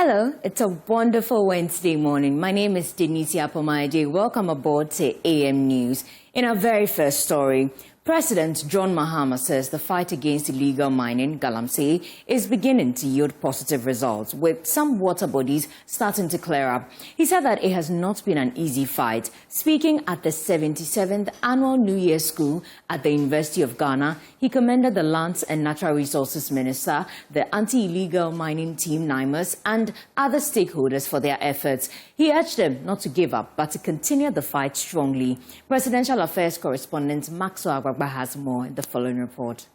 Hello, it's a wonderful Wednesday morning. My name is Denise Apomaide. Welcome aboard to AM News. In our very first story, President John Mahama says the fight against illegal mining, Galamsey, is beginning to yield positive results, with some water bodies starting to clear up. He said that it has not been an easy fight. Speaking at the 77th Annual New Year School at the University of Ghana, he commended the Lands and Natural Resources Minister, the Anti-Illegal Mining Team, NIMAS, and other stakeholders for their efforts. He urged them not to give up, but to continue the fight strongly. Presidential Affairs Correspondent Maxwell has more in the following report.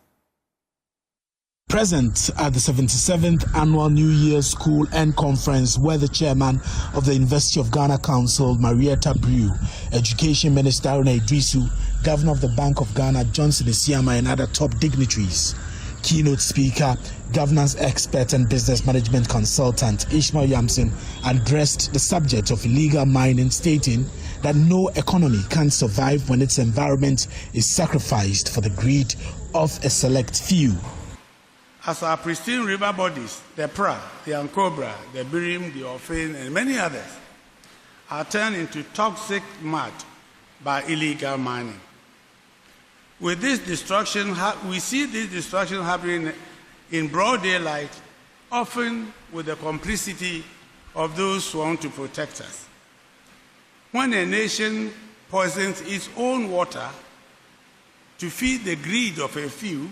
Present at the 77th Annual New Year School End Conference were the chairman of the University of Ghana Council, Marietta Brew, Education Minister Aruna Idrisu, Governor of the Bank of Ghana, Johnson Isiama, and other top dignitaries. Keynote speaker, governance expert and business management consultant Ishmael Yamson addressed the subject of illegal mining, stating that no economy can survive when its environment is sacrificed for the greed of a select few. As our pristine river bodies, the Pra, the Ankobra, the Birim, the Ofin, and many others, are turned into toxic mud by illegal mining. With this destruction, we see this destruction happening in broad daylight, often with the complicity of those who want to protect us. When a nation poisons its own water to feed the greed of a few,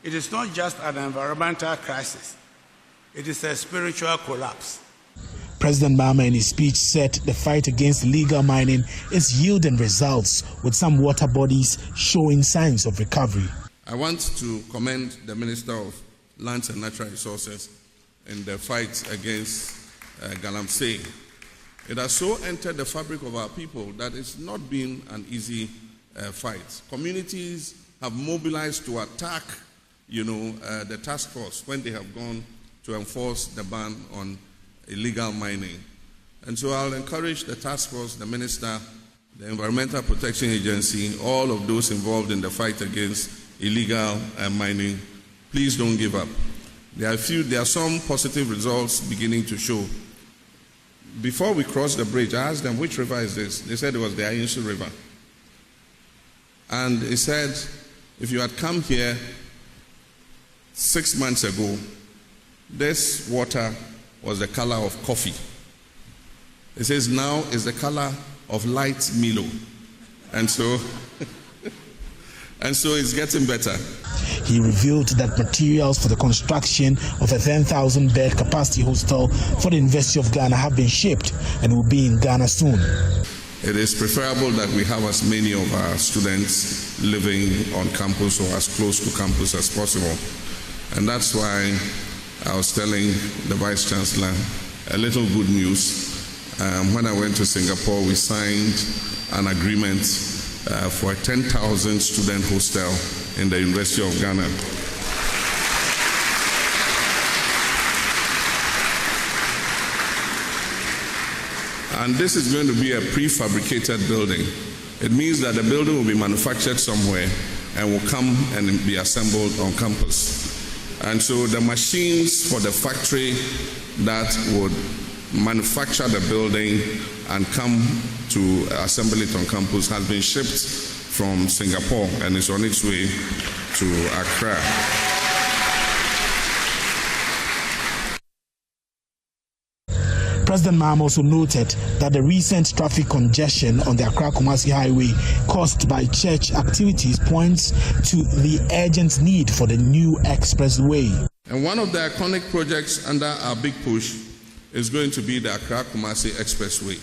it is not just an environmental crisis, it is a spiritual collapse. President Mahama in his speech said the fight against illegal mining is yielding results, with some water bodies showing signs of recovery. I want to commend the Minister of Lands and Natural Resources in the fight against Galamsey. It has so entered the fabric of our people that it's not been an easy fight. Communities have mobilized to attack, the task force when they have gone to enforce the ban on illegal mining. And so I'll encourage the task force, the Minister, the Environmental Protection Agency, all of those involved in the fight against illegal mining, please don't give up. There are some positive results beginning to show. Before we crossed the bridge, I asked them, which river is this? They said it was the Ayinsu River. And he said, if you had come here 6 months ago, this water was the color of coffee. It says now is the color of light Milo. And so it's getting better. He revealed that materials for the construction of a 10,000 bed capacity hostel for the University of Ghana have been shipped and will be in Ghana soon. It is preferable that we have as many of our students living on campus or as close to campus as possible. And that's why I was telling the Vice Chancellor a little good news. When I went to Singapore, we signed an agreement for a 10,000 student hostel in the University of Ghana. And this is going to be a prefabricated building. It means that the building will be manufactured somewhere and will come and be assembled on campus. And so the machines for the factory that would manufacture the building and come to assemble it on campus has been shipped from Singapore and is on its way to Accra. President Mahama also noted that the recent traffic congestion on the Accra-Kumasi Highway caused by church activities points to the urgent need for the new expressway. And one of the iconic projects under our big push is going to be the Accra-Kumasi Expressway.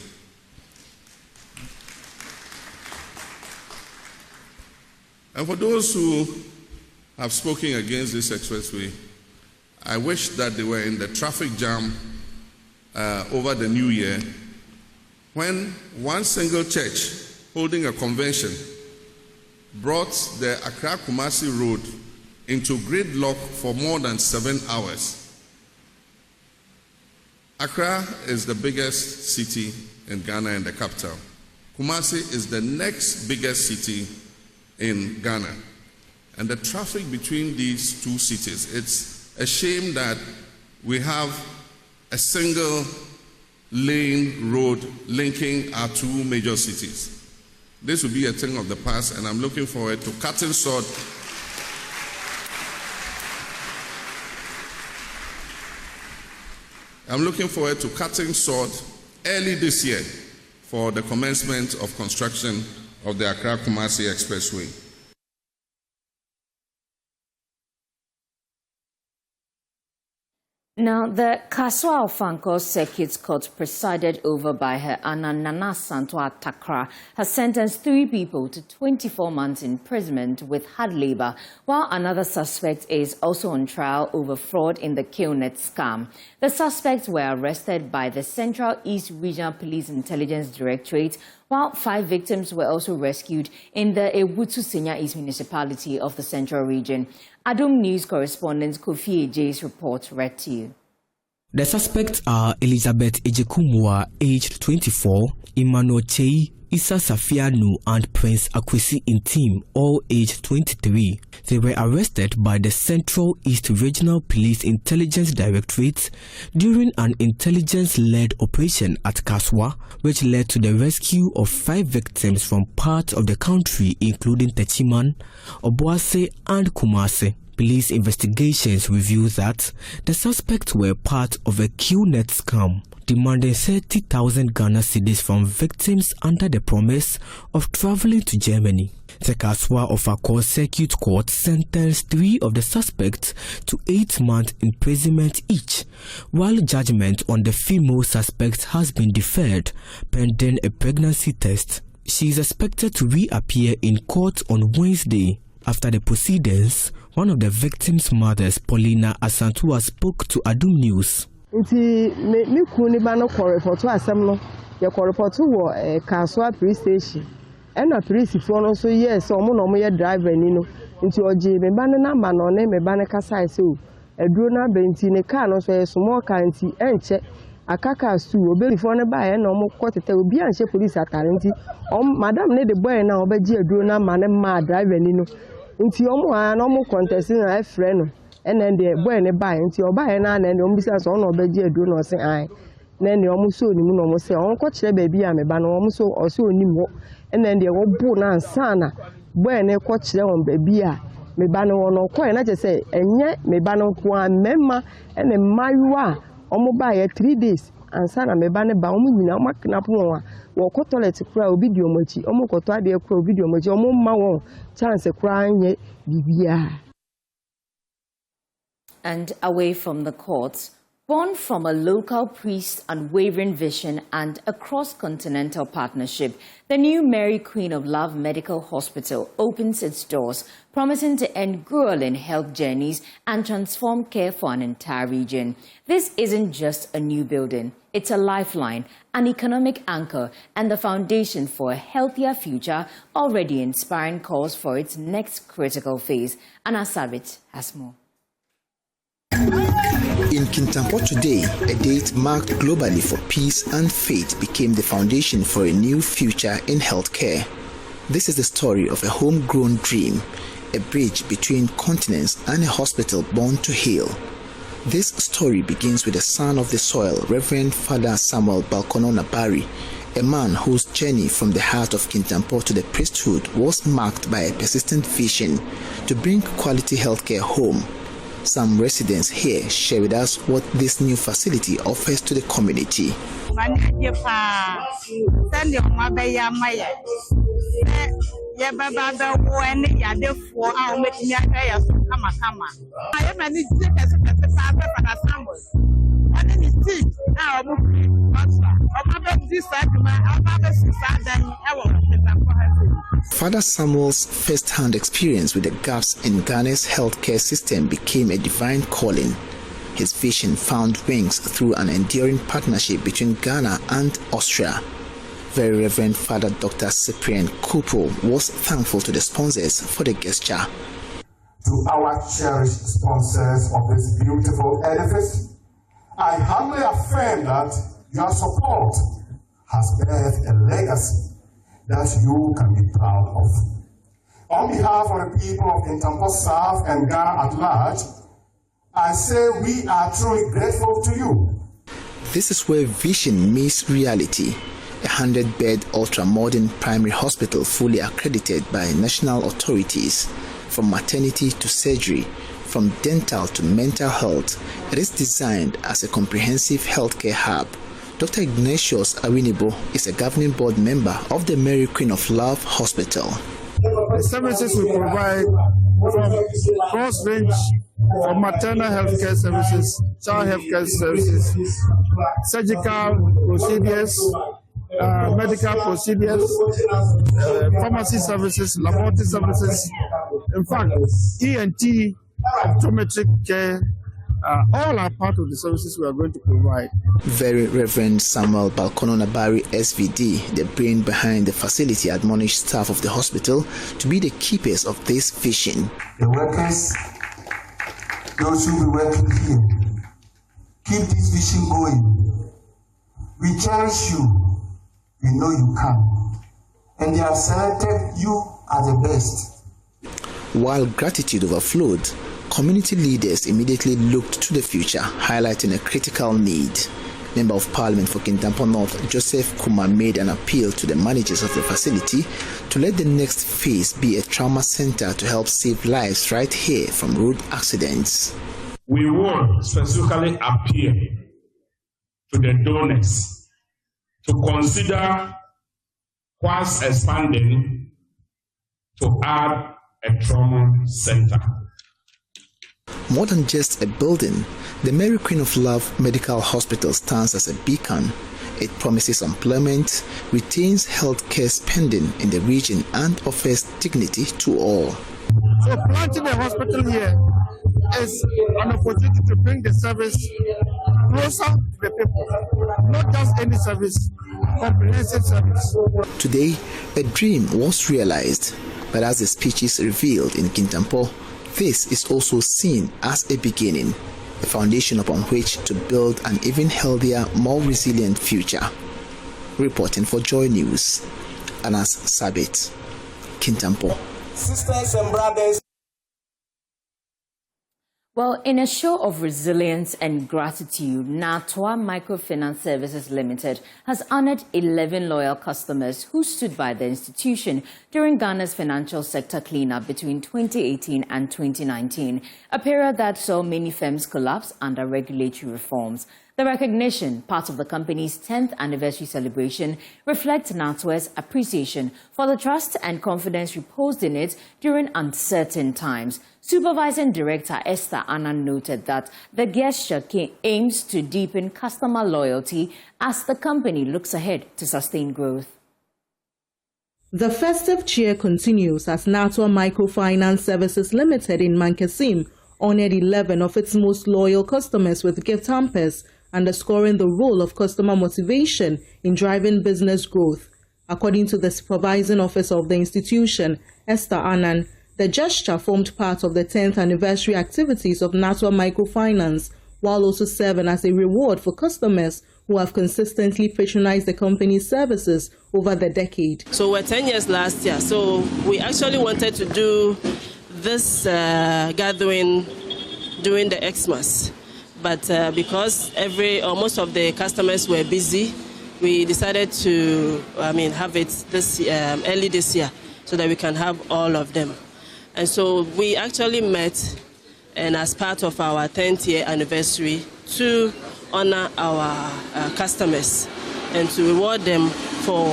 And for those who have spoken against this expressway, I wish that they were in the traffic jam over the new year, when one single church holding a convention brought the Accra-Kumasi Road into gridlock for more than 7 hours. Accra is the biggest city in Ghana and the capital. Kumasi is the next biggest city in Ghana. And the traffic between these two cities, it's a shame that we have a single lane road linking our two major cities. This will be a thing of the past, and I'm looking forward to cutting sword. I'm looking forward to cutting sword early this year for the commencement of construction of the Accra-Kumasi Expressway. Now, the Kaswa Ofankor Circuit Court, presided over by her Anna Nana Santua Takra, has sentenced 3 people to 24 months imprisonment with hard labor, while another suspect is also on trial over fraud in the KillNet scam. The suspects were arrested by the Central East Regional Police Intelligence Directorate, while 5 victims were also rescued in the Ewutu Senya East municipality of the Central Region. Adom News correspondent Kofi Eje's report read to you. The suspects are Elizabeth Ejekumwa, aged 24, Emmanuel Chei, Issa Safianu, and Prince Akwesi Intim, all aged 23. They were arrested by the Central East Regional Police Intelligence Directorate during an intelligence-led operation at Kaswa, which led to the rescue of 5 victims from parts of the country, including Techiman, Obuase, and Kumase. Police investigations reveal that the suspects were part of a KillNet scam, demanding 30,000 Ghana cedis from victims under the promise of traveling to Germany. The Kaswa Ofankor Circuit Court sentenced 3 of the suspects to 8 months imprisonment each, while judgment on the female suspect has been deferred pending a pregnancy test. She is expected to reappear in court on Wednesday. After the proceedings, one of the victims' mothers, Paulina Asantua, spoke to Adum News. Me kuni ba no report asem no ye report wo Kaswa police station and a police fo no so yes omo no ye driver ni no nti oje me ba ne number no ne me ba ne kasa ise o eduro na benti ne car no so ye small car nti enche akaka stu obeli fo ne ba ye na omo kwotete obi anche police atare nti madam ne de boy na obaji eduro na ma ne ma driver ni no nti omo na omo contest na e frɛ no and then the boy ne buy nti oba ye na na ne ombisa so na obaji eduro no se ai na ne omo so ni mu no omo se on ko kire ba bia me ba no omo so o se onim ho and then the wo bu na ansa na boy ne ko kire on ba bia me ba no no ko ye na che se enye me ba no ko amema ene mayuwa omo ba ye 3 days ansa na me ba ne ba omo nyina omo knapo won wo ko toilet kura obi di omochi omo ko to ade kura obi di omochi omo ma won chance kura anye bibia. And away from the courts, born from a local priest, unwavering vision, and a cross-continental partnership, the new Mary Queen of Love Medical Hospital opens its doors, promising to end grueling health journeys and transform care for an entire region. This isn't just a new building. It's a lifeline, an economic anchor, and the foundation for a healthier future, already inspiring calls for its next critical phase. Anna Savit has more. In Kintampo today, a date marked globally for peace and faith became the foundation for a new future in healthcare. This is the story of a homegrown dream, a bridge between continents and a hospital born to heal. This story begins with the son of the soil, Reverend Father Samuel Balkono Nabari, a man whose journey from the heart of Kintampo to the priesthood was marked by a persistent vision to bring quality healthcare home. Some residents here share with us what this new facility offers to the community. Father Samuel's first-hand experience with the gaps in Ghana's healthcare system became a divine calling. His vision found wings through an enduring partnership between Ghana and Austria. Very Reverend Father Dr. Cyprian Kupo was thankful to the sponsors for the gesture. To our cherished sponsors of this beautiful edifice, I humbly affirm that your support has birthed a legacy that you can be proud of. On behalf of the people of Kintampo South and Ghana at large, I say we are truly grateful to you. This is where vision meets reality. A 100-bed ultra-modern primary hospital fully accredited by national authorities. From maternity to surgery, from dental to mental health, it is designed as a comprehensive healthcare hub. Dr. Ignatius Awinibo is a governing board member of the Mary Queen of Love Hospital. The services we provide from cross range from maternal healthcare services, child healthcare services, surgical procedures, medical procedures, pharmacy services, laboratory services, in fact, ENT, optometric care, all are part of the services we are going to provide. Very Reverend Samuel Balkono Nabari, SVD, the brain behind the facility, admonished staff of the hospital to be the keepers of this vision. The workers, those who will be working here, keep this vision going. We cherish you. We know you can. And they have selected you as the best. While gratitude overflowed, community leaders immediately looked to the future, highlighting a critical need. Member of Parliament for Kintampo North, Joseph Kuma, made an appeal to the managers of the facility to let the next phase be a trauma center to help save lives right here from road accidents. We will specifically appeal to the donors to consider, whilst expanding, to add a trauma center. More than just a building, the Mary Queen of Love Medical Hospital stands as a beacon. It promises employment, retains healthcare spending in the region, and offers dignity to all. So planting a hospital here is an opportunity to bring the service closer to the people, not just any service, comprehensive service. Today, a dream was realized, but as the speeches revealed in Kintampo, this is also seen as a beginning, a foundation upon which to build an even healthier, more resilient future. Reporting for Joy News, Anas Sabit, Kintampo. Sisters and brothers. Well, in a show of resilience and gratitude, Natwa Microfinance Services Limited has honored 11 loyal customers who stood by the institution during Ghana's financial sector cleanup between 2018 and 2019, a period that saw many firms collapse under regulatory reforms. The recognition, part of the company's 10th anniversary celebration, reflects NATWA's appreciation for the trust and confidence reposed in it during uncertain times. Supervising Director Esther Annan noted that the gesture aims to deepen customer loyalty as the company looks ahead to sustain growth. The festive cheer continues as Natwa Microfinance Services Limited in Mankasim honored 11 of its most loyal customers with gift hampers, underscoring the role of customer motivation in driving business growth. According to the supervising officer of the institution, Esther Annan, the gesture formed part of the 10th anniversary activities of Natwa Microfinance, while also serving as a reward for customers who have consistently patronized the company's services over the decade. So we're 10 years last year, so we actually wanted to do this gathering during the Xmas. But because most of the customers were busy, we decided to have it this early this year so that we can have all of them. And so we actually met, and as part of our 10th year anniversary, to honor our customers and to reward them for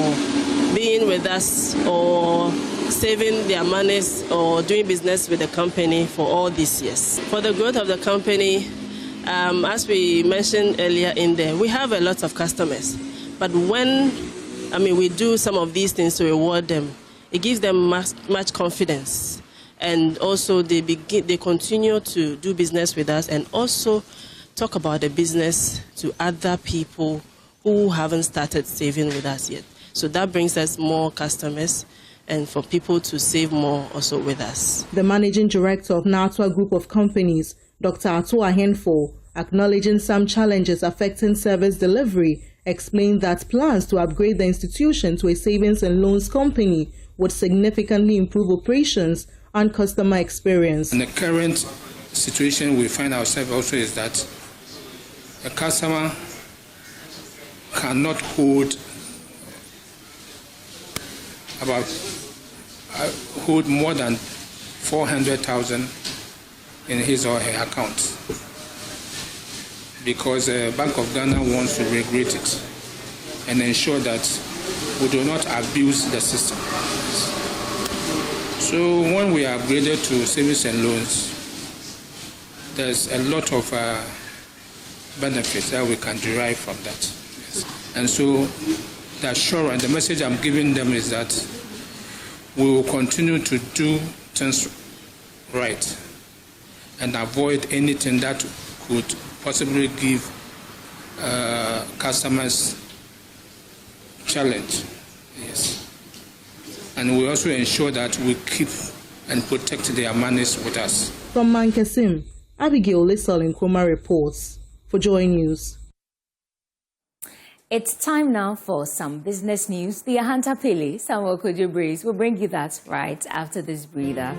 being with us or saving their monies or doing business with the company for all these years. For the growth of the company, as we mentioned earlier in there, we have a lot of customers. But when we do some of these things to reward them, it gives them much confidence. And also they continue to do business with us and also talk about the business to other people who haven't started saving with us yet. So that brings us more customers and for people to save more also with us. The managing director of Natwa Group of Companies, Dr. Ato Ahenfo, acknowledging some challenges affecting service delivery, explained that plans to upgrade the institution to a savings and loans company would significantly improve operations and customer experience. In the current situation we find ourselves also is that a customer cannot hold more than 400,000 in his or her account, because Bank of Ghana wants to regulate it and ensure that we do not abuse the system. So when we are upgraded to savings and loans, there's a lot of benefits that we can derive from that. And so the assurance, the message I'm giving them is that we will continue to do things right and avoid anything that could possibly give customers challenge. Yes. And we also ensure that we keep and protect their monies with us. From Mankesim, Abigail Lissel in Nkrumah reports for Joy News. It's time now for some business news. The Ahanta Pele, Samuel Kojo Breeze, will bring you that right after this breather.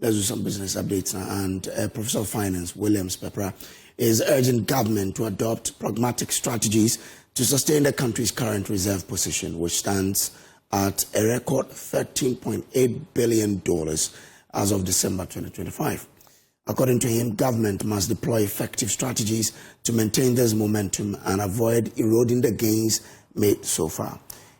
Let's do some business updates now. And Professor of Finance Williams Pepra is urging government to adopt pragmatic strategies to sustain the country's current reserve position, which stands at a record $13.8 billion as of December 2025. According to him, government must deploy effective strategies to maintain this momentum and avoid eroding the gains made so far.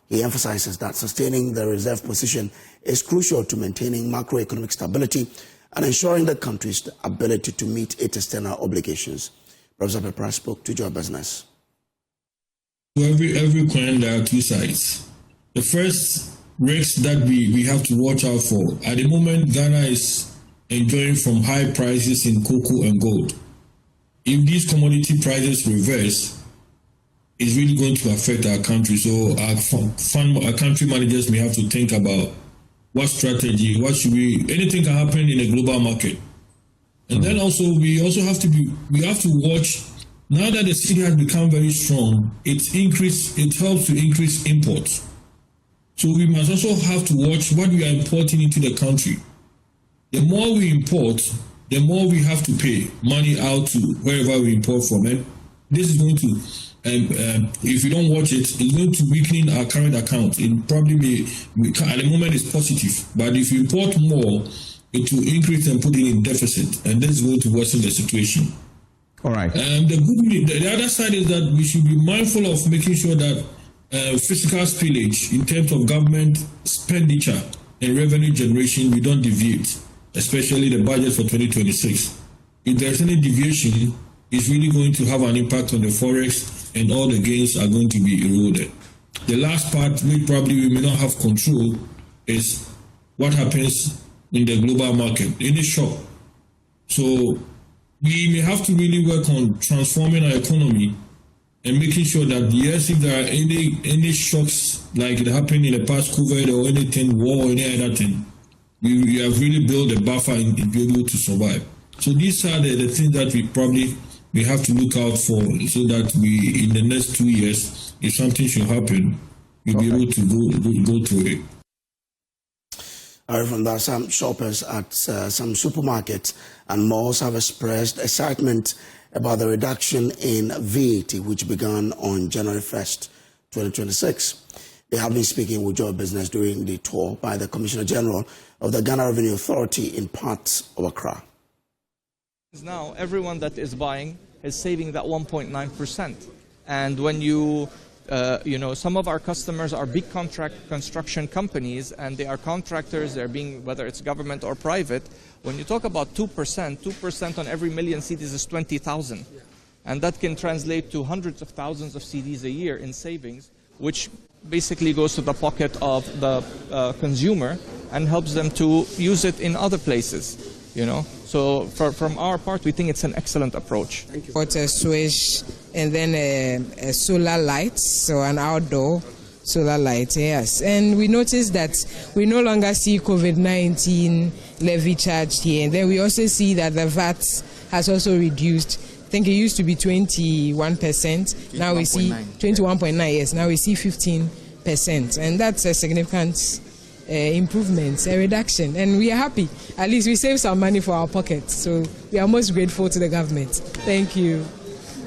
He emphasizes that sustaining the reserve position is crucial to maintaining macroeconomic stability and ensuring the country's ability to meet its external obligations. Professor Pepra spoke to Joy Business. Every coin, there are two sides. The first risks that we have to watch out for. At the moment, Ghana is enjoying from high prices in cocoa and gold. If these commodity prices reverse, it's really going to affect our country. So our country managers may have to think about what strategy, anything can happen in a global market. And then also we have to watch. Now that the cedi has become very strong, it helps to increase imports. So we must also have to watch what we are importing into the country. The more we import, the more we have to pay money out to wherever we import from. And this is going to, if we don't watch it, it's going to weaken our current account. It probably at the moment it's positive, but if you import more, it will increase and put it in deficit, and this is going to worsen the situation. All right. The other side is that we should be mindful of making sure that fiscal spillage in terms of government expenditure and revenue generation, we don't deviate, especially the budget for 2026. If there's any deviation, it's really going to have an impact on the forex, and all the gains are going to be eroded. The last part, which probably we may not have control, is what happens in the global market, any shock. So we may have to really work on transforming our economy and making sure that, yes, if there are any shocks like it happened in the past, COVID or anything, war or any other thing, we have really built a buffer and be able to survive. So these are the things that we have to look out for, so that we, in the next 2 years, if something should happen, we'll be able to go through it. From that, some shoppers at some supermarkets and malls have expressed excitement about the reduction in VAT, which began on January 1st, 2026. They have been speaking with Joy Business during the tour by the Commissioner General of the Ghana Revenue Authority in parts of Accra. Now, everyone that is buying is saving that 1.9%. And when some of our customers are big construction companies, and they are contractors, whether it's government or private. When you talk about 2% on every million cedis is 20,000. And that can translate to hundreds of thousands of cedis a year in savings, which basically goes to the pocket of the consumer and helps them to use it in other places, So from our part, we think it's an excellent approach. Thank you. Water switch and then a solar light, so an outdoor solar light, yes. And we noticed that we no longer see COVID-19 levy charged here. And then we also see that the VAT has also reduced. I think it used to be 21%. Now we see 21.9, yes. Now we see 15%. And that's a significant improvement, a reduction. And we are happy. At least we save some money for our pockets. So we are most grateful to the government. Thank you.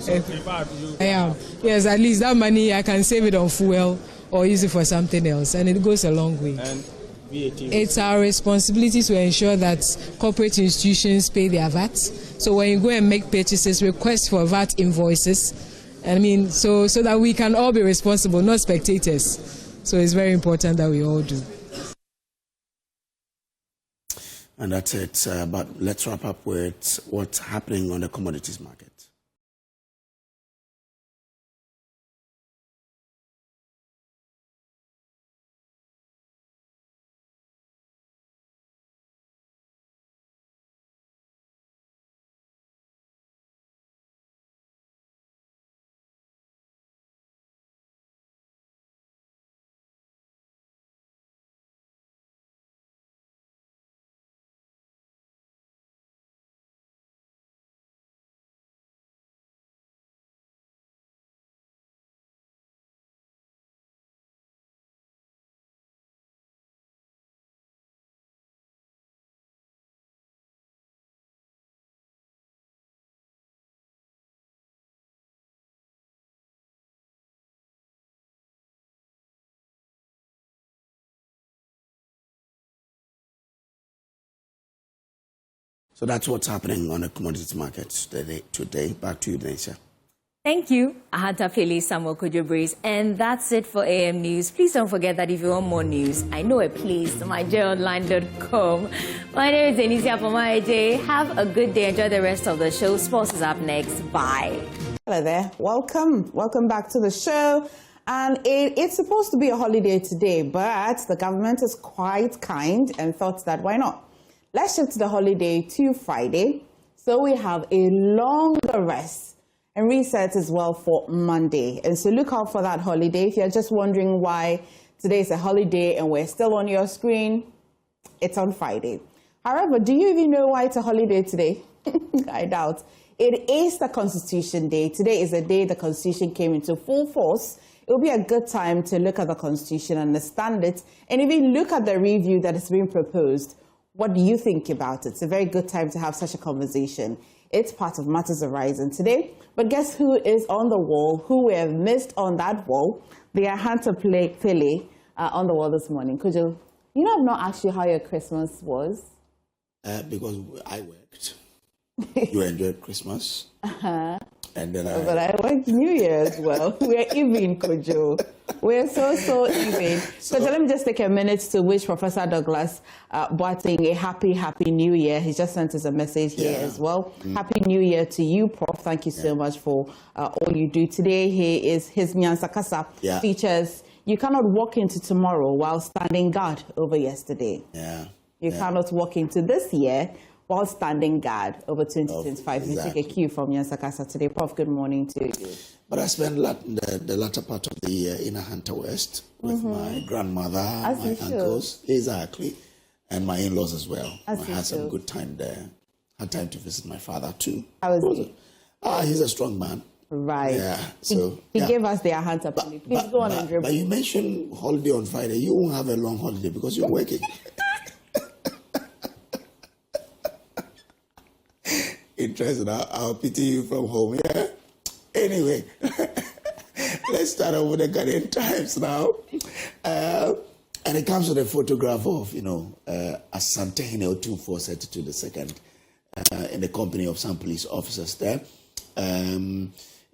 I am. Yes, at least that money I can save it on fuel or use it for something else, and it goes a long way. And VAT. It's our responsibility to ensure that corporate institutions pay their VAT. So when you go and make purchases, request for VAT invoices. I mean, so that we can all be responsible, not spectators. So it's very important that we all do. And that's it. But let's wrap up with what's happening on the commodities market. So that's what's happening on the commodities market today. Back to you, Denisha. Thank you, Ahata Pele, Samuel Kojo-Brace. And that's it for AM News. Please don't forget that if you want more news, I know a place, myjoyonline.com. My name is Denisia Pomaje. Have a good day. Enjoy the rest of the show. Sports is up next. Bye. Hello there. Welcome. Welcome back to the show. And it's supposed to be a holiday today, but the government is quite kind and thought that why not? Let's shift the holiday to Friday, so we have a longer rest and reset as well for Monday. And so look out for that holiday. If you're just wondering why today is a holiday and we're still on your screen, it's on Friday. However, do you even know why it's a holiday today? I doubt. It is the Constitution Day. Today is the day the Constitution came into full force. It will be a good time to look at the Constitution, understand it, and even look at the review that is being proposed. What do you think about it? It's a very good time to have such a conversation. It's part of Matters Arising today. But guess who is on the wall? Who we have missed on that wall? They are Hunter Pele on the wall this morning. Could you know, I've not asked you how your Christmas was? Because I worked. You enjoyed Christmas. Uh-huh. And then But I worked New Year as well. We're even, Kojo. We're so even. So let me just take a minute to wish Professor Douglas Boateng a happy New Year. He just sent us a message here as well. Happy New Year to you, Prof. Thank you so much for all you do today. His Nyansa Kasa features, you cannot walk into tomorrow while standing guard over yesterday. You cannot walk into this year while standing guard over 2025. Exactly. We take a cue from Nyansa Kasa today. Prof, good morning to you. But I spent the latter part of the year in Hunter West with my grandmother, my uncles, exactly, and my in-laws as well. I had some good time there. Had time to visit my father too. How was he? He's a strong man. Right. Yeah. So he gave us their Hunter. Please go on and dribble. But you mentioned holiday on Friday. You won't have a long holiday because you're working. Interesting. I'll pity you from home. Yeah. Anyway, let's start off with the Ghanaian Times now. And it comes with a photograph of, Asante Otumfuo II in the company of some police officers there. And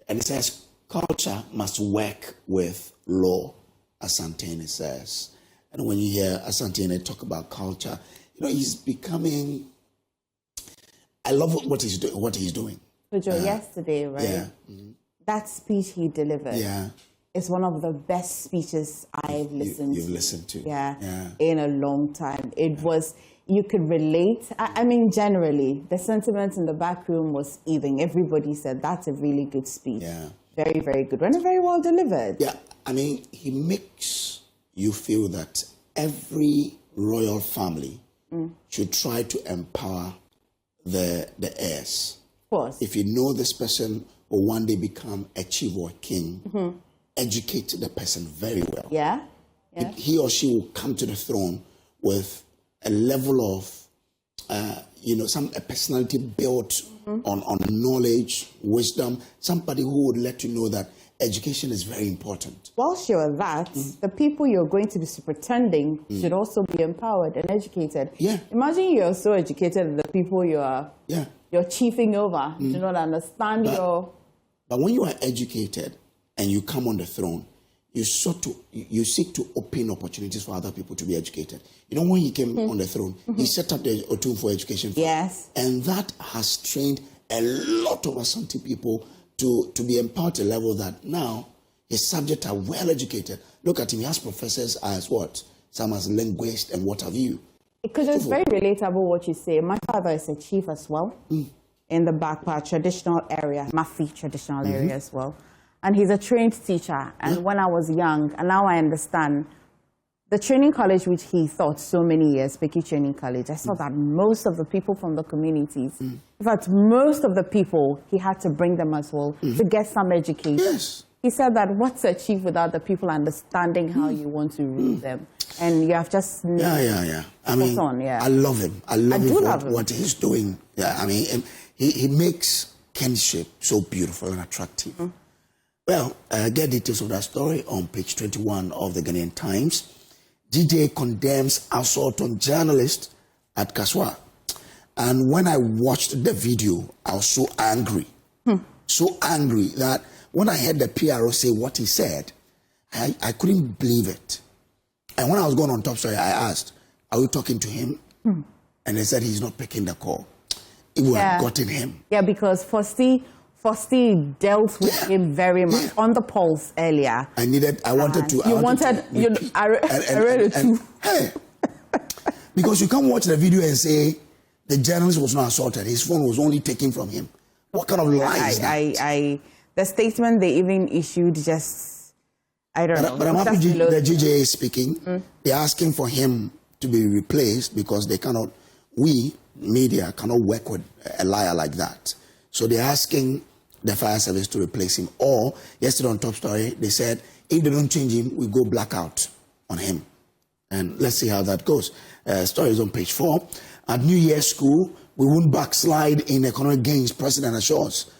it says, culture must work with law, Asante says. And when you hear Asante talk about culture, he's becoming... I love what he's doing. Yesterday, right? Yeah. That speech he delivered is one of the best speeches I've listened to. You've listened to. Yeah, in a long time. It was, you could relate. I mean, generally, the sentiment in the back room was even. Everybody said, that's a really good speech. Yeah. Very, very good. And very well delivered. Yeah, I mean, he makes you feel that every royal family should try to empower the heirs. Of course. If you know this person will one day become a chief or a king, educate the person very well. Yeah. He or she will come to the throne with a level of a personality built on knowledge, wisdom, somebody who would let you know that education is very important. Whilst you're that, the people you're going to be superintending should also be empowered and educated. Yeah. Imagine you're so educated that the people you're chiefing over do not understand your... But when you are educated and you come on the throne, you seek to open opportunities for other people to be educated. You know, when he came on the throne, he set up the Otum for Education Fund. Yes. And that has trained a lot of Asante people to be empowered to a level that now his subjects are well educated. Look at him, he has professors as what? Some as linguists and what have you. Because it's very relatable what you say. My father is a chief as well in the Bakpa traditional area, Mafi traditional area as well. And he's a trained teacher. And when I was young, and now I understand, the training college which he taught so many years, Peki Training College, I saw that most of the people from the communities, in fact, most of the people, he had to bring them as well to get some education. Yes. He said that what's achieved without the people understanding how you want to rule them. And you have just... I mean, I love him. I love him for what he's doing. Yeah, I mean, he makes kinship so beautiful and attractive. Well, get details of that story on page 21 of the Ghanaian Times. DJ condemns assault on journalist at Kaswa. And when I watched the video, I was so angry. So angry that when I heard the PRO say what he said, I couldn't believe it. And when I was going on top story, I asked, are we talking to him? And they said he's not picking the call. It would have gotten him. Yeah, because Fosti dealt with him very much on the pulse earlier. I wanted to. I read it too. Hey, because you can't watch the video and say the journalist was not assaulted. His phone was only taken from him. What kind of lie is that? The statement they even issued I don't know. But I'm happy the GJ is speaking. They're asking for him to be replaced because we, media, cannot work with a liar like that. So they're asking the fire service to replace him. Or, yesterday on Top Story, they said, if they don't change him, we go blackout on him. And let's see how that goes. Story is on page 4. At New Year's school, we won't backslide in economic gains, President assures.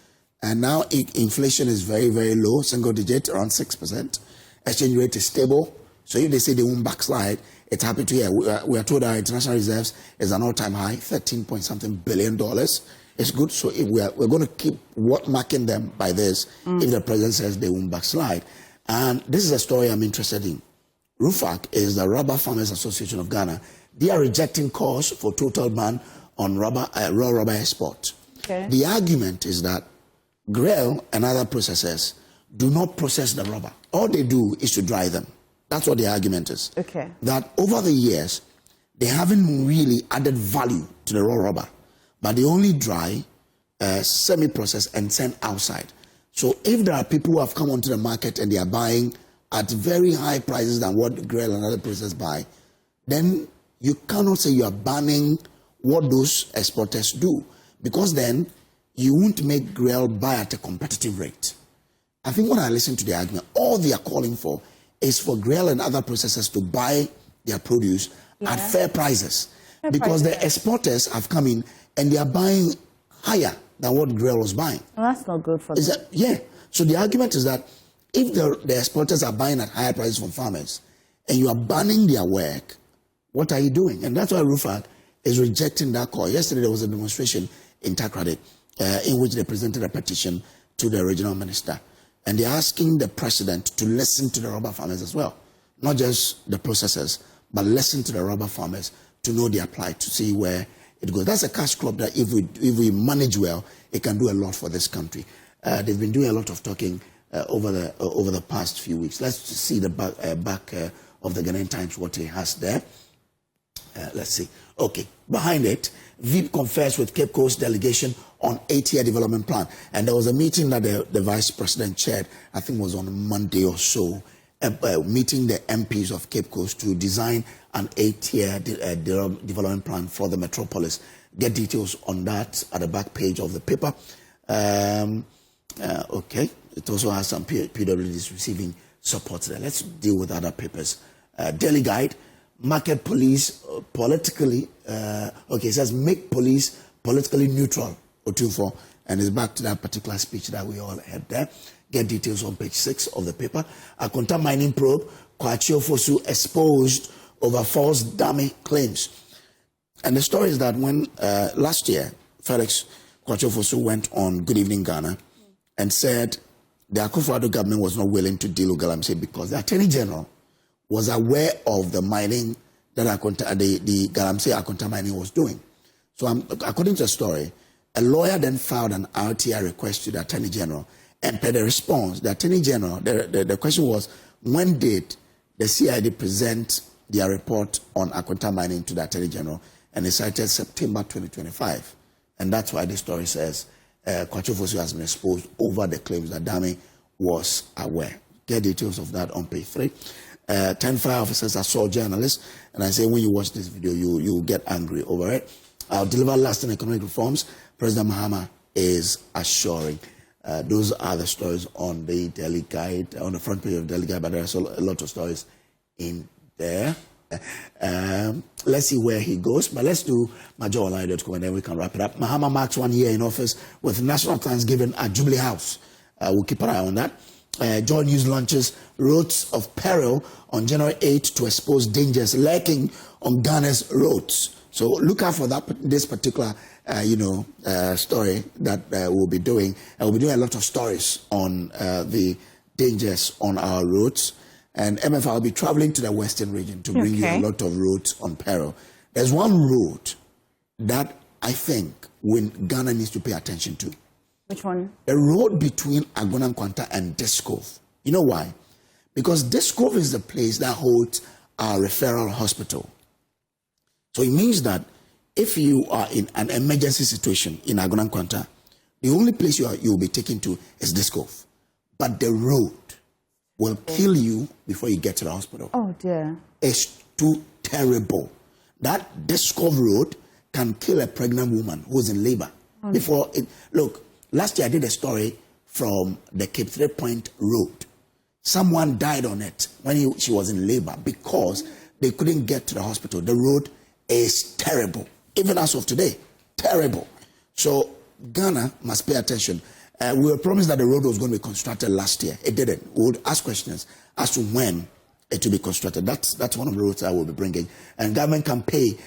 And now inflation is very, very low, single digit, around 6%. Exchange rate is stable. So if they say they won't backslide, it's happy to hear. We are told our international reserves is an all-time high, $13.something billion. It's good. So if we're going to keep marking them by this if the president says they won't backslide. And this is a story I'm interested in. RUFAC is the Rubber Farmers Association of Ghana. They are rejecting calls for total ban on raw rubber export. Okay. The argument is that GREL and other processors do not process the rubber. All they do is to dry them. That's what the argument is. Okay. That over the years, they haven't really added value to the raw rubber, but they only dry, semi-process, and send outside. So if there are people who have come onto the market and they are buying at very high prices than what GREL and other processors buy, then you cannot say you are banning what those exporters do, because then you won't make GREL buy at a competitive rate. I think when I listen to the argument, all they are calling for is for GREL and other processors to buy their produce at fair prices. Because the exporters have come in and they are buying higher than what GREL was buying. Well, that's not good for them. So the argument is that if the exporters are buying at higher prices from farmers and you are banning their work, what are you doing? And that's why RUFAC is rejecting that call. Yesterday there was a demonstration in Takrady in which they presented a petition to the regional minister. And they're asking the president to listen to the rubber farmers as well. Not just the processors, but listen to the rubber farmers to know their plight, to see where it goes. That's a cash crop that if we manage well, it can do a lot for this country. They've been doing a lot of talking over the past few weeks. Let's see the back of the Ghanaian Times, what he has there. Let's see. Okay, behind it, VIP confers with Cape Coast delegation on 8-year development plan. And there was a meeting that the vice president chaired, I think it was on Monday or so, meeting the MPs of Cape Coast to design an 8-year development plan for the metropolis. Get details on that at the back page of the paper. Okay, it also has some PWDs receiving support there. Let's deal with other papers. Daily Guide, market police politically, okay, it says make police politically neutral, Otunfo, and it's back to that particular speech that we all had there. Get details on page 6 of the paper. Akonta mining probe, Kwachio Fosu exposed over false dummy claims. And the story is that when last year, Felix Kwachio Fosu went on Good Evening Ghana and said the Akufo-Addo government was not willing to deal with Galamsey because the Attorney General was aware of the mining that the Galamsey Akonta mining was doing. So according to the story, a lawyer then filed an RTI request to the Attorney General, and per the response, the Attorney General, the question was, when did the CID present their report on Akonta mining to the Attorney General? And they cited September 2025. And that's why the story says Kwachio Fosu has been exposed over the claims that Dami was aware. Get details of that on page 3. 10 fire officers assault journalists, and I say when you watch this video, you will get angry over it. I'll deliver lasting economic reforms, President Mahama is assuring. Those are the stories on the Daily Guide, on the front page of the Daily Guide, but there's a lot of stories in there. Let's see where he goes, but let's do majorline.com and then we can wrap it up. Mahama marks 1 year in office with National Thanksgiving at Jubilee House. We'll keep an eye on that. Joy News launches Roads of Peril on January 8 to expose dangers lurking on Ghana's roads. So look out for this particular, story that we'll be doing. And we'll be doing a lot of stories on the dangers on our roads. And MFR will be traveling to the Western region to bring you a lot of roads on peril. There's one road that I think Ghana needs to pay attention to. Which one? The road between Agona-Nkwanta and Discove. You know why? Because Discove is the place that holds our referral hospital. So it means that if you are in an emergency situation in Agona-Nkwanta, the only place you'll be taken to is Discove. But the road will kill you before you get to the hospital. Oh dear. It's too terrible. That Discove road can kill a pregnant woman who's in labor. Look, last year I did a story from the Cape 3 Point Road. Someone died on it when she was in labor because they couldn't get to the hospital. The road is terrible. Even as of today, terrible. So Ghana must pay attention. We were promised that the road was going to be constructed last year. It didn't. We would ask questions as to when it will be constructed. That's one of the roads I will be bringing. And government can pay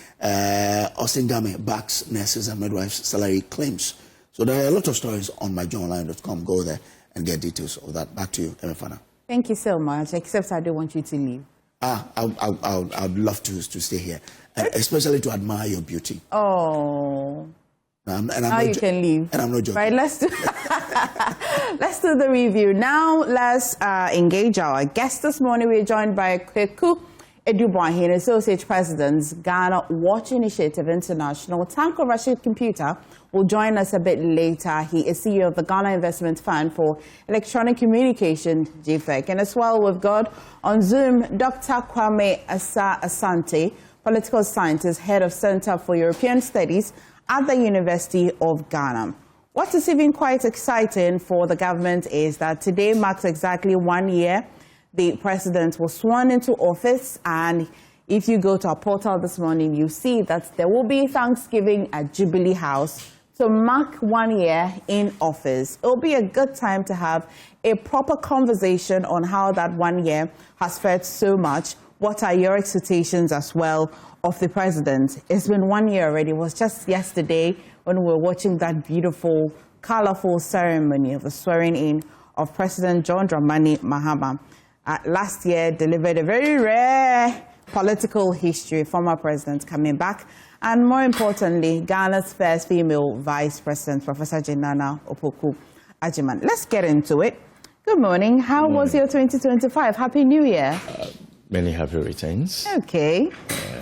Austin Game backs nurses and midwives' salary claims. So there are a lot of stories on myjournalline.com. Go there and get details of that. Back to you, Emefana. Thank you so much, except I don't want you to leave. I'd love to stay here, especially to admire your beauty. Oh. Now you can leave. And I'm not joking. Right, let's do the review. Now let's engage our guest this morning. We're joined by Kweku Edubwahin, Associate President, Ghana Watch Initiative International. Tanko Rashid Computer will join us a bit later. He is CEO of the Ghana Investment Fund for Electronic Communication, GFEC. And as well, we've got on Zoom Dr. Kwame Asante, political scientist, head of Center for European Studies at the University of Ghana. What is even quite exciting for the government is that today marks exactly 1 year the president was sworn into office, and if you go to our portal this morning, you see that there will be Thanksgiving at Jubilee House to mark 1 year in office. It will be a good time to have a proper conversation on how that 1 year has fared so much. What are your expectations as well of the president? It's been 1 year already. It was just yesterday when we were watching that beautiful, colorful ceremony of the swearing in of President John Dramani Mahama. Last year delivered a very rare political history, former president coming back, and more importantly, Ghana's first female vice president, Professor Nana Opoku Agyeman. Let's get into it. Good morning. How was your 2025? Happy New Year. Many happy returns. Okay.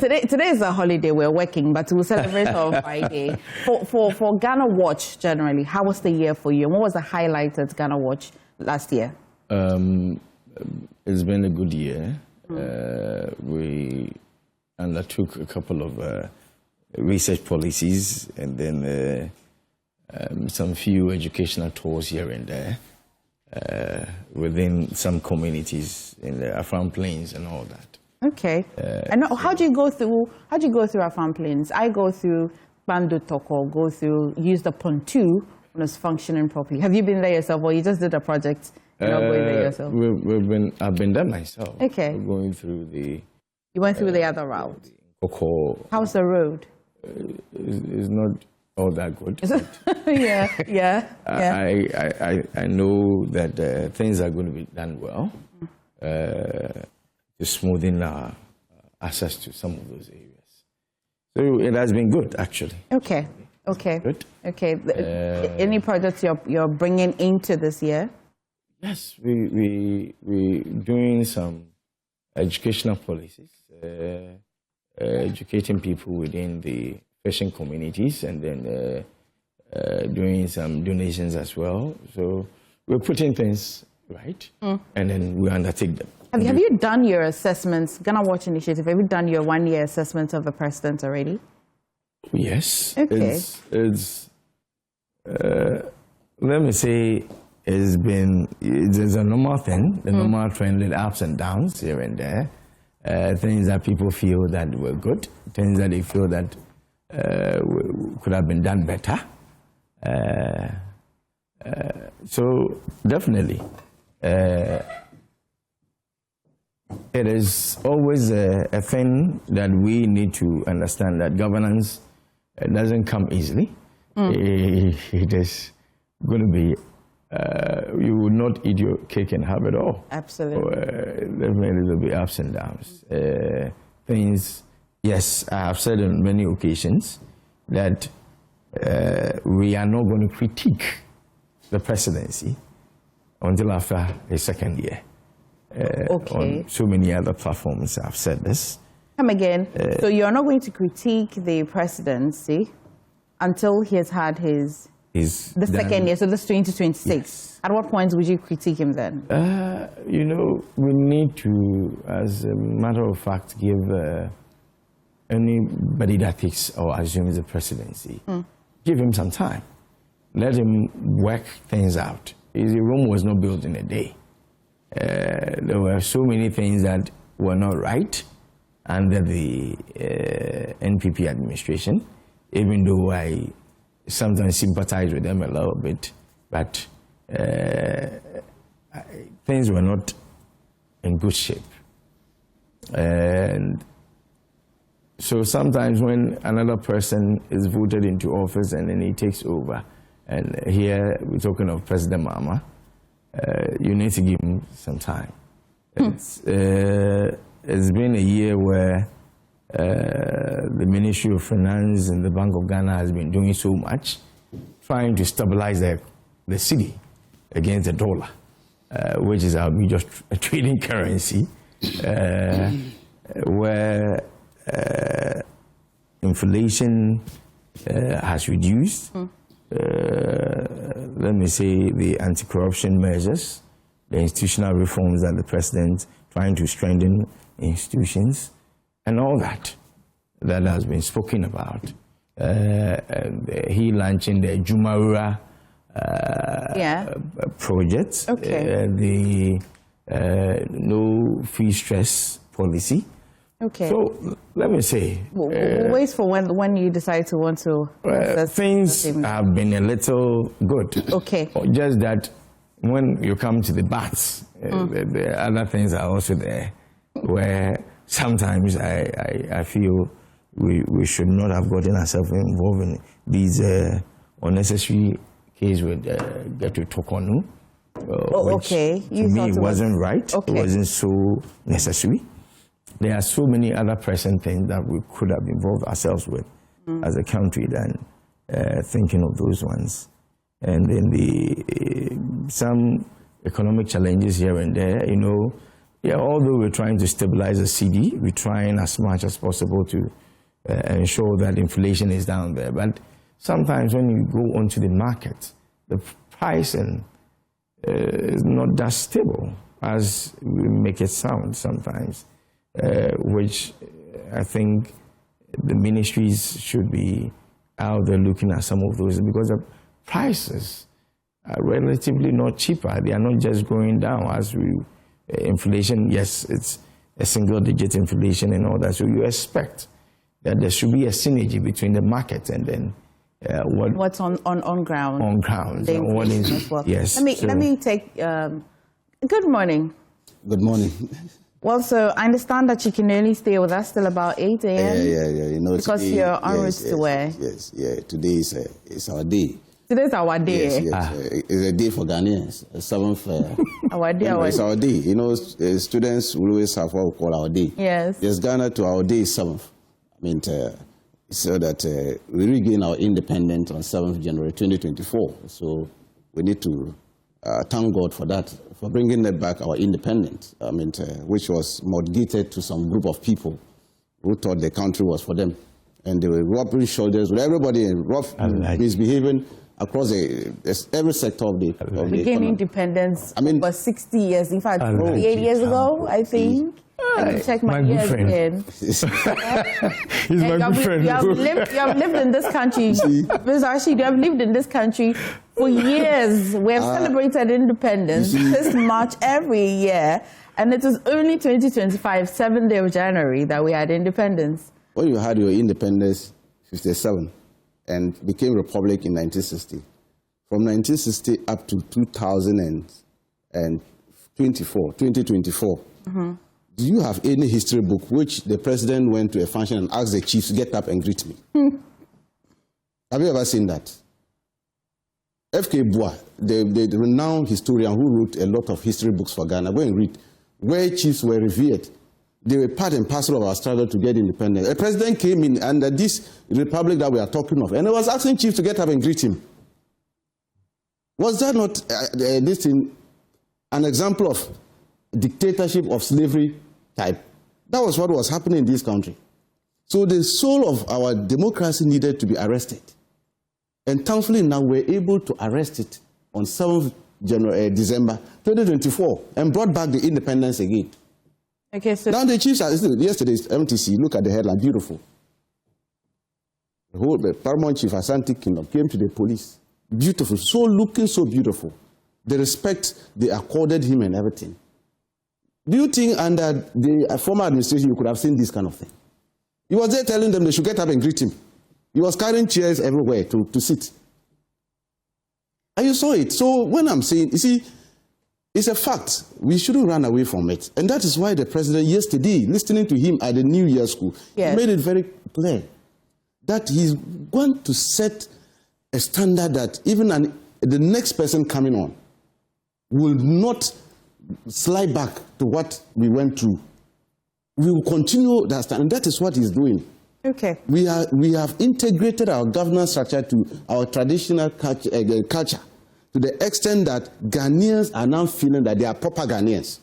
Today is a holiday. We're working, but we'll celebrate on Friday. For Ghana Watch, generally, how was the year for you? And what was the highlight at Ghana Watch last year? It's been a good year. We undertook a couple of research policies and then some few educational tours here and there within some communities in the Afram Plains and all that. Okay. And how do you go through our farm planes? I go through Bando Toko, use the pontoon when it's functioning properly. Have you been there yourself, or you just did a project? You're not going there yourself? I've been there myself. Okay. We're going through the. You went through the other route. Koko. How's the road? It's not all that good. Yeah. I know that things are going to be done well to smoothen our access to some of those areas. So it has been good, actually. Okay. Good. Okay. Any projects you're bringing into this year? Yes, we doing some educational policies, educating people within the fishing communities, and then doing some donations as well. So we're putting things right, and then we undertake them. Have you done your assessments, Ghana Watch Initiative, have you done your one-year assessment of the president already? Yes. Okay. It's let me say, it's a normal thing, the normal trend with ups and downs here and there. Things that people feel that were good, things that they feel that could have been done better. So definitely, it is always a thing that we need to understand, that governance doesn't come easily. It is going to be, you will not eat your cake and have it all. Absolutely. Definitely there will be ups and downs. Things, yes, I have said on many occasions that we are not going to critique the presidency until after his second year. On so many other platforms I've said this. Come again. So you're not going to critique the presidency until he has had the second year, so this 2026. Yes. At what point would you critique him then? You know, we need to, as a matter of fact, give anybody that takes or assumes the presidency, give him some time. Let him work things out. Rome was not built in a day. There were so many things that were not right under the NPP administration, even though I sometimes sympathize with them a little bit, but things were not in good shape. And so sometimes when another person is voted into office and then he takes over, and here we're talking of President Mahama, you need to give him some time. It's been a year where the Ministry of Finance and the Bank of Ghana has been doing so much, trying to stabilize the city against the dollar, which is our major trading currency, where inflation has reduced. Let me say the anti-corruption measures, the institutional reforms that the president trying to strengthen institutions, and all that has been spoken about. He launching the Jumaura project, the no fee stress policy. Okay. So let me say, we'll wait for when you decide to want to. Things have been a little good. Okay. Just that when you come to the bats, the other things are also there, where sometimes I feel we should not have gotten ourselves involved in these unnecessary cases with get to Tokonu. Okay. To me, it wasn't right. Okay. It wasn't so necessary. There are so many other present things that we could have involved ourselves with as a country than thinking of those ones. And then some economic challenges here and there, you know, although we're trying to stabilize the cedi, we're trying as much as possible to ensure that inflation is down there. But sometimes when you go onto the market, the pricing is not that stable as we make it sound sometimes. Which I think the ministries should be out there looking at some of those, because the prices are relatively not cheaper. They are not just going down as inflation. Yes, a single-digit inflation and all that. So you expect that there should be a synergy between the market and then what's on ground. On ground. The inflation as well. Yes. Let me take. Good morning. Good morning. Well, so I understand that you can only stay with us till about 8 a.m. Yeah. You know, because today, you're en route to where? Yes. Today is our day. Today's our day. Yes. It's a day for Ghanaians. 7th. Our day. It's our day. You know, students will always have what we call our day. Yes. Yes, Ghana to our day is 7th. I mean, so that we regain our independence on 7th January 2024. So we need to thank God for that, for bringing back our independence. I mean, which was mortgaged to some group of people who thought the country was for them, and they were rubbing shoulders with everybody and misbehaving across every sector of the We gained independence over 60 years. In fact, 48 years ago, I think. I can check my years again. He's my good friend. You have lived in this country, Ms. Rashid, you have lived in this country for years. We have celebrated independence this March every year, and it was only 2025, 7th day of January, that we had independence. When you had your independence, 57, and became republic in 1960, from 1960 up to 2024, do you have any history book which the president went to a function and asked the chiefs to get up and greet me? Have you ever seen that? F.K. Bois, the renowned historian who wrote a lot of history books for Ghana, go and read, where chiefs were revered. They were part and parcel of our struggle to get independence. A president came in under this republic that we are talking of, and he was asking chiefs to get up and greet him. Was that not an example of dictatorship of slavery type? That was what was happening in this country. So the soul of our democracy needed to be arrested. And thankfully now we're able to arrest it on 7th December 2024 and brought back the independence again. Okay, so now the chiefs are, yesterday's MTC, look at the headline, beautiful. The paramount chief, Asante Kingdom, came to the police. Beautiful, looking so beautiful. The respect they accorded him and everything. Do you think under the former administration you could have seen this kind of thing? He was there telling them they should get up and greet him. He was carrying chairs everywhere to sit. And you saw it. So when I'm saying, you see, it's a fact. We shouldn't run away from it. And that is why the president yesterday, listening to him at the New Year school, he made it very clear that he's going to set a standard that even the next person coming on will not slide back to what we went through. We will continue that standard, and that is what he's doing. Okay. We have integrated our governance structure to our traditional culture to the extent that Ghanaians are now feeling that they are proper Ghanaians.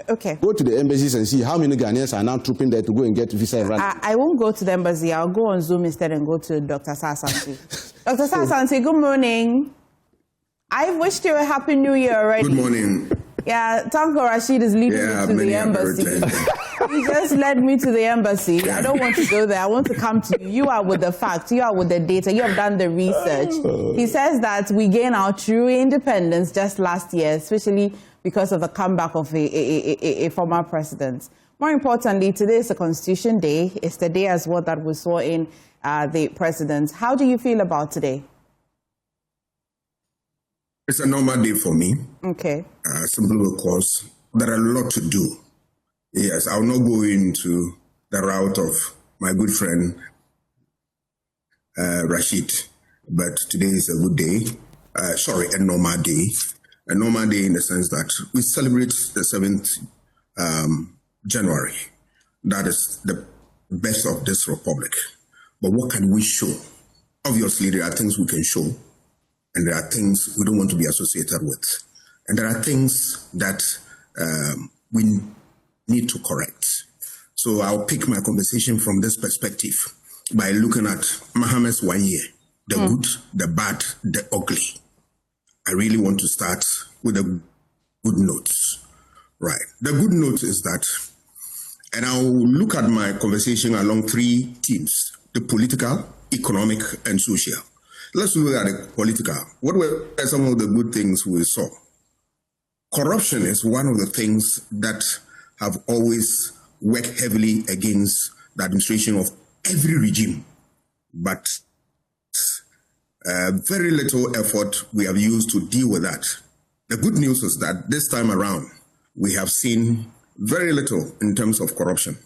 Okay. Go to the embassies and see how many Ghanaians are now trooping there to go and get visa. I won't go to the embassy. I'll go on Zoom instead and go to Dr. Sasansi. Dr. Sasansi, good morning. I've wished you a happy new year already. Good morning. Yeah, Tanko Rashid is leading me to the embassy. He just led me to the embassy. I don't want to go there. I want to come to you. You are with the facts. You are with the data. You have done the research. He says that we gained our true independence just last year, especially because of the comeback of a former president. More importantly, today is a Constitution Day. It's the day as well that we saw in the president. How do you feel about today? It's a normal day for me. Okay. Simply because there are a lot to do. Yes, I'll not go into the route of my good friend Rashid, but today is a good day. A normal day. A normal day in the sense that we celebrate the 7th January. That is the best of this republic. But what can we show? Obviously, there are things we can show, and there are things we don't want to be associated with. And there are things that we need to correct. So I'll pick my conversation from this perspective by looking at Mahama's 1 year, the good, the bad, the ugly. I really want to start with the good notes. Right. The good note is that, and I'll look at my conversation along 3 themes: the political, economic, and social. Let's look at the political. What were some of the good things we saw? Corruption is one of the things that have always worked heavily against the administration of every regime, but very little effort we have used to deal with that. The good news is that this time around, we have seen very little in terms of corruption,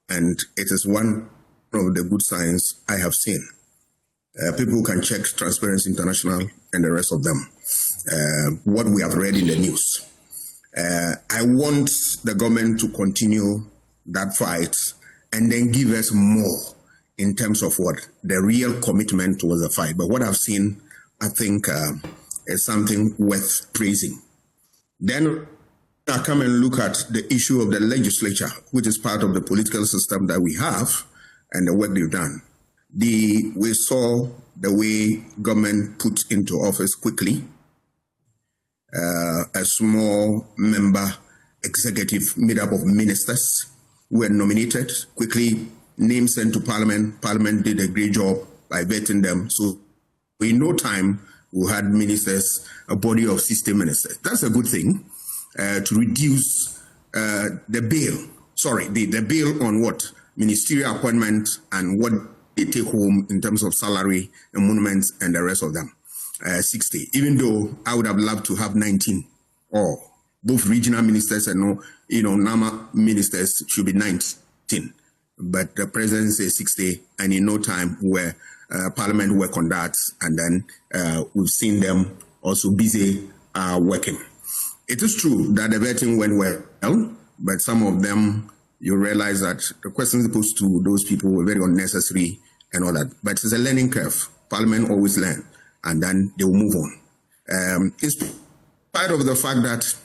and it is one of the good signs I have seen. People can check Transparency International and the rest of them, what we have read in the news. I want the government to continue that fight and then give us more in terms of what the real commitment towards the fight. But what I've seen, I think, is something worth praising. Then I come and look at the issue of the legislature, which is part of the political system that we have and the work they've done. We saw the way government put into office quickly a small member executive made up of ministers who were nominated, quickly names sent to Parliament. Parliament did a great job by vetting them. So in no time, we had ministers, a body of 60 ministers. That's a good thing to reduce the bill on what? Ministerial appointment and what they take home in terms of salary, emoluments, and the rest of them. 60, even though I would have loved to have 19, or both regional ministers and NAMA ministers should be 19. But the president says 60, and in no time where Parliament work on that, and then we've seen them also busy working. It is true that the vetting went well, but some of them, you realize that the questions posed to those people were very unnecessary and all that. But it's a learning curve. Parliament always learn, and then they will move on. In spite of the fact that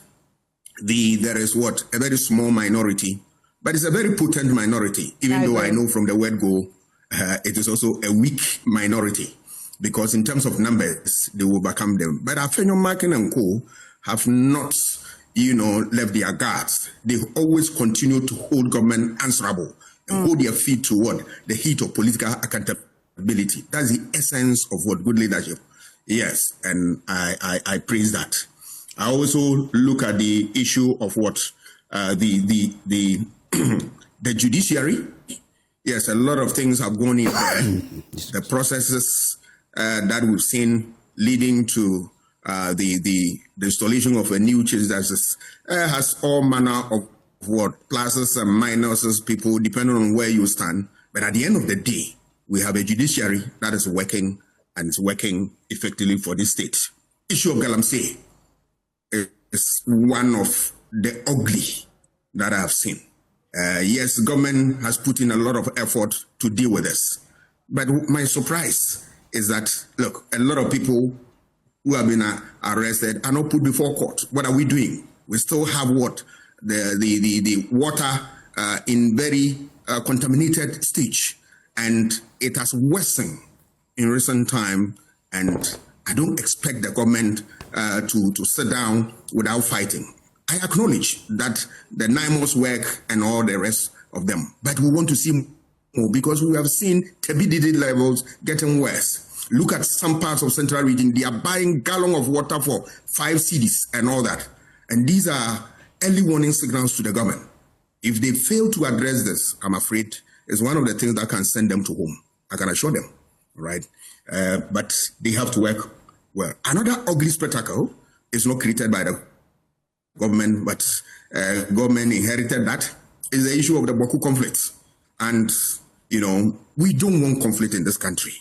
there is a very small minority, but it's a very potent minority, even though I know from the word go, it is also a weak minority, because in terms of numbers, they will overcome them. But Afenyo Markin and Co. have not, left their guards. They always continue to hold government answerable and hold their feet to what? The heat of political accountability. That's the essence of what good leadership. Yes, and I praise that. I also look at the issue of what the judiciary. Yes, a lot of things have gone in there. The processes that we've seen leading to the installation of a new chief justice has all manner of what pluses and minuses, people depending on where you stand. But at the end of the day, we have a judiciary that is working and is working effectively for this state. Issue of Galamsey is one of the ugly that I have seen. Yes, government has put in a lot of effort to deal with this. But my surprise is that, look, a lot of people who have been arrested are not put before court. What are we doing? We still have what? The water in very contaminated stage. And it has worsened in recent time. And I don't expect the government to sit down without fighting. I acknowledge that the 9 months work and all the rest of them, but we want to see more because we have seen turbidity levels getting worse. Look at some parts of Central Region, they are buying gallon of water for 5 cedis and all that. And these are early warning signals to the government. If they fail to address this, I'm afraid it's one of the things that can send them to home. I can assure them, right? But they have to work well. Another ugly spectacle is not created by the government, but government inherited that, is the issue of the Boku conflict. And, we don't want conflict in this country.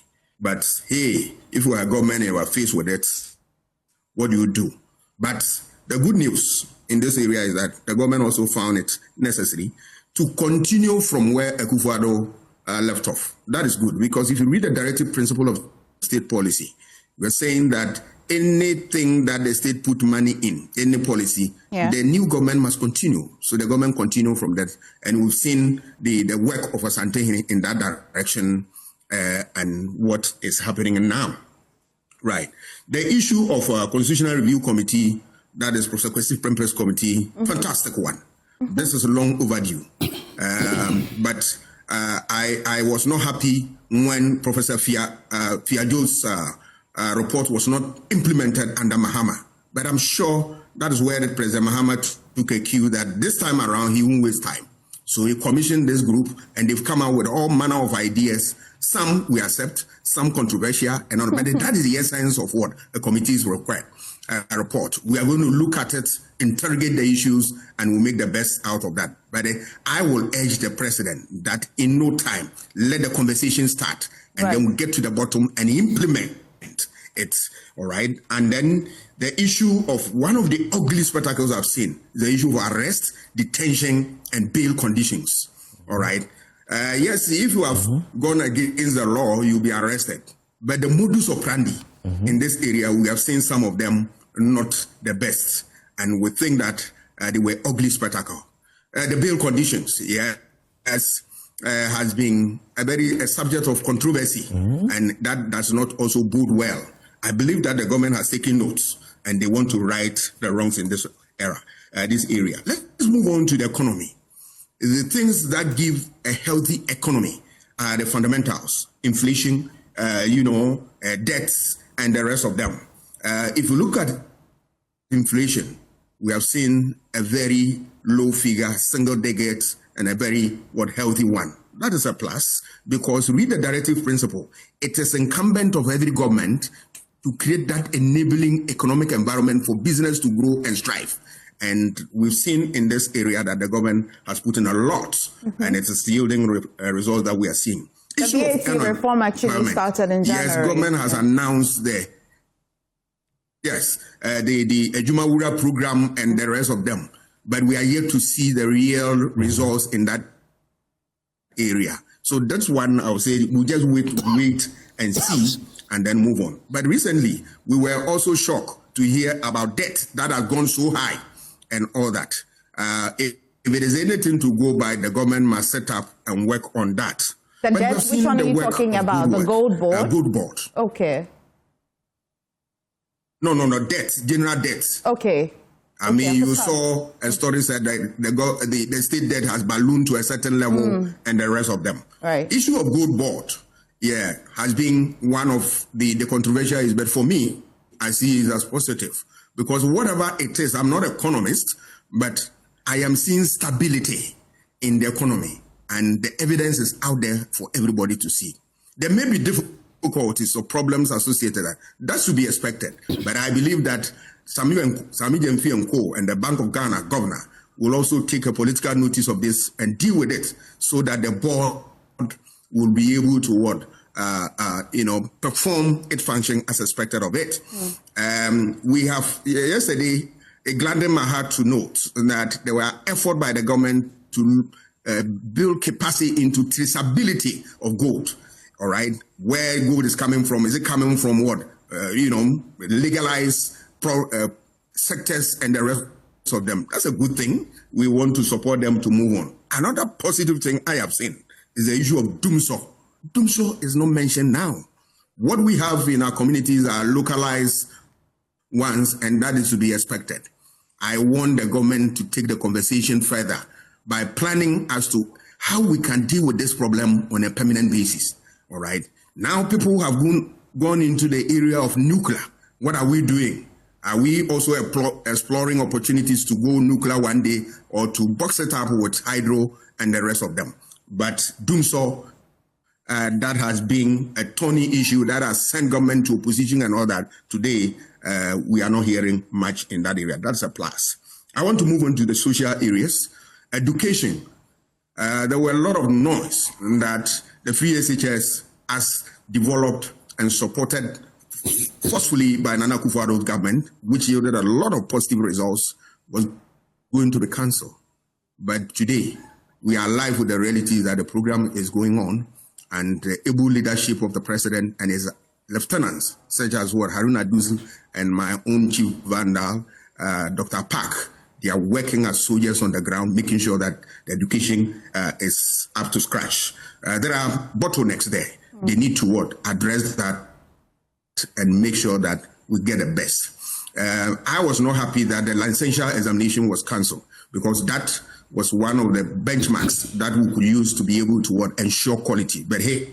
But, hey, if we are government and we are faced with it, what do you do? But the good news in this area is that the government also found it necessary to continue from where Akufo-Addo left off. That is good, because if you read the directive principle of state policy, we're saying that anything that the state put money in, any policy, the new government must continue. So the government continue from that. And we've seen the work of Asante in that direction and what is happening now. Right. The issue of Constitutional Review Committee, that is Professor Kwesi Prempeh's committee, fantastic one. This is long overdue. But I was not happy when Professor Fiajo's report was not implemented under Mahama. But I'm sure That is where President Mahama took a cue that this time around he won't waste time. So he commissioned this group, and they've come out with all manner of ideas. Some we accept, some controversial, and all. But that is the essence of what a committee is required. A report. We are going to look at it, interrogate the issues, and we'll make the best out of that. But I will urge the president that in no time, let the conversation start, and then we'll get to the bottom and implement it. All right. And then the issue of one of the ugly spectacles I've seen, the issue of arrest, detention, and bail conditions. All right. Yes, if you have gone against the law, you'll be arrested. But the modus operandi in this area, we have seen some of them not the best, and we think that they were ugly spectacle. The bail conditions, has been a subject of controversy, and that does not also bode well. I believe that the government has taken notes, and they want to right the wrongs in this area. Let's move on to the economy. The things that give a healthy economy are the fundamentals: inflation, debts, and the rest of them. If you look at inflation, we have seen a very low figure, single digit, and a very healthy one. That is a plus, because read the directive principle. It is incumbent of every government to create that enabling economic environment for business to grow and strive. And we've seen in this area that the government has put in a lot, and it is yielding results that we are seeing. The VAT reform actually started in January. Yes, government has announced the Ejumawura program and the rest of them, but we are yet to see the real results in that area. So that's one I would say we'll just wait and see and then move on. But recently, we were also shocked to hear about debt that has gone so high and all that. If it is anything to go by, the government must set up and work on that. The debt, which one are you talking about? The gold board? Gold board. Okay. No, debt, general debt. Okay. I mean, you saw a story said that the state debt has ballooned to a certain level and the rest of them. Right. Issue of gold board, has been one of the controversial is, but for me, I see it as positive. Because whatever it is, I'm not an economist, but I am seeing stability in the economy. And the evidence is out there for everybody to see. There may be difficulties or problems associated. That should be expected. But I believe that Sami Jemfi and Co. and the Bank of Ghana governor will also take a political notice of this and deal with it so that the board will be able to perform its function as expected of it. We have yesterday, it gladdened my heart to note that there were efforts by the government to build capacity into traceability of gold. All right, where gold is coming from? Is it coming from what? Legalized sectors and the rest of them. That's a good thing. We want to support them to move on. Another positive thing I have seen is the issue of Dumso. Dumso is not mentioned now. What we have in our communities are localized ones, and that is to be expected. I want the government to take the conversation further by planning as to how we can deal with this problem on a permanent basis. All right. Now people have gone into the area of nuclear. What are we doing? Are we also exploring opportunities to go nuclear one day or to box it up with hydro and the rest of them? But Dumso, that has been a thorny issue that has sent government to opposition and all that. Today, we are not hearing much in that area. That's a plus. I want to move on to the social areas. Education. There were a lot of noise that the free SHS has developed and supported forcefully by Nana Akufo-Addo's government, which yielded a lot of positive results, was going to be cancelled. But today, we are alive with the reality that the program is going on, and the able leadership of the president and his lieutenants, such as Haruna Dusu and my own chief Vandal, Dr. Park, they are working as soldiers on the ground, making sure that the education is up to scratch. There are bottlenecks there. They need to address that and make sure that we get the best. I was not happy that the licensure examination was cancelled, because that was one of the benchmarks that we could use to be able to ensure quality. But hey,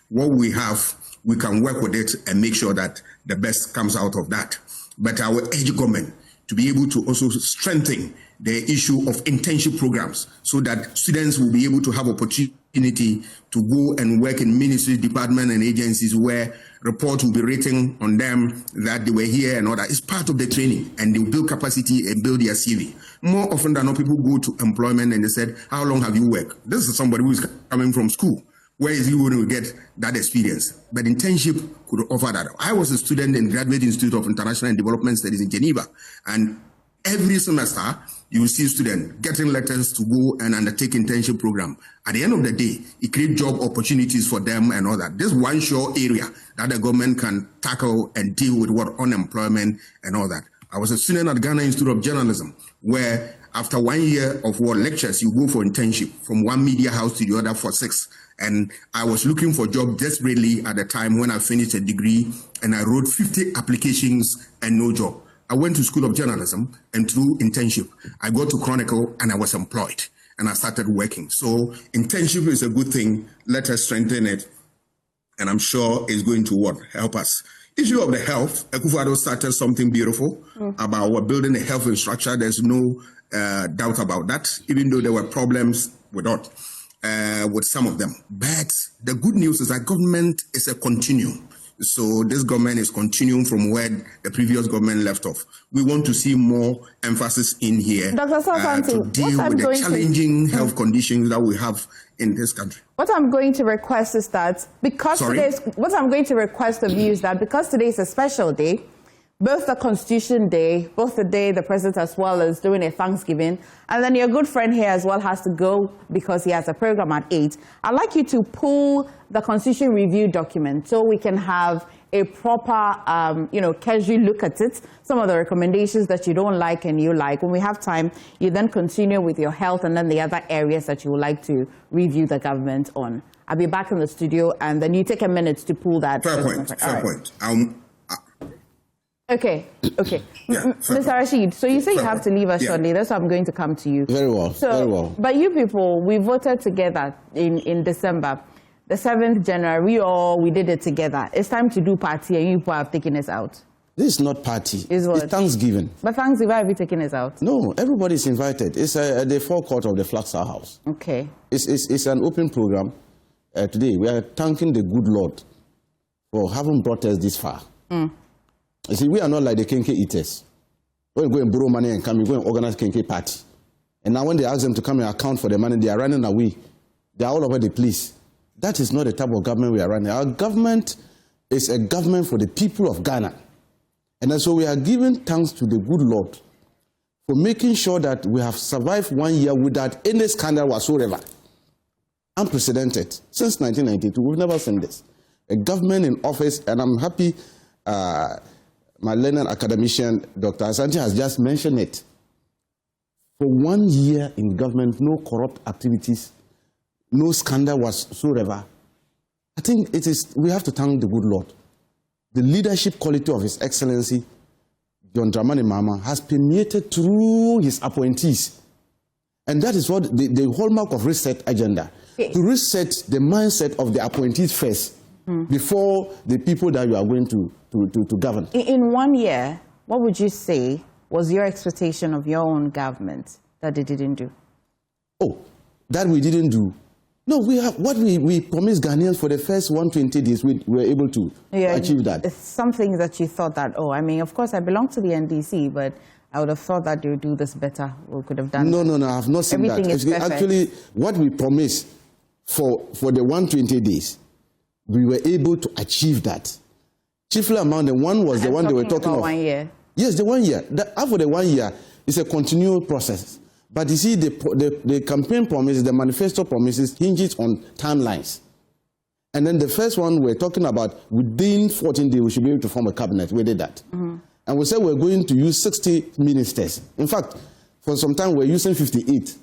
what we have, we can work with it and make sure that the best comes out of that. But I will urge government to be able to also strengthen the issue of internship programs so that students will be able to have opportunity to go and work in ministry, department, and agencies where reports will be written on them that they were here and all that. It's part of the training, and they will build capacity and build their CV. More often than not, people go to employment and they said, how long have you worked? This is somebody who is coming from school. Where is he going to get that experience? But internship could offer that. I was a student in Graduate Institute of International and Development Studies in Geneva, and every semester, you will see students getting letters to go and undertake internship program. At the end of the day, it creates job opportunities for them and all that. This one sure area that the government can tackle and deal with what unemployment and all that. I was a student at Ghana Institute of Journalism, where after 1 year of lectures, you go for internship from one media house to the other for 6. And I was looking for a job desperately at the time when I finished a degree, and I wrote 50 applications and no job. I went to School of Journalism, and through internship, I got to Chronicle and I was employed and I started working. So internship is a good thing. Let us strengthen it. And I'm sure it's going to help us. Issue of the health, Akufo-Addo started something beautiful about building a health infrastructure. There's no doubt about that, even though there were problems with some of them. But the good news is that government is a continuum. So this government is continuing from where the previous government left off. We want to see more emphasis in here to deal with the challenging health conditions that we have in this country. What I'm going to request is that because today is a special day, both the Constitution Day, both the day the president as well as doing a Thanksgiving, and then your good friend here as well has to go because he has a program at 8. I'd like you to pull the Constitution Review document so we can have a proper, casual look at it, some of the recommendations that you don't like and you like. When we have time, you then continue with your health and then the other areas that you would like to review the government on. I'll be back in the studio, and then you take a minute to pull that. Fair point. Okay. Mr. Rashid, so you say you have to leave us shortly. That's why I'm going to come to you. Very well. But you people, we voted together in December. The 7th January, we did it together. It's time to do party, and you people have taken us out. This is not party. It's Thanksgiving. But Thanksgiving, why have you taken us out? No, everybody's invited. It's at the forecourt of the Flaxar House. Okay. It's an open program. Today, we are thanking the good Lord for having brought us this far. You see, we are not like the Kenke eaters. When we go and borrow money and come, we go and organize Kenke party. And now when they ask them to come and account for the money, they are running away. They are all over the place. That is not the type of government we are running. Our government is a government for the people of Ghana. And so we are giving thanks to the good Lord for making sure that we have survived 1 year without any scandal whatsoever. Unprecedented. Since 1992, we've never seen this. A government in office, and I'm happy my learned academician, Dr. Asante, has just mentioned it. For 1 year in government, no corrupt activities, no scandal whatsoever. I think we have to thank the good Lord. The leadership quality of His Excellency, John Dramani Mahama, has permeated through his appointees. And that is what the hallmark of reset agenda. To reset the mindset of the appointees first, before the people that you are going to govern. In 1 year, what would you say was your expectation of your own government that they didn't do? Oh, that we didn't do. No, we have what we promised Ghanaians for the first 120 days. We were able to achieve that. It's something that you thought that, of course, I belong to the NDC, but I would have thought that they would do this better. We could have done. No, I have not seen Everything that. Is perfect. Actually, what we promised for the 120 days, we were able to achieve that. Chiefly among the one was the one they were talking about of. 1 year. Yes, the 1 year. After the 1 year, it's a continual process. But you see, the campaign promises, the manifesto promises, hinges on timelines. And then the first one we're talking about, within 14 days, we should be able to form a cabinet. We did that. And we said we're going to use 60 ministers. In fact, for some time, we're using 58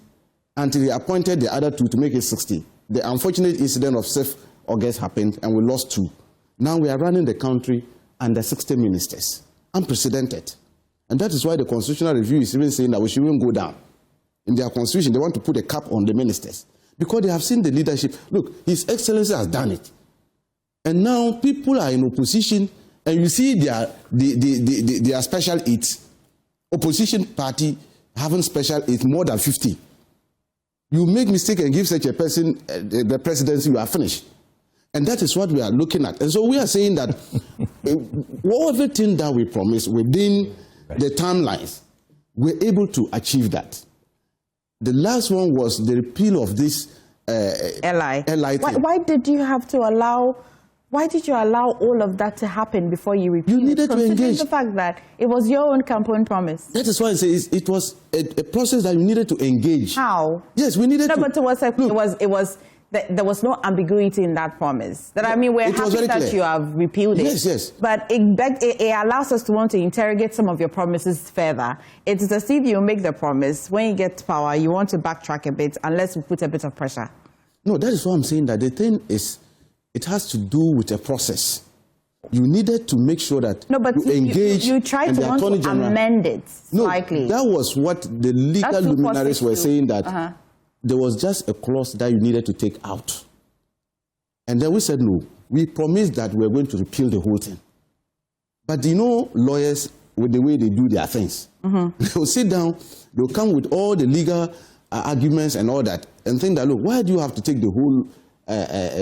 until they appointed the other 2 to make it 60. The unfortunate incident of 6th August happened, and we lost 2. Now we are running the country under 60 ministers. Unprecedented. And that is why the Constitutional Review is even saying that we shouldn't go down. In their constitution, they want to put a cap on the ministers because they have seen the leadership. Look, His Excellency has done it. And now people are in opposition, and you see their special aids. opposition party having special is more than 50. You make mistake and give such a person the presidency, you are finished. And that is what we are looking at. And so we are saying that everything that we promised within the timelines, we're able to achieve that. The last one was the repeal of this LI. Why did you have to allow? Why did you allow all of that to happen before you repealed it? You needed to engage. The fact that it was your own campaign promise. That is why I say it was a process that you needed to engage. How? Yes, we needed to. No, but there was no ambiguity in that promise. That I mean, we're happy that you have repealed it. Yes. But it allows us to want to interrogate some of your promises further. It is as if you make the promise, when you get power, you want to backtrack a bit unless we put a bit of pressure. No, that is what I'm saying, that the thing is, it has to do with a process. You needed to make sure that you engage. You tried to want to amend it slightly. No, that was what the legal luminaries were saying, that there was just a clause that you needed to take out. And then we said, no, we promised that we were going to repeal the whole thing. But you know, lawyers, with the way they do their things, they'll sit down, they'll come with all the legal arguments and all that, and think that, look, why do you have to take the whole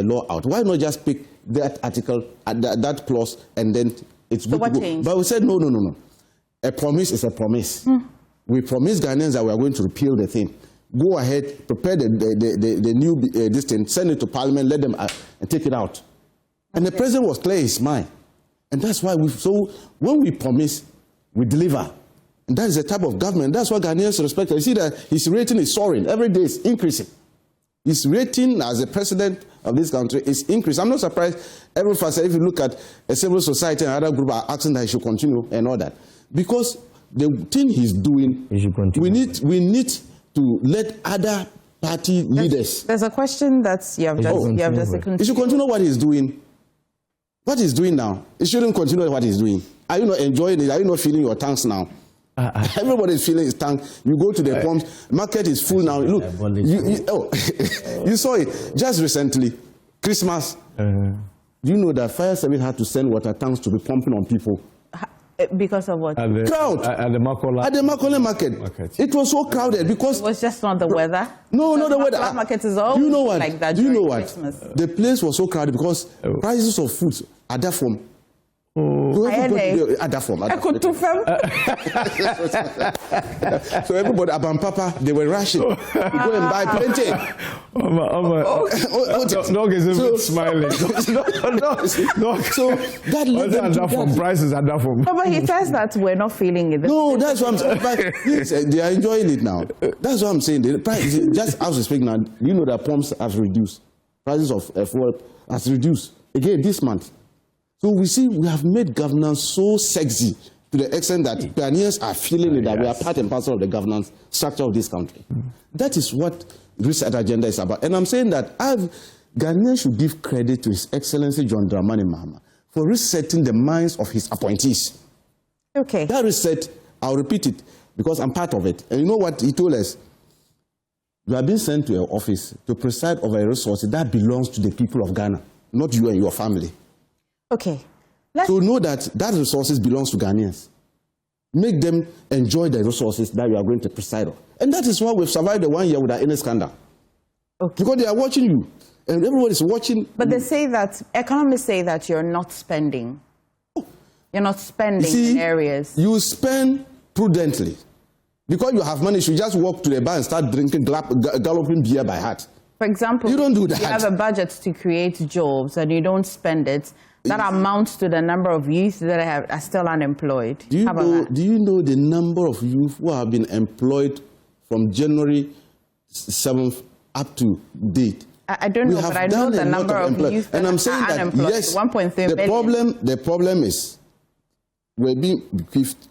law out? Why not just pick that article, that clause, and then it's good to go? But we said, no. A promise is a promise. We promised Ghanaians that we are going to repeal the thing. Go ahead, prepare the new this thing, send it to Parliament, let them take it out. And the president was clear in his mind. And that's why when we promise, we deliver. And that is the type of government. That's what Ghanaians respect. You see that his rating is soaring. Every day it's increasing. His rating as the president of this country is increased. I'm not surprised. Every first, if you look at a civil society and other group are asking that he should continue and all that, because the thing he's doing, we need to let other party leaders. There's a question that you have just. He should continue what he's doing. What he's doing now, he shouldn't continue what he's doing. Are you not enjoying it? Are you not feeling your tanks now? Everybody is feeling his tank. You go to the pumps, market is full now. Look, you saw it just recently, Christmas. You know that fire service had to send water tanks to be pumping on people. Because of what? Crowd. At the Makola market. It was so crowded because... It was just not the weather? No, not the weather. The market is always like that during Christmas. The place was so crowded because prices of food are that form. So everybody Abam Papa, they were rushing to go and buy plenty. Dog is even smiling. No. So that led them to from prices at that form. No, but he says that we're not feeling it. No, that's what I'm saying. They are enjoying it now. That's what I'm saying. The price, just as we speak now, you know that pumps have reduced. Prices of fuel has reduced again this month. So we see we have made governance so sexy to the extent that Ghanaians are feeling it, that we are part and parcel of the governance structure of this country. That is what Reset Agenda is about. And I'm saying that Ghanaians should give credit to His Excellency John Dramani Mahama for resetting the minds of his appointees. Okay. That reset, I'll repeat it, because I'm part of it. And you know what he told us? You have been sent to an office to preside over a resource that belongs to the people of Ghana, not you and your family. Okay. So know that resources belongs to Ghanaians. Make them enjoy the resources that you are going to preside over. And that is why we've survived the 1 year without any scandal. Okay. Because they are watching you. And everybody is watching. But they say that, economists say that you're not spending. You're not spending in areas. You spend prudently. Because you have money, you should just walk to the bar and start drinking galloping beer by heart. For example, you don't do that. You have a budget to create jobs and you don't spend it. That amounts to the number of youth that are still unemployed. Do you know the number of youth who have been employed from January 7th up to date? I don't know, but I know the number of youth that are unemployed. Yes, 1.3 million. The problem is we're being equipped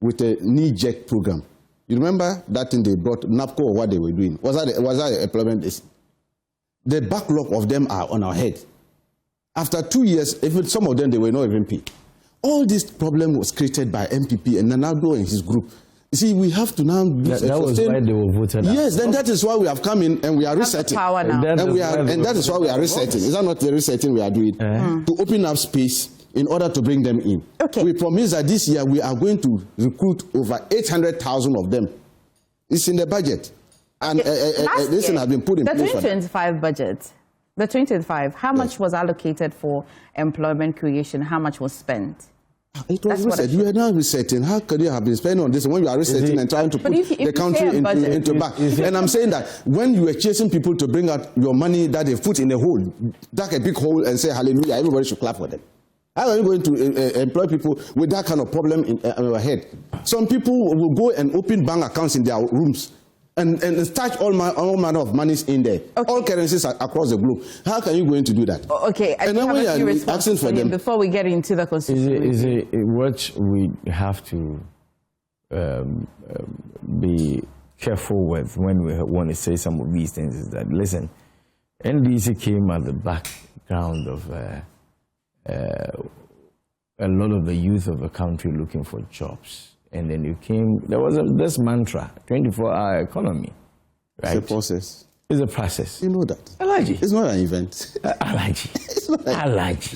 with a knee-jerk program. You remember that thing they brought, NAPCO, or what they were doing? Was that employment? The backlog of them are on our head. After 2 years, even some of them, they were not even paid. All this problem was created by MPP and Nanado and his group. You see, we have to now... That was why they were voted out. Yes, then that is why we have come in and we are resetting. Power now. And that is why we are resetting. Is that not the resetting we are doing? To open up space in order to bring them in. Okay. We promise that this year we are going to recruit over 800,000 of them. It's in the budget. And this has been put in place. The 2025 budget, the 2025, how much was allocated for employment creation? How much was spent? It was reset. You are now resetting. How could you have been spending on this when you are resetting and trying to put the country into back? And I'm saying that when you were chasing people to bring out your money that they've put in a hole, dug a big hole and say hallelujah, everybody should clap for them. How are you going to employ people with that kind of problem in your head? Some people will go and open bank accounts in their rooms and stash all manner of monies in there, all currencies across the globe. How can you go in to do that? Okay, and then when you are asking for them, before we get into the constitution, what we have to be careful with when we want to say some of these things is that, listen, NDC came at the background of a lot of the youth of the country looking for jobs. And then there was this mantra, 24-hour economy, right? It's a process. It's a process. You know that. Alaji. It's not an event. Alaji. It's not Alaji.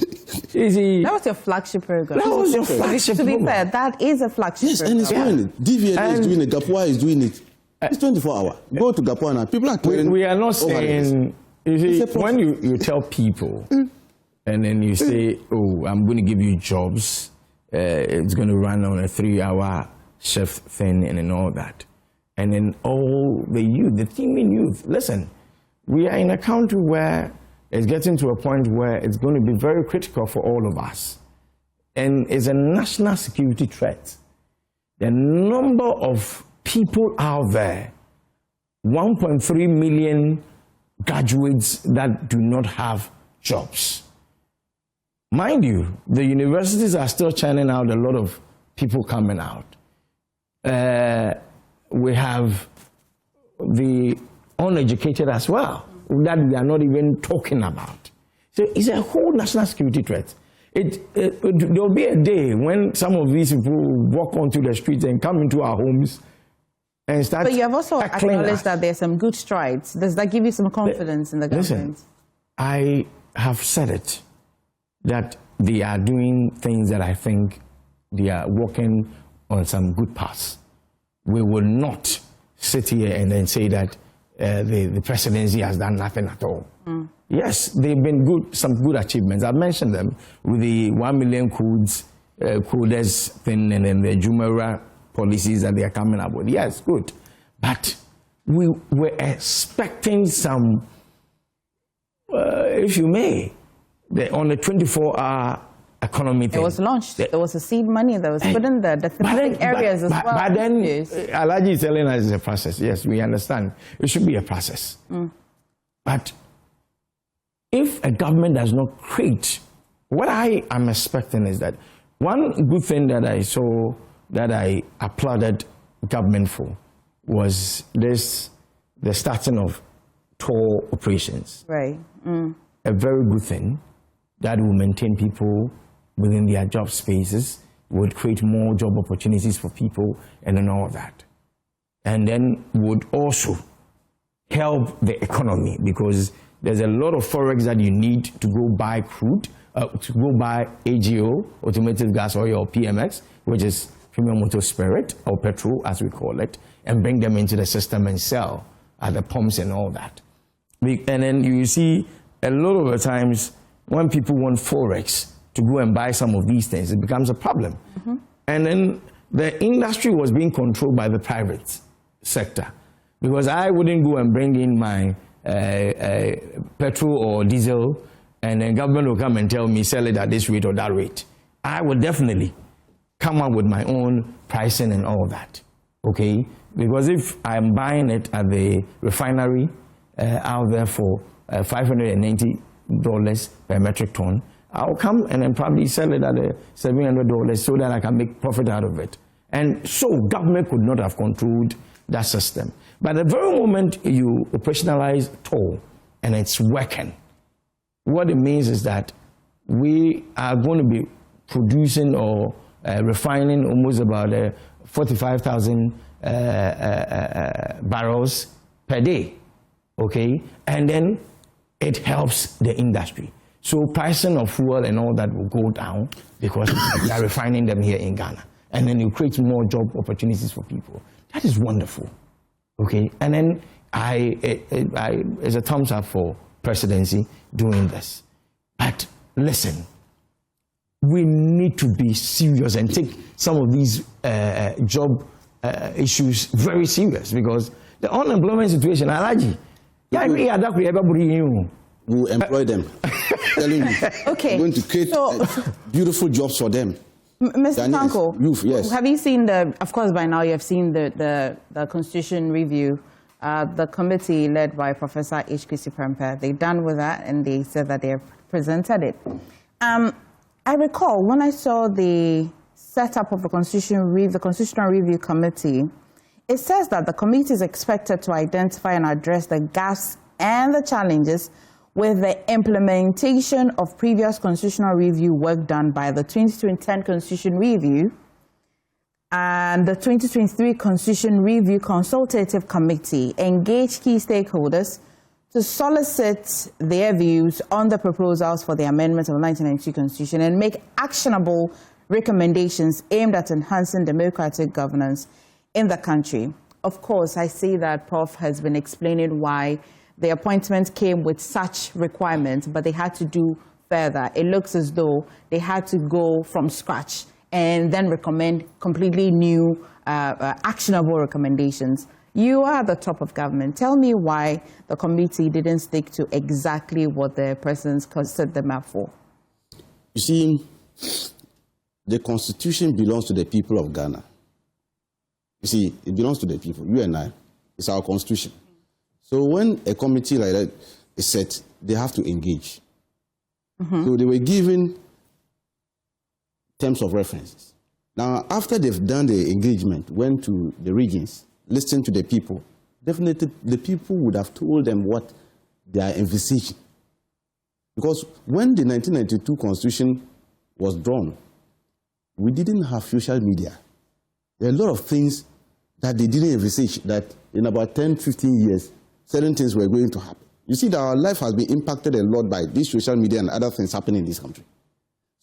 That was your flagship program. That was your flagship program. To be fair, that is a flagship program. Yes, and it's doing it. DVNA is doing it. Gapua is doing it. It's 24 hours. Go to Gapua now. People are we are not saying, you see, when you tell people, and then you say, oh, I'm going to give you jobs, it's going to run on a 3-hour shift thing and all that. And then all the youth, the teeming youth, listen, we are in a country where it's getting to a point where it's going to be very critical for all of us. And it's a national security threat. The number of people out there, 1.3 million graduates that do not have jobs. Mind you, the universities are still churning out a lot of people coming out. We have the uneducated as well, that we are not even talking about. So it's a whole national security threat. There will be a day when some of these people walk onto the streets and come into our homes and start. But you have also acknowledged that there's some good strides. Does that give you some confidence in the government? Listen, I have said it, that they are doing things that I think they are working on some good paths. We will not sit here and then say that the presidency has done nothing at all. Yes, they've been good, some good achievements. I've mentioned them with the 1 million coders thing and then the Jumeirah policies that they are coming up with. Yes, good. But we were expecting some, if you may, on the 24-hour economy thing. It was launched. There was a seed money that was put in the thematic areas as well. But then, Alaji is telling us it's a process. Yes, we understand. It should be a process. But if a government does not create, what I am expecting is that one good thing that I saw that I applauded government for was the starting of tour operations. Right. A very good thing that will maintain people within their job spaces, would create more job opportunities for people and then all that. And then would also help the economy, because there's a lot of forex that you need to go buy crude, to go buy AGO, automated gas oil, or PMX, which is premium motor spirit or petrol as we call it, and bring them into the system and sell at the pumps and all that. And then you see a lot of the times when people want forex to go and buy some of these things, it becomes a problem. And then the industry was being controlled by the private sector, because I wouldn't go and bring in my petrol or diesel and then government will come and tell me sell it at this rate or that rate. I would definitely come up with my own pricing and all that, okay? Because if I'm buying it at the refinery out there for $590 per metric ton, I'll come and then probably sell it at $700 so that I can make profit out of it. And so government could not have controlled that system. But the very moment you operationalize toll and it's working, what it means is that we are going to be producing or refining almost about 45,000 barrels per day, okay? And then it helps the industry. So pricing of fuel and all that will go down because they are refining them here in Ghana. And then you create more job opportunities for people. That is wonderful, okay? And then it's a thumbs up for presidency doing this. But listen, we need to be serious and take some of these job issues very serious, because the unemployment situation, we'll employ them. Telling you, okay. We're going to create beautiful jobs for them. Mr. Tanko, yes. Have you seen of course by now you have seen the Constitution review, the committee led by Professor H. Kwesi Prempeh. They're done with that and they said that they have presented it. I recall when I saw the setup of the Constitutional Review Committee, it says that the committee is expected to identify and address the gaps and the challenges with the implementation of previous constitutional review work done by the 2010 Constitution Review and the 2023 Constitution Review Consultative Committee, engage key stakeholders to solicit their views on the proposals for the amendment of the 1992 Constitution and make actionable recommendations aimed at enhancing democratic governance in the country. Of course, I see that Prof has been explaining why the appointment came with such requirements, but they had to do further. It looks as though they had to go from scratch and then recommend completely new, actionable recommendations. You are the top of government. Tell me why the committee didn't stick to exactly what the president set them up for. You see, the Constitution belongs to the people of Ghana. You see, it belongs to the people, you and I. It's our Constitution. So when a committee like that is set, they have to engage. So they were given terms of references. Now, after they've done the engagement, went to the regions, listened to the people, definitely the people would have told them what they are envisaging. Because when the 1992 Constitution was drawn, we didn't have social media. There are a lot of things that they didn't envisage that in about 10, 15 years, certain things were going to happen. You see that our life has been impacted a lot by this social media and other things happening in this country.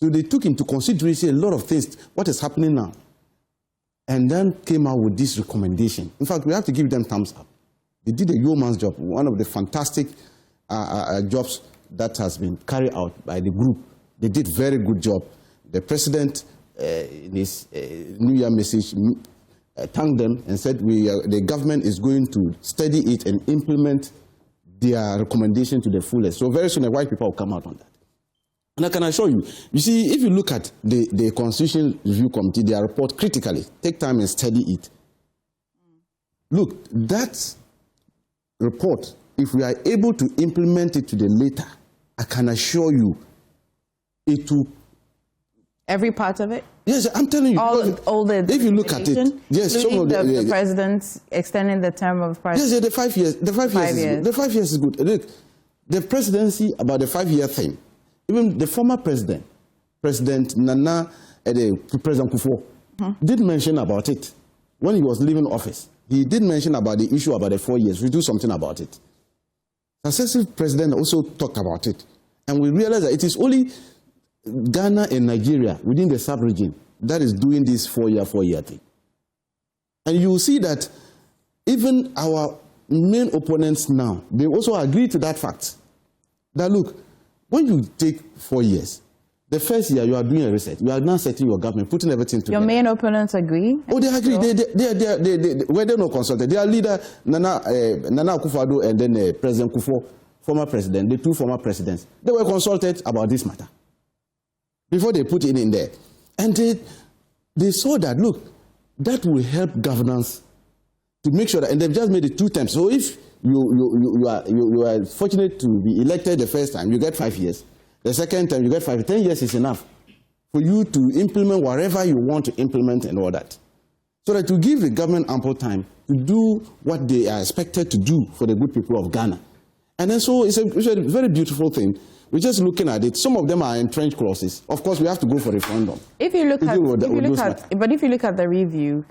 So they took into consideration a lot of things, what is happening now. And then came out with this recommendation. In fact, we have to give them thumbs up. They did a yeoman's job, one of the fantastic jobs that has been carried out by the group. They did a very good job. The president, in his New Year message, thanked them and said the government is going to study it and implement their recommendation to the fullest. So very soon the white people will come out on that. And I can assure you, you see, if you look at the Constitution Review Committee, their report critically, take time and study it. Look, that report, if we are able to implement it to the later, I can assure you, it will... Every part of it? Yes, I'm telling you. All the if you look at it, yes, some of the president extending the term of president. Yes, the 5 years. The 5 years is good. The 5 years is good. Look, the presidency about the 5-year thing. Even the former president, President Nana, President Kufuor, did mention about it when he was leaving office. He did mention about the issue about the 4 years. We do something about it. Successive president also talked about it, and we realized that it is only Ghana and Nigeria within the sub-region that is doing this 4-year thing. And you will see that even our main opponents now, they also agree to that fact. That look, when you take 4 years, the first year you are doing a reset, you are now setting your government, putting everything together. Your main opponents agree? Oh, they agree. They they're not consulted. Their leader, Nana Akufo-Addo, and then President Kufuor, former president, the two former presidents, they were consulted about this matter before they put it in there. And they saw that, look, that will help governance to make sure that, and they've just made it 2 terms. So if you are fortunate to be elected the first time, you get 5 years. The second time, you get 5 years. 10 years is enough for you to implement whatever you want to implement and all that. So that to give the government ample time to do what they are expected to do for the good people of Ghana. And then so it's a very beautiful thing. We're just looking at it. Some of them are entrenched clauses. Of course, we have to go for referendum. If you look at the review,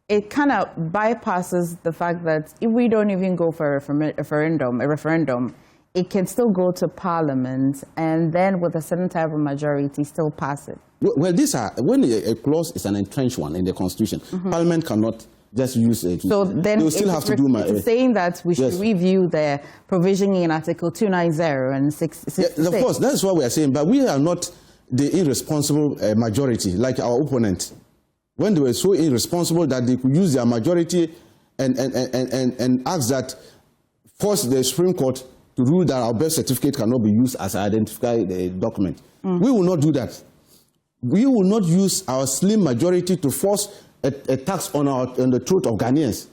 it kind of bypasses the fact that if we don't even go for a referendum, it can still go to Parliament and then with a certain type of majority still pass it? Well, these are, when a clause is an entrenched one in the Constitution, Parliament cannot just use it. So then they will still have to do it's saying that we should review the provision in Article 290 and 666. Yeah, of course, that's what we are saying, but we are not the irresponsible majority like our opponent. When they were so irresponsible that they could use their majority and ask that, force the Supreme Court to rule that our birth certificate cannot be used as an identifying document. We will not do that. We will not use our slim majority to force a tax on the throat of Ghanaians,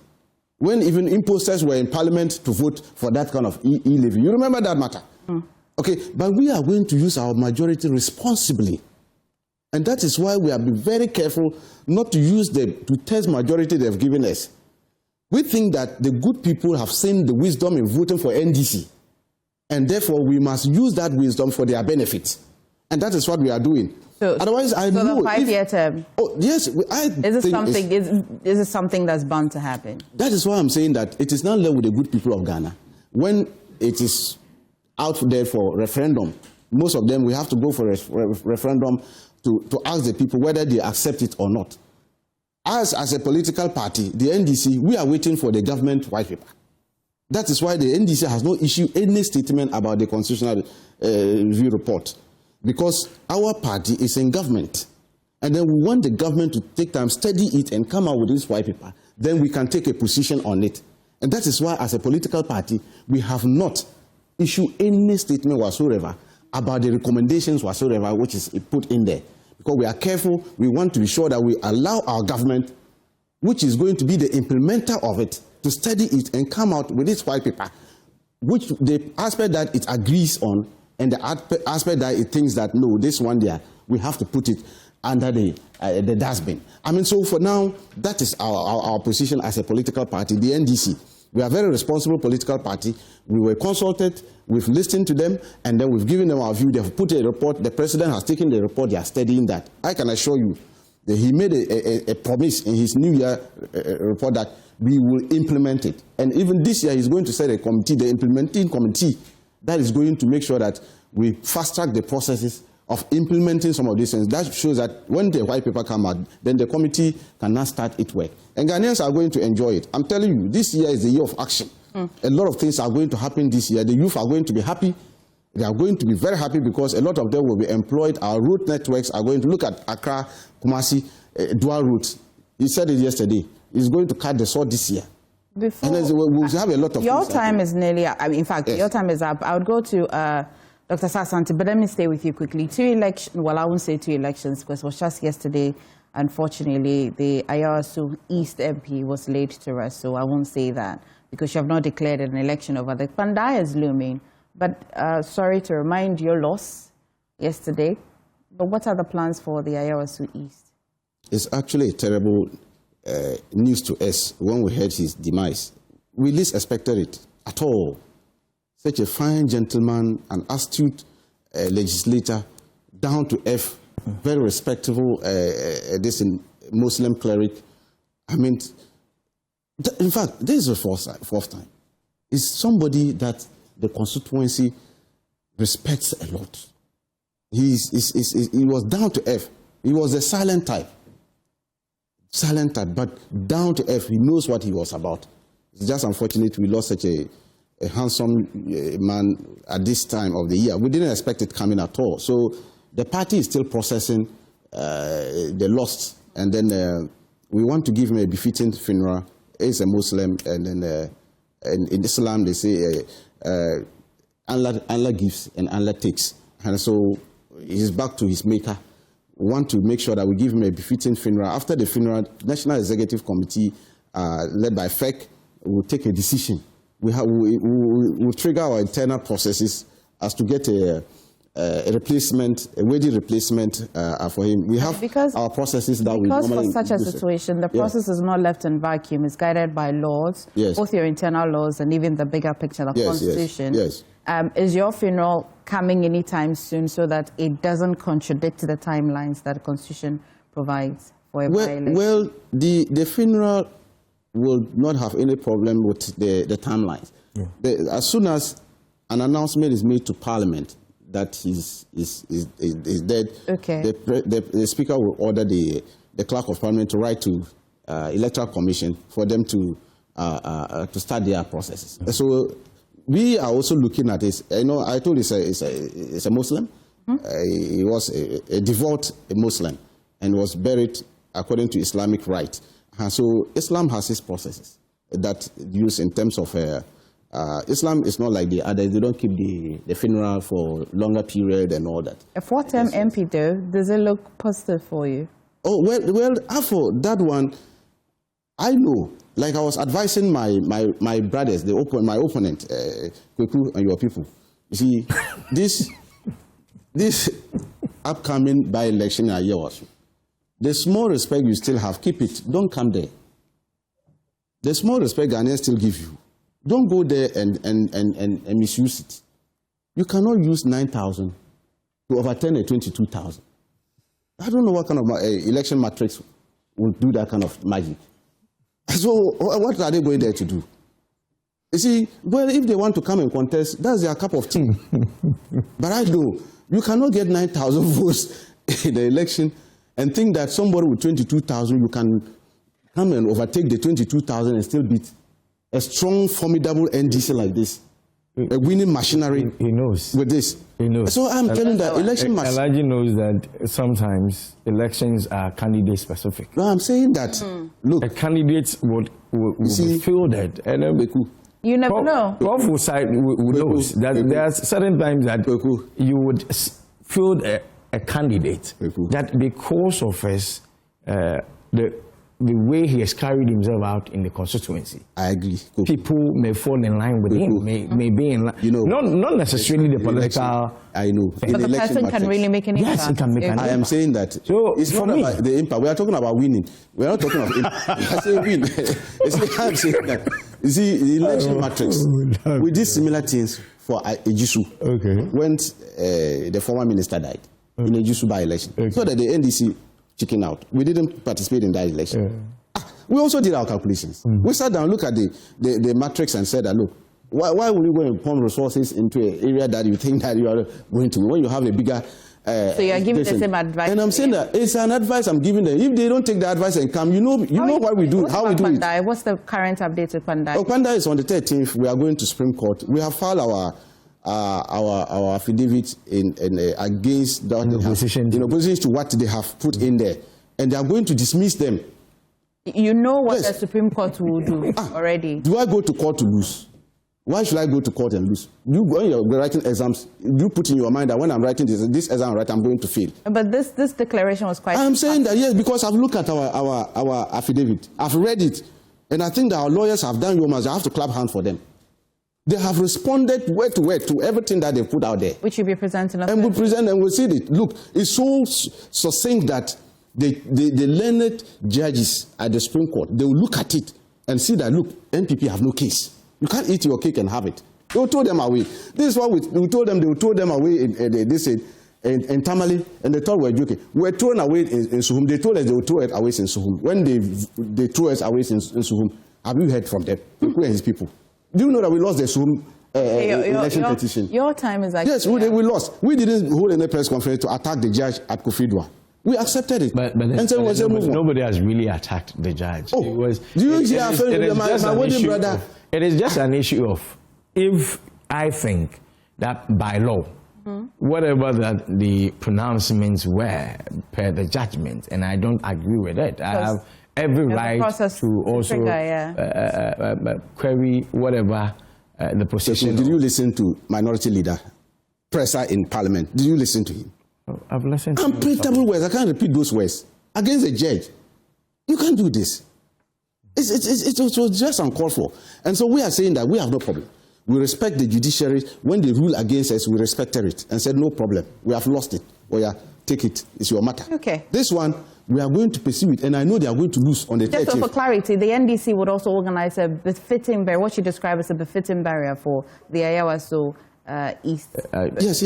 when even imposters were in Parliament to vote for that kind of e-levy. You remember that matter? Okay, but we are going to use our majority responsibly. And that is why we have been very careful not to use the test majority they've given us. We think that the good people have seen the wisdom in voting for NDC, and therefore we must use that wisdom for their benefit. And that is what we are doing. So, otherwise, I know the 5-year term. Oh, yes, is it something that's bound to happen? That is why I'm saying that it is not left with the good people of Ghana. When it is out there for referendum, most of them we have to go for a referendum to ask the people whether they accept it or not. As a political party, the NDC, we are waiting for the government white paper. That is why the NDC has not issued any statement about the constitutional review report, because our party is in government. And then we want the government to take time, study it, and come out with this white paper. Then we can take a position on it. And that is why, as a political party, we have not issued any statement whatsoever about the recommendations whatsoever which is put in there. Because we are careful, we want to be sure that we allow our government, which is going to be the implementer of it, to study it and come out with this white paper, which the aspect that it agrees on and the aspect that it thinks that, no, this one there, we have to put it under the dustbin. I mean, so for now, that is our position as a political party, the NDC. We are a very responsible political party. We were consulted, we've listened to them, and then we've given them our view. They've put a report, the president has taken the report, they are studying that. I can assure you that he made a promise in his New Year report that we will implement it. And even this year, he's going to set a committee, the implementing committee, that is going to make sure that we fast-track the processes of implementing some of these things. That shows that when the white paper comes out, then the committee can now start its work. And Ghanaians are going to enjoy it. I'm telling you, this year is the year of action. A lot of things are going to happen this year. The youth are going to be happy. They are going to be very happy because a lot of them will be employed. Our road networks are going to look at Accra, Kumasi, dual routes. He said it yesterday. He's going to cut the sword this year. Before, and we'll have a lot of your things time is nearly, in fact, yes. Your time is up. I would go to Dr. Sasanti, but let me stay with you quickly. Well, I won't say 2 elections because it was just yesterday. Unfortunately, the Ayawasu East MP was laid to rest, so I won't say that because you have not declared an election over the Pandaya is looming. But sorry to remind your loss yesterday. But what are the plans for the Ayawasu East? It's actually a terrible news to us when we heard his demise. We least expected it at all. Such a fine gentleman, an astute legislator, down to earth, very respectable this Muslim cleric. I mean, in fact, this is the fourth time. It's somebody that the constituency respects a lot. He was down to earth. He was a silent type, but down to earth. He knows what he was about. It's just unfortunate we lost such a handsome man at this time of the year. We didn't expect it coming at all. So the party is still processing the loss, and then we want to give him a befitting funeral. He's a Muslim, and then in Islam they say Allah gives and Allah takes, and so he's back to his maker. We want to make sure that we give him a befitting funeral. After the funeral, National Executive Committee, led by FEC, will take a decision. We'll trigger our internal processes as to get a replacement, a worthy replacement for him. We have our processes that we normally... Because for such a situation, the process is not left in vacuum. It's guided by laws, both your internal laws and even the bigger picture, the Constitution. Yes. Is your funeral coming anytime soon so that it doesn't contradict the timelines that the Constitution provides for a by-election? Well, the funeral will not have any problem with the timelines. As soon as an announcement is made to Parliament that he's dead, okay, the Speaker will order the Clerk of Parliament to write to Electoral Commission for them to start their processes. So we are also looking at this. I told you it's a Muslim. He was a devout Muslim and was buried according to Islamic rite. And so Islam has its processes that use in terms of Islam is not like the others. They don't keep the funeral for longer period and all that. A 4-term MP though, does it look positive for you? Oh well, after that one, I know. Like I was advising my brothers, my opponent, Kweku and your people. You see, this upcoming by-election in a year or so, the small respect you still have, keep it. Don't come there. The small respect Ghanaians still give you, don't go there and misuse it. You cannot use 9,000 to overturn a 22,000. I don't know what kind of election matrix will do that kind of magic. So what are they going there to do? You see, well, if they want to come and contest, that's their cup of tea. But I know you cannot get 9,000 votes in the election and think that somebody with 22,000, you can come and overtake the 22,000 and still beat a strong, formidable NDC like this. A winning machinery. He knows. With this. He knows. So I'm telling that election Elijah knows that sometimes elections are candidate specific. No, I'm saying that. Look, a candidate would be fielded. And you never know. Prof knows that there are certain times that you would field a candidate that because of his the way he has carried himself out in the constituency. I agree. People may fall in line with him, may be in line. You know, not necessarily the political. I know. But the person can really make an impact. Yes, it can make an impact. I am saying that. So it's not about the impact. We are talking about winning. We are not talking about impact. I say win. I'm saying that. You see, the election matrix, we did similar things for Ejisu. Okay. When the former minister died in Ejisu by-election. Okay. So that the NDC chicken out. We didn't participate in that election. We also did our calculations. We sat down, looked at the matrix and said that, look, why would you go and pump resources into an area that you think that you are going to when you have a bigger so you are giving the same advice. And I'm saying that it's an advice I'm giving them. If they don't take the advice and come, you know what we do, how we do it. What's the current update with Pandai? Oh, Pandai is on the 13th. We are going to Supreme Court. We have filed our affidavit against in opposition to what they have put in there, and they are going to dismiss them. You know what the Supreme Court will do already. Do I go to court to lose? Why should I go to court and lose? When you're writing exams, you put in your mind that when I'm writing this exam, I'm going to fail. But this declaration was quite. I'm saying that yes, because I've looked at our affidavit, I've read it, and I think that our lawyers have done yeoman's. I have to clap hands for them. They have responded word to word to everything that they put out there. Which you'll be presenting. And we'll present and we'll see it. Look, it's so succinct that the learned judges at the Supreme Court, they will look at it and see that, look, NPP have no case. You can't eat your cake and have it. They will throw them away. This is what we told them. They will throw them away in Tamale, and they thought we were joking. We were thrown away in Suhum. They told us they would throw it away in Suhum. When they threw us away in Suhum, have you heard from them? Who and his people? Do you know that we lost the Suhum election petition? Your time is like... Yes, we lost. We didn't hold any press conference to attack the judge at Kofidwa. We accepted it. But nobody has really attacked the judge. Oh, do you hear my wedding brother? It is just an issue of, if I think that by law, whatever that the pronouncements were per the judgment, and I don't agree with it, I have every right to also query whatever the position. Did you listen to Minority Leader, Presser in Parliament? Did you listen to him? I've listened to unprintable words. I can't repeat those words against the judge. You can't do this. It was just uncalled for. And so we are saying that we have no problem. We respect the judiciary. When they rule against us, we respected it and said, no problem. We have lost it. Well, yeah, take it. It's your matter. Okay. This one, we are going to pursue it, and I know they are going to lose on the 30th. Just so for clarity, the NDC would also organize a befitting barrier, what you describe as a befitting barrier for the Ayawaso East. Yes.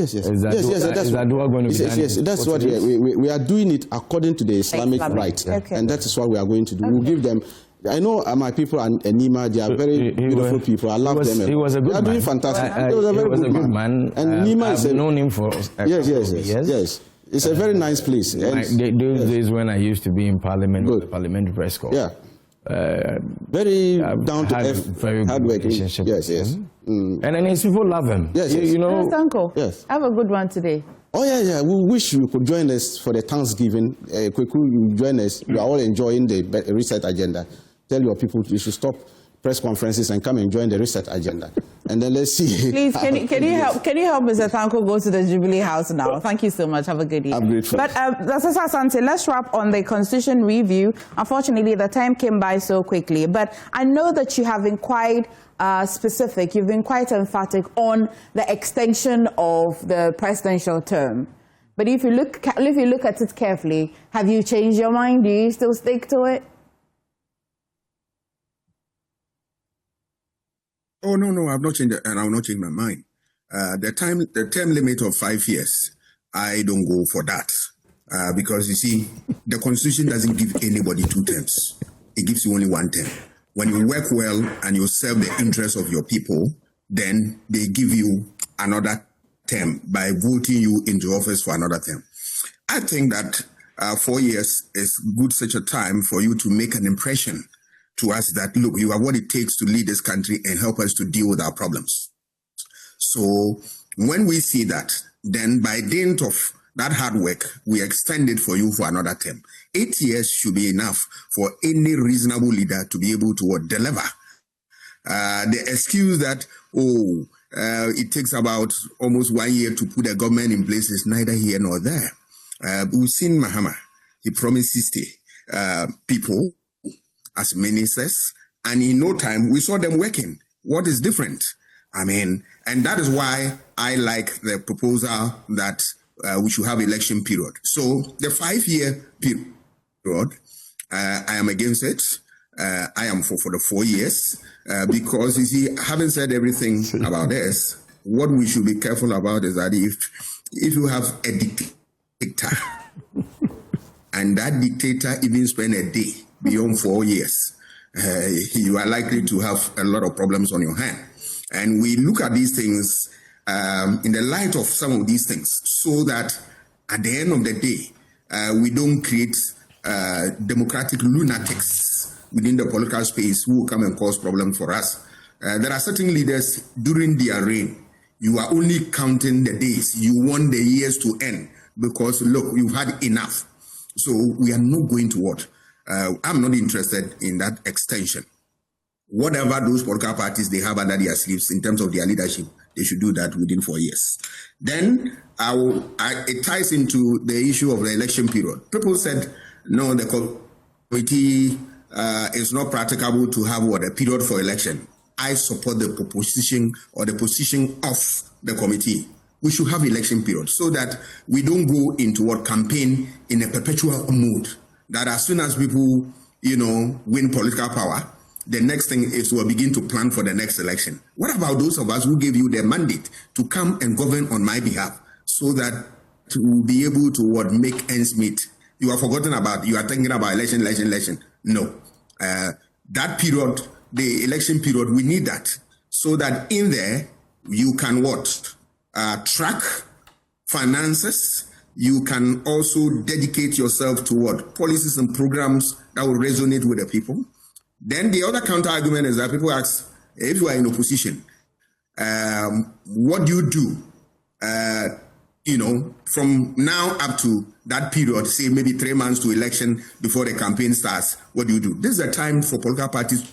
That's what we are doing it according to the Islamic rite. Okay. And that is what we are going to do. We'll give them I know my people and Nima, they are very beautiful people. I love them. He was a good man. They are doing fantastic. He was a very good man. And Nima is known him for yes. It's a very nice place. Those days when I used to be in Parliament, the Parliamentary Press Corps. Yeah. Very down to earth, very hard working. Yes. And then his people love him. Yes. You know. Uncle. Yes. I have a good one today. Oh yeah. We wish you could join us for the Thanksgiving. Kweku, you join us. You are all enjoying the research agenda. Tell your people you should stop press conferences and come and join the research agenda. And then let's see. Please, can you help Mr. Tanko go to the Jubilee House now? Thank you so much. Have a good evening. I'm grateful. But Dr. Asante, let's wrap on the Constitution review. Unfortunately, the time came by so quickly. But I know that you have been quite specific. You've been quite emphatic on the extension of the presidential term. But if you look at it carefully, have you changed your mind? Do you still stick to it? Oh, no, I've not changed it, and I will not change my mind. The term limit of 5 years, I don't go for that. Because you see, the Constitution doesn't give anybody 2 terms. It gives you only 1 term. When you work well and you serve the interests of your people, then they give you another term by voting you into office for another term. I think that 4 years is good such a time for you to make an impression to us that, look, you have what it takes to lead this country and help us to deal with our problems. So when we see that, then by dint of that hard work, we extend it for you for another term. 8 years should be enough for any reasonable leader to be able to deliver. The excuse that, it takes about almost 1 year to put a government in place is neither here nor there. We've seen Mahama. He promised 60 people as ministers, and in no time we saw them working. What is different? I mean, and that is why I like the proposal that we should have election period. So the 5-year period, I am against it. I am for the 4 years because you see, having said everything about this, what we should be careful about is that if you have a dictator and that dictator even spend a day beyond 4 years, you are likely to have a lot of problems on your hand. And we look at these things in the light of some of these things, so that at the end of the day, we don't create democratic lunatics within the political space who will come and cause problems for us. There are certain leaders during their reign, you are only counting the days. You want the years to end because, look, you've had enough. So we are not going to what? I'm not interested in that extension. Whatever those political parties they have under their sleeves in terms of their leadership, they should do that within 4 years. Then it ties into the issue of the election period. People said, no, the committee is not practicable to have a period for election. I support the proposition or the position of the committee. We should have election period so that we don't go into campaign in a perpetual mode. That as soon as people, win political power, the next thing is to begin to plan for the next election. What about those of us who gave you the mandate to come and govern on my behalf so that to be able to make ends meet? You are thinking about election. No. That period, the election period, we need that so that in there you can track finances. You can also dedicate yourself to policies and programs that will resonate with the people. Then the other counter argument is that people ask, if you are in opposition, what do you do? From now up to that period, say maybe 3 months to election before the campaign starts, what do you do? This is a time for political parties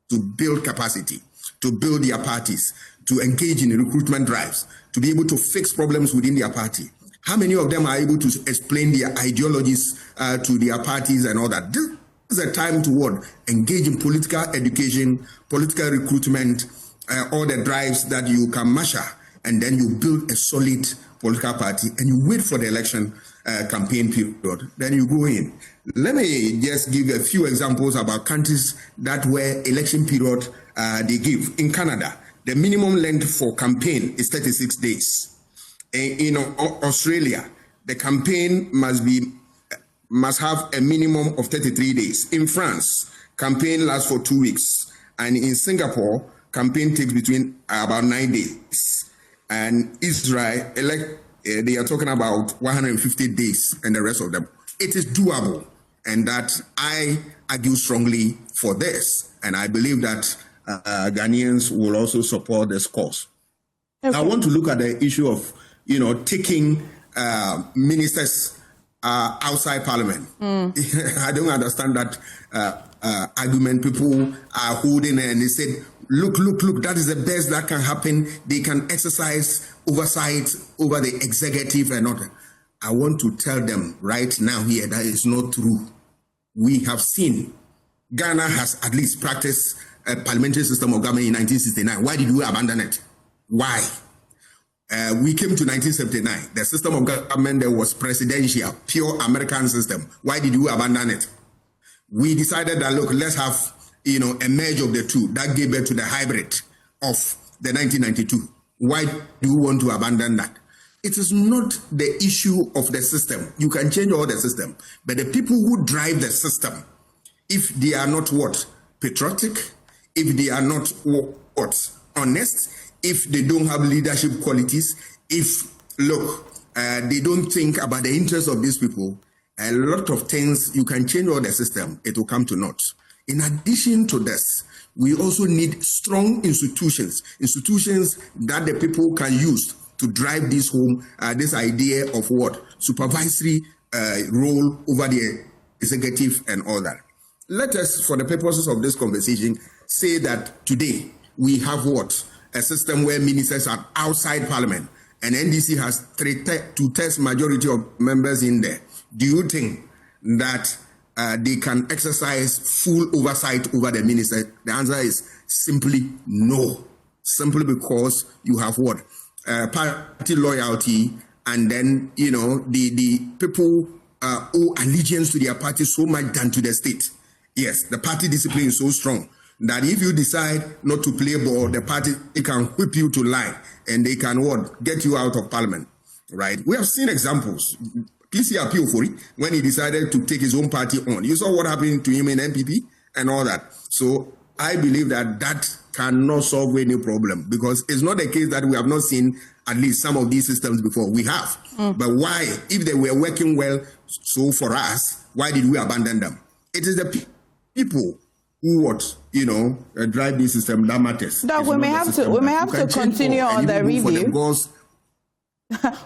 to build capacity, to build their parties, to engage in recruitment drives, to be able to fix problems within their party. How many of them are able to explain their ideologies to their parties and all that? This is a time to engage in political education, political recruitment, all the drives that you can measure, and then you build a solid political party and you wait for the election campaign period. Then you go in. Let me just give a few examples about countries that where election period they give. In Canada, the minimum length for campaign is 36 days. In Australia, the campaign must have a minimum of 33 days. In France, campaign lasts for 2 weeks. And in Singapore, campaign takes between about 9 days. And Israel, they are talking about 150 days and the rest of them. It is doable. And that I argue strongly for this. And I believe that Ghanaians will also support this cause. Okay. I want to look at the issue of, taking ministers outside parliament. I don't understand that argument. People are holding it and they said, look, that is the best that can happen. They can exercise oversight over the executive and all. I want to tell them right now here that is not true. We have seen Ghana has at least practiced a parliamentary system of government in 1969. Why did we abandon it? Why? We came to 1979. The system of government there was presidential, pure American system. Why did we abandon it? We decided that, look, let's have a merge of the two. That gave birth to the hybrid of the 1992. Why do we want to abandon that? It is not the issue of the system. You can change all the system. But the people who drive the system, if they are not patriotic, if they are not honest, if they don't have leadership qualities, if, they don't think about the interests of these people, a lot of things, you can change all the system, it will come to naught. In addition to this, we also need strong institutions that the people can use to drive this home, this idea of supervisory role over the executive and all that. Let us, for the purposes of this conversation, say that today we have a system where ministers are outside parliament and NDC has 2/3 majority of members in there. Do you think that they can exercise full oversight over the minister? The answer is simply no. Simply because you have party loyalty, and then the people owe allegiance to their party so much than to the state. Yes, the party discipline is so strong that if you decide not to play ball, the party can whip you to line and they can get you out of parliament. Right? We have seen examples. PCRP Ofori, when he decided to take his own party on, you saw what happened to him in MPP and all that. So I believe that cannot solve any problem, because it's not the case that we have not seen at least some of these systems before. We have. But why, if they were working well so for us, why did we abandon them? It is the people who drive this system that matters. Doc, we may have to continue on the review.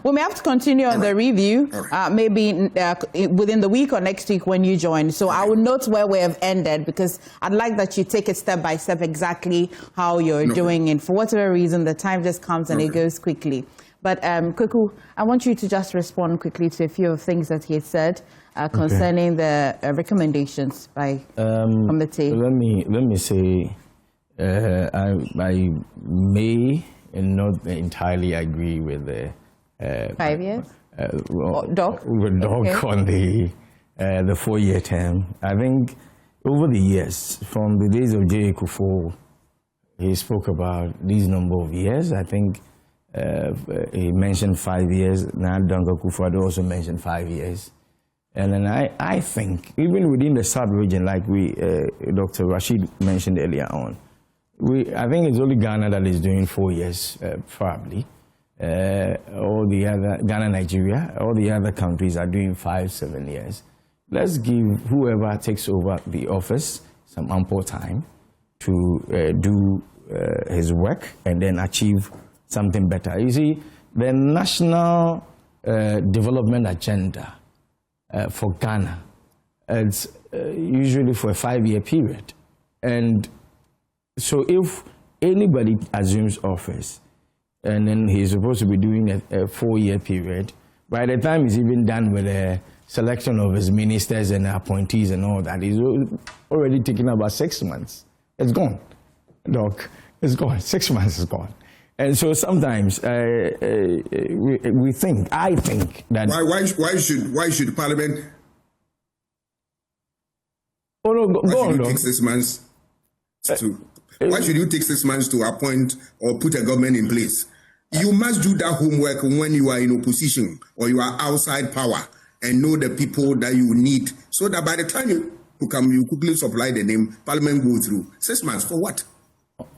We may have to continue on the review, maybe within the week or next week when you join. So I will note where we have ended, because I'd like that you take it step by step exactly how you're doing it. For whatever reason, the time just comes and it goes quickly. But Kuku, I want you to just respond quickly to a few of things that he had said concerning the recommendations by committee. Let me say, I may not entirely agree with the 5 years? Doc on the 4-year term. I think over the years, from the days of J. Kufuor, he spoke about these number of years. I think he mentioned 5 years. Now Duncan Kufuor also mentioned 5 years. And then I think, even within the sub-region, like Dr. Rashid mentioned earlier on, I think it's only Ghana that is doing 4 years, probably. All the other, Ghana, Nigeria, all the other countries are doing 5-7 years. Let's give whoever takes over the office some ample time to do his work and then achieve something better. You see, the national development agenda for Ghana, it's usually for a 5-year period. And so if anybody assumes office and then he's supposed to be doing a 4-year period, by the time he's even done with the selection of his ministers and appointees and all that, he's already taken about 6 months. It's gone, Doc. It's gone. 6 months is gone. And so sometimes I think that why should Parliament? Oh no, go on. Take 6 months to. Why should you take 6 months to appoint or put a government in place? You must do that homework when you are in opposition or you are outside power and know the people that you need, so that by the time you you quickly supply the name, Parliament go through. 6 months for what?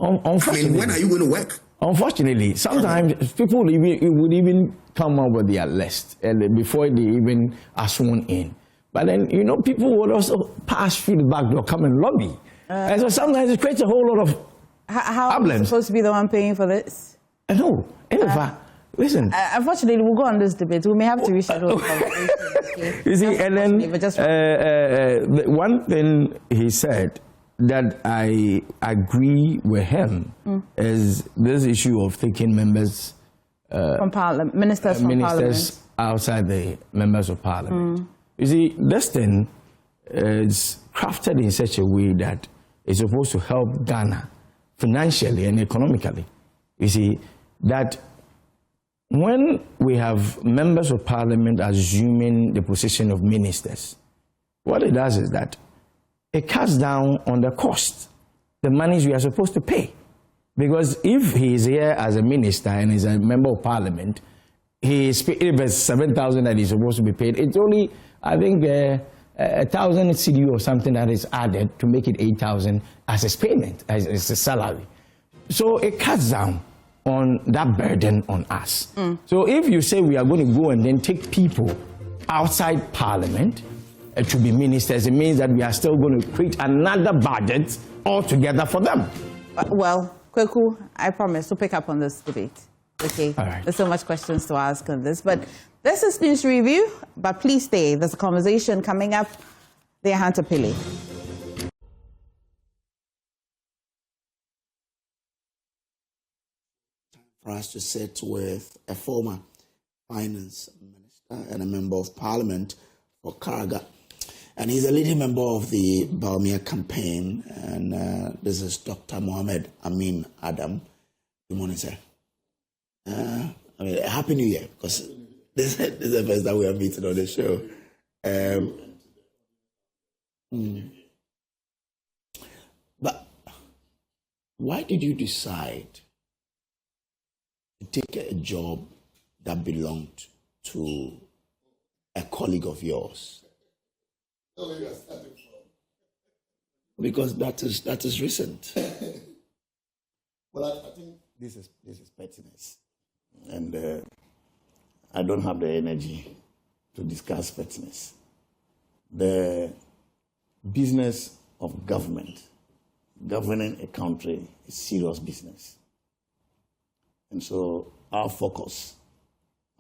I mean, when are you going to work? Unfortunately, sometimes people would even come up with their list before they even are sworn in. But then, you know, people would also pass through the back door, come and lobby. And so sometimes it creates a whole lot of how problems. Are you supposed to be the one paying for this? No. Listen. Unfortunately, we'll go on this debate. We may have to reschedule the conversation. Okay? You see, and then one thing he said that I agree with him is this issue of taking members from Parliament, ministers from Parliament outside the members of Parliament. You see, this thing is crafted in such a way that it's supposed to help Ghana financially and economically. You see, that when we have members of Parliament assuming the position of ministers, what it does is that it cuts down on the cost, the monies we are supposed to pay. Because if he is here as a minister and is a member of Parliament, if it's 7,000 that he's supposed to be paid, it's only, I think, 1,000 cedi or something that is added to make it 8,000 as his payment, as a salary. So it cuts down on that burden on us. So if you say we are going to go and then take people outside Parliament to be ministers, it means that we are still going to create another budget altogether for them. Well, Kweku, I promise to pick up on this debate. Okay, all right. There's so much questions to ask on this, but this is News Review, but please stay. There's a conversation coming up. They're Hunter Pili. For us to sit with a former finance minister and a member of parliament for Karaga. And he's a leading member of the Baumia campaign. And this is Dr. Mohammed Amin Adam. Good morning, sir. Happy New Year, because this is the first time we are meeting on the show. But why did you decide to take a job that belonged to a colleague of yours? Because that is recent. Well, I think this is pettiness, and I don't have the energy to discuss pettiness. The business of government, governing a country, is serious business. And so our focus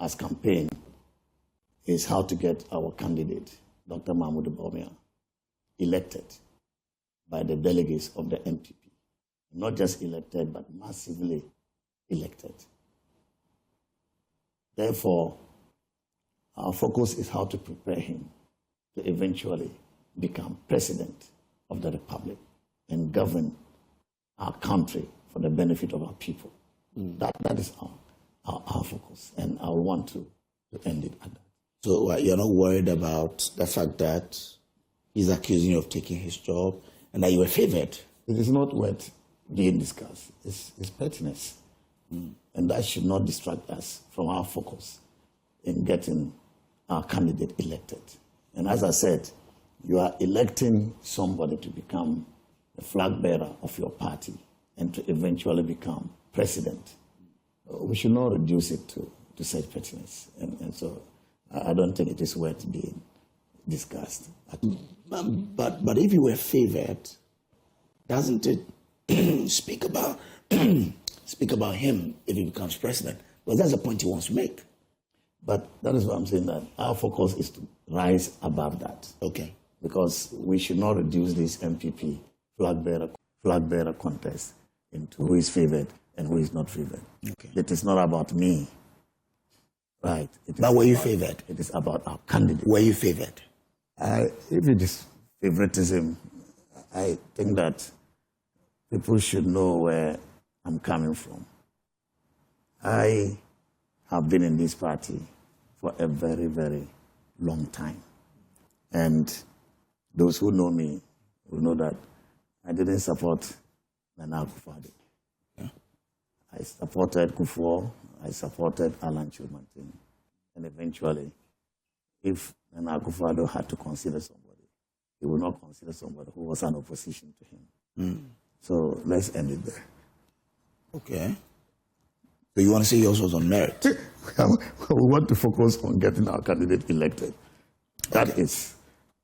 as campaign is how to get our candidate, Dr. Mahmoud Baumia, elected by the delegates of the MPP. Not just elected, but massively elected. Therefore, our focus is how to prepare him to eventually become president of the Republic and govern our country for the benefit of our people. That is our focus, and I want to end it at that. So you're not worried about the fact that he's accusing you of taking his job and that you were favored? It is not worth being discussed. It's pettiness. And that should not distract us from our focus in getting our candidate elected. And as I said, you are electing somebody to become the flag bearer of your party and to eventually become president. We should not reduce it to such pettiness. And so I don't think it is worth being discussed. But if you were favored, doesn't it speak about him if he becomes president? Well, that's the point he wants to make. But that is what I'm saying, that our focus is to rise above that. Okay. Because we should not reduce this MPP flag bearer contest into who is favored and who is not favored. Okay. It is not about me. Right. But were you favored? It is about our candidate. Were you favored? If it is favoritism, I think that people should know where I'm coming from. I have been in this party for a very, very long time. And those who know me will know that I didn't support Nana Akufo-Addo. Yeah. I supported Kufuor, I supported Alan Chiumantin. And eventually, if Nana Akufo-Addo had to consider somebody, he will not consider somebody who was an opposition to him. So let's end it there. Okay. So you want to say yours was on merit? We want to focus on getting our candidate elected. That is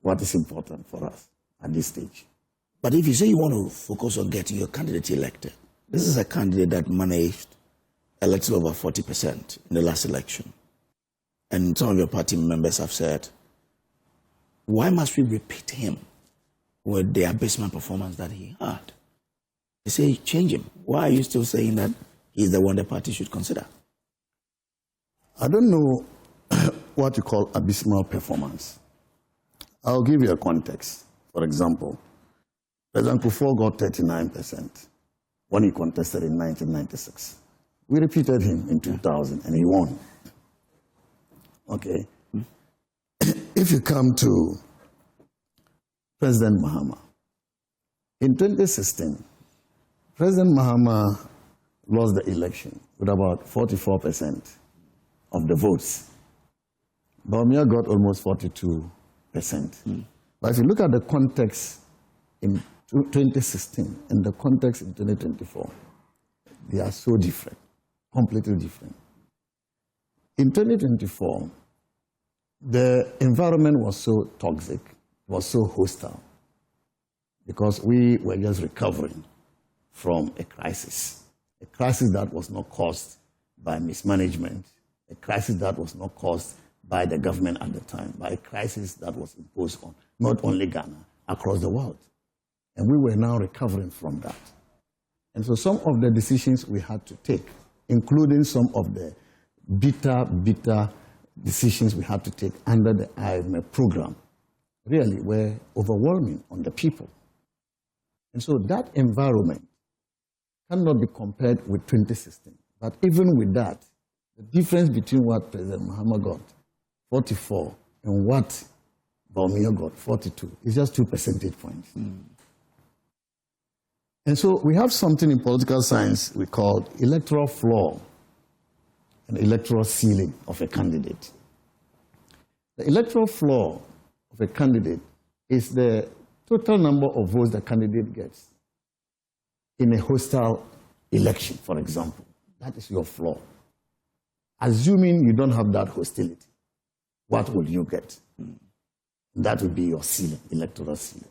what is important for us at this stage. But if you say you want to focus on getting your candidate elected, this is a candidate that managed elected over 40% in the last election. And some of your party members have said, why must we repeat him with the abysmal performance that he had? They say, change him. Why are you still saying that he's the one the party should consider? I don't know what you call abysmal performance. I'll give you a context. For example, President Kufuor got 39% when he contested in 1996. We repeated him in 2000 and he won. Okay. If you come to President Mahama, in 2016, President Mahama lost the election with about 44% of the votes. Bawumia got almost 42%. But if you look at the context in 2016 and the context in 2024, they are so different, completely different. In 2024, the environment was so toxic, was so hostile, because we were just recovering from a crisis that was not caused by mismanagement, a crisis that was not caused by the government at the time, by a crisis that was imposed on not only Ghana, across the world. And we were now recovering from that. And so some of the decisions we had to take, including some of the bitter decisions we had to take under the IMF program, really were overwhelming on the people. And so that environment cannot be compared with 2016. But even with that, the difference between what President Mahama got, 44, and what Bawumia got, 42, is just 2 percentage points. And so we have something in political science we call electoral floor and electoral ceiling of a candidate. The electoral floor of a candidate is the total number of votes the candidate gets in a hostile election, for example. That is your floor. Assuming you don't have that hostility, what will you get? That will be your ceiling, electoral ceiling.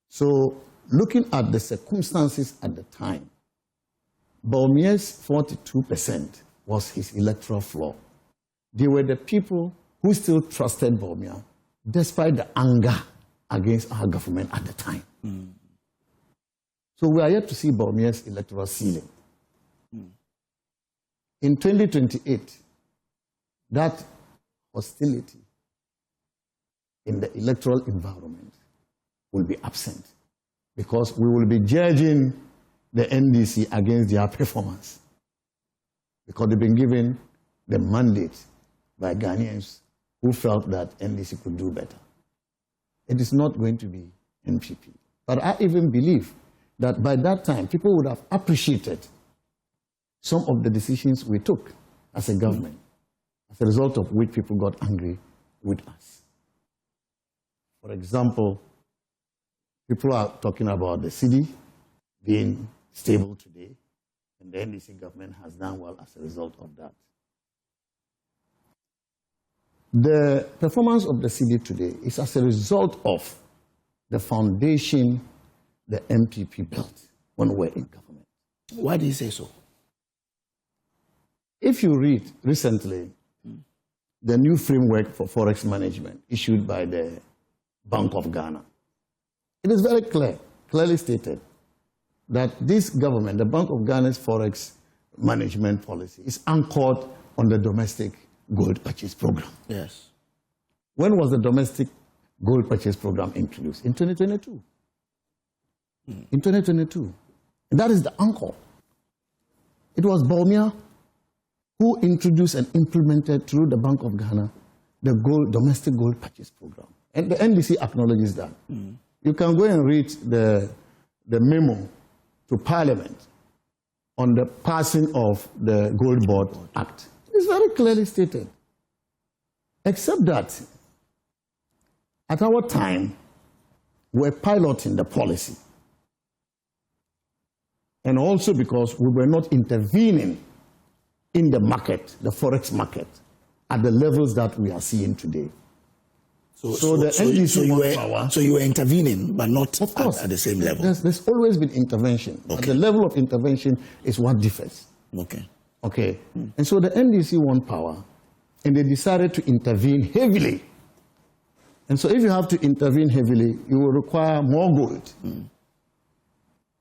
So looking at the circumstances at the time, Bawumia's 42% was his electoral floor. They were the people who still trusted Bawumia despite the anger against our government at the time. So we are yet to see Bawumia's electoral ceiling. In 2028, that hostility in the electoral environment will be absent because we will be judging the NDC against their performance because they've been given the mandate by Ghanaians who felt that NDC could do better. It is not going to be NPP. But I even believe that by that time, people would have appreciated some of the decisions we took as a government, as a result of which people got angry with us. For example, people are talking about the cedi being stable today, and the NDC government has done well as a result of that. The performance of the cedi today is as a result of the foundation the MPP built when we were in government. Why do you say so? If you read recently the new framework for forex management issued by the Bank of Ghana, it is very clearly stated that this government, the Bank of Ghana's forex management policy, is anchored on the domestic gold purchase program. Yes. When was the domestic gold purchase program introduced? In 2022. In 2022. And that is the anchor. It was Bawumia who introduced and implemented through the Bank of Ghana the domestic gold purchase program. And the NDC acknowledges that. You can go and read the memo to Parliament on the passing of the Gold Board Act. It's very clearly stated. Except that at our time, were piloting the policy. And also because we were not intervening in the market, the forex market, at the levels that we are seeing today. So you were intervening, but not of course, at the same level. There's always been intervention. Okay. But the level of intervention is what differs. Okay. Okay. And so the NDC won power, and they decided to intervene heavily. And so if you have to intervene heavily, you will require more gold.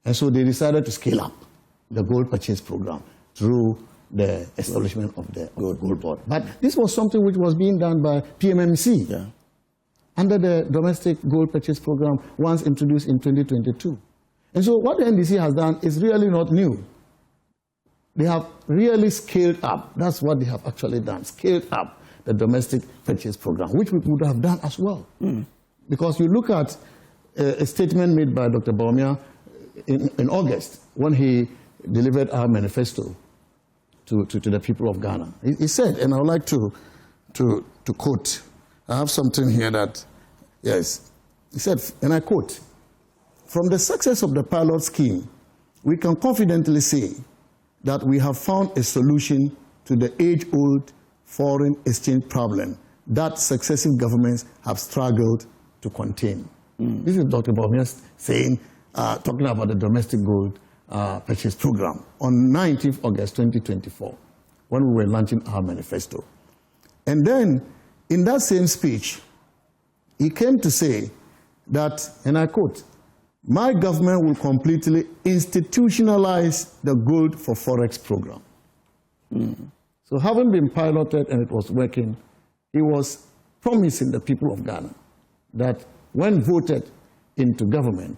And so they decided to scale up the gold purchase program through the establishment of the gold board. But this was something which was being done by PMMC under the domestic gold purchase program once introduced in 2022. And so what the NDC has done is really not new. They have really scaled up. That's what they have actually done, scaled up the domestic purchase program, which we would have done as well. Because you look at a statement made by Dr. Bawumia in August when he delivered our manifesto to the people of Ghana. He said, and I would like to quote, I have something here that, yes, he said, and I quote, "From the success of the pilot scheme, we can confidently say that we have found a solution to the age-old foreign exchange problem that successive governments have struggled to contain." This is Dr. Bawumia saying, talking about the domestic gold purchase program on 19th August 2024, when we were launching our manifesto. And then, in that same speech, he came to say that, and I quote, "My government will completely institutionalize the gold for forex program." So having been piloted and it was working, he was promising the people of Ghana that when voted into government,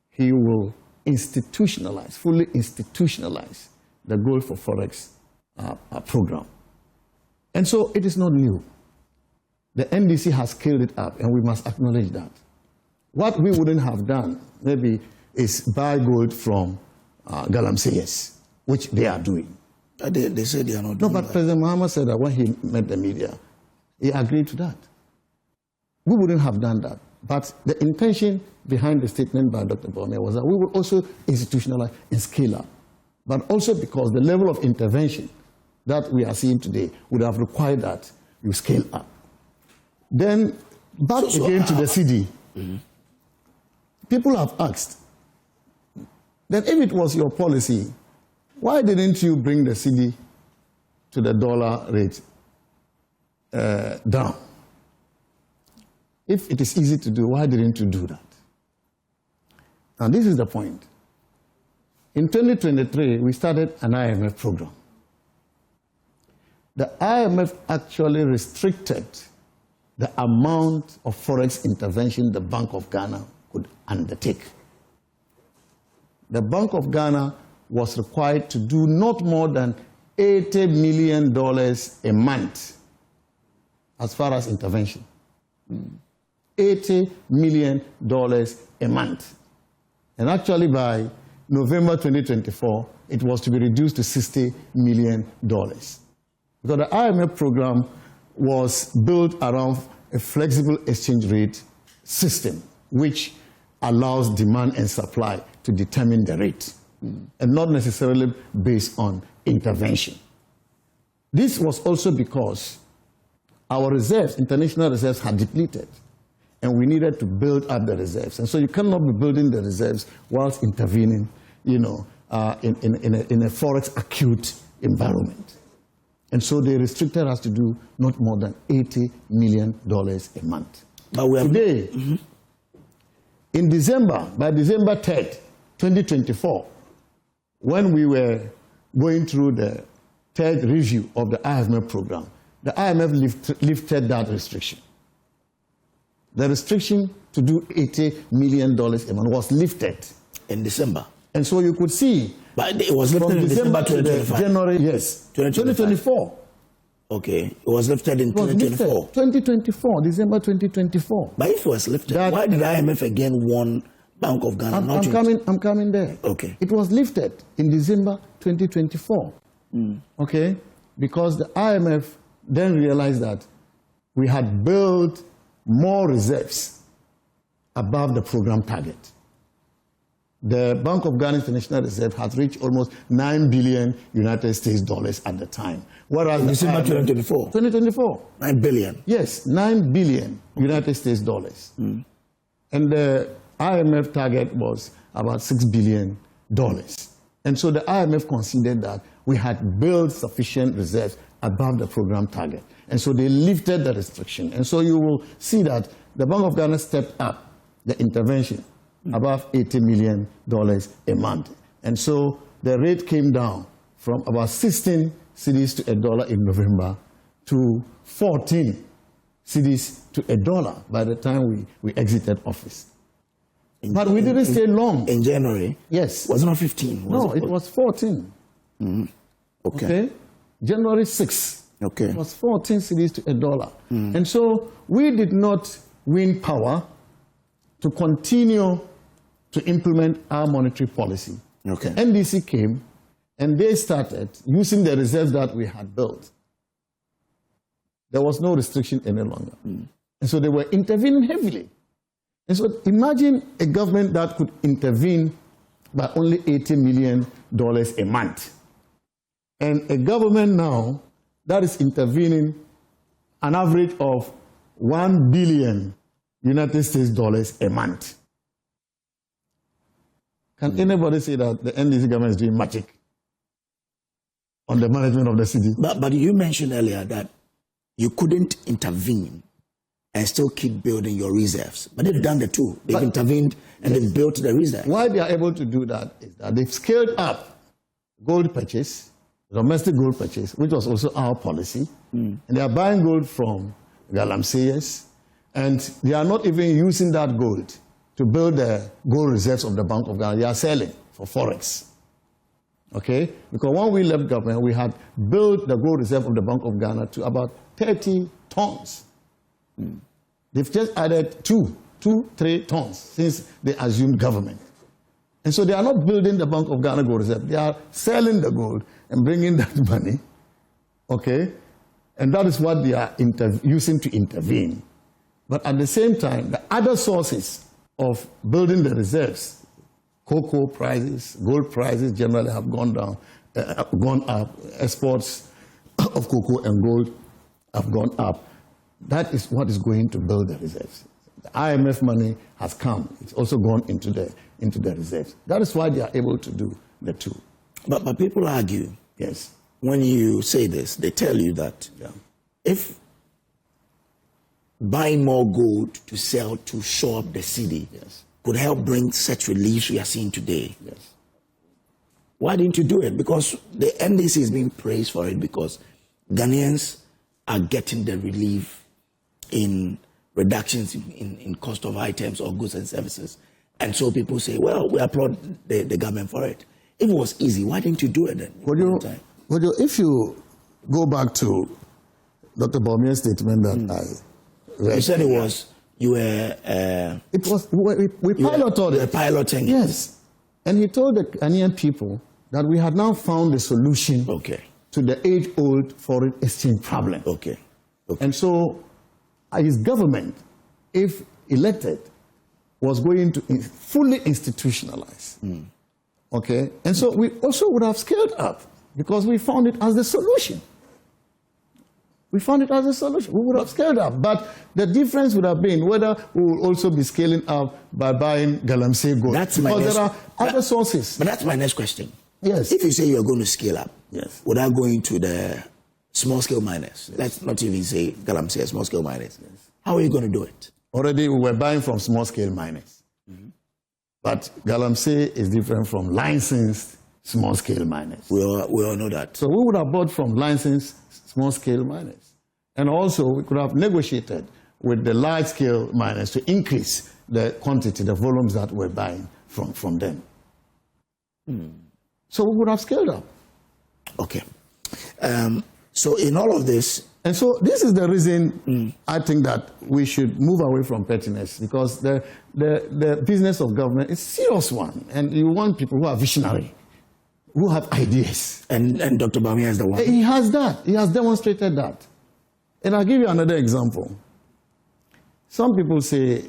he will institutionalize, fully institutionalize the gold for forex program. And so it is not new. The NDC has scaled it up, and we must acknowledge that. What we wouldn't have done, maybe, is buy gold from galamseyers, which they are doing. They say they are not doing that. No, but President Mahama said that when he met the media, he agreed to that. We wouldn't have done that. But the intention behind the statement by Dr. Bawumia was that we would also institutionalize and scale up. But also because the level of intervention that we are seeing today would have required that you scale up. Then, back again to the CD. People have asked that if it was your policy, why didn't you bring the CD to the dollar rate down? If it is easy to do, why didn't you do that? Now, this is the point. In 2023, we started an IMF program. The IMF actually restricted the amount of forex intervention the Bank of Ghana could undertake. The Bank of Ghana was required to do not more than $80 million a month as far as intervention. $80 million a month. And actually by November 2024, it was to be reduced to $60 million. Because the IMF program was built around a flexible exchange rate system, which allows demand and supply to determine the rate, and not necessarily based on intervention. This was also because our reserves, international reserves, had depleted, and we needed to build up the reserves. And so you cannot be building the reserves whilst intervening, in a forex acute environment. And so they restricted us to do not more than $80 million a month. But we have today, in December, by December 3rd, 2024, when we were going through the third review of the IMF program, the IMF lifted that restriction. The restriction to do $80 million a month was lifted. In December. And so you could see, but it was lifted in December 2025. January, yes. 2024. Okay. It was lifted in 2024. 2024, December 2024. But if it was lifted, why did IMF again warn Bank of Ghana not I'm coming there. Okay. It was lifted in December 2024. Okay? Because the IMF then realized that we had built more reserves above the program target. The Bank of Ghana International Reserve has reached almost $9 billion United States dollars at the time. Whereas in December 2024? 2024. 9 billion? Yes, 9 billion United States dollars. And the IMF target was about $6 billion. And so the IMF considered that we had built sufficient reserves above the program target. And so they lifted the restriction. And so you will see that the Bank of Ghana stepped up the intervention above $80 million a month. And so the rate came down from about 16 cedis to $1 in November to 14 cedis to $1 by the time we exited office. But we didn't stay long. In January? Yes. Was it not 15? It was 14. Okay. January 6. Okay. It was 14 cedis to $1. And so we did not win power to continue to implement our monetary policy. Okay. NDC came and they started using the reserves that we had built. There was no restriction any longer. And so they were intervening heavily. And so imagine a government that could intervene by only $80 million a month. And a government now that is intervening an average of $1 billion United States dollars a month. Can anybody say that the NDC government is doing magic on the management of the city? But you mentioned earlier that you couldn't intervene and still keep building your reserves. But they've done the two. They've intervened and they've built the reserves. Why they are able to do that is that they've scaled up gold purchase, domestic gold purchase, which was also our policy. And they are buying gold from galamseyers. And they are not even using that gold to build the gold reserves of the Bank of Ghana. They are selling for forex. Okay? Because when we left government, we had built the gold reserve of the Bank of Ghana to about 30 tons. They've just added 3 tons since they assumed government. And so they are not building the Bank of Ghana gold reserve. They are selling the gold and bringing that money. Okay? And that is what they are using to intervene. But at the same time, the other sources of building the reserves, cocoa prices, gold prices generally have gone up. Exports of cocoa and gold have gone up. That is what is going to build the reserves. The IMF money has come. It's also gone into the reserves. That is why they are able to do the two. But people argue. Yes. When you say this, they tell you that if buying more gold to sell to shore up the city could help bring such relief we are seeing today. Yes. Why didn't you do it? Because the NDC is being praised for it because Ghanaians are getting the relief in reductions in cost of items or goods and services. And so people say, well, we applaud the government for it. If it was easy, why didn't you do it then? If you go back to Dr. Bawumia's statement that you said it was, you were... it was, we piloted it. Piloting. Yes. And he told the Ghanaian people that we had now found a solution to the age-old foreign exchange problem. And so his government, if elected, was going to fully institutionalize. Okay? And so we also would have scaled up because we found it as the solution. We found it as a solution. We would have scaled up. But the difference would have been whether we will also be scaling up by buying galamsey gold. Because there are other sources. But that's my next question. Yes. If you say you're going to scale up, yes, without going to the small-scale miners, let's not even say galamsey, small-scale miners, how are you going to do it? Already we were buying from small-scale miners. But galamsey is different from licensed small-scale miners. We all know that. So we would have bought from licensed small-scale miners. And also we could have negotiated with the large-scale miners to increase the quantity, the volumes that we're buying from them. So we would have scaled up. Okay. So in all of this... And so this is the reason I think that we should move away from pettiness, because the business of government is a serious one. And you want people who are visionary, who have ideas. And Dr. Bawumia is the one. He has that. He has demonstrated that. And I'll give you another example. Some people say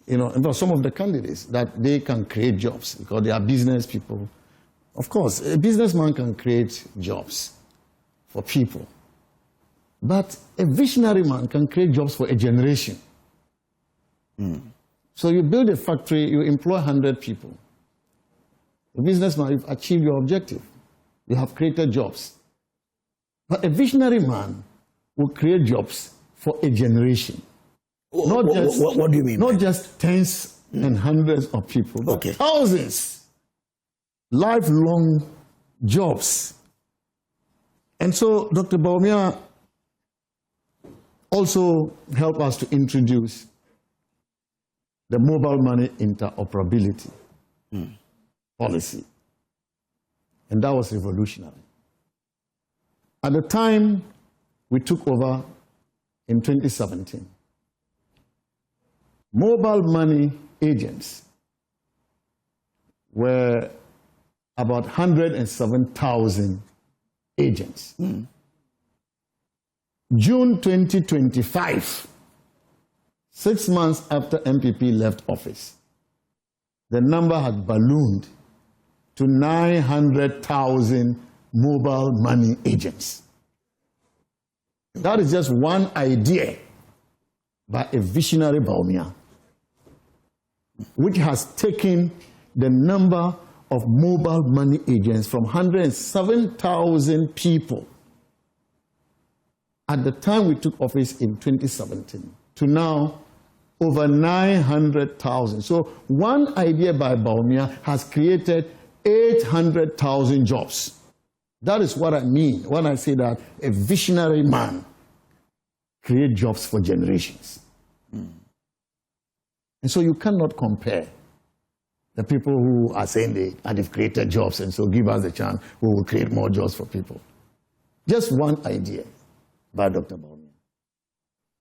some of the candidates, that they can create jobs because they are business people. Of course, a businessman can create jobs for people. But a visionary man can create jobs for a generation. So you build a factory, you employ 100 people. A businessman, you've achieved your objective. You have created jobs. But a visionary man will create jobs for a generation. What do you mean? Not just tens and hundreds of people, but thousands. Lifelong jobs. And so Dr. Bawumia also helped us to introduce the mobile money interoperability policy. And that was revolutionary. At the time we took over in 2017, mobile money agents were about 107,000 agents. June 2025, 6 months after MPP left office, the number had ballooned to 900,000 mobile money agents. That is just one idea by a visionary Bawumia, which has taken the number of mobile money agents from 107,000 people at the time we took office in 2017 to now over 900,000. So one idea by Bawumia has created 800,000 jobs. That is what I mean when I say that a visionary man creates jobs for generations. And so you cannot compare the people who are saying they've created jobs and so give us a chance, we will create more jobs for people. Just one idea by Dr. Bawumia.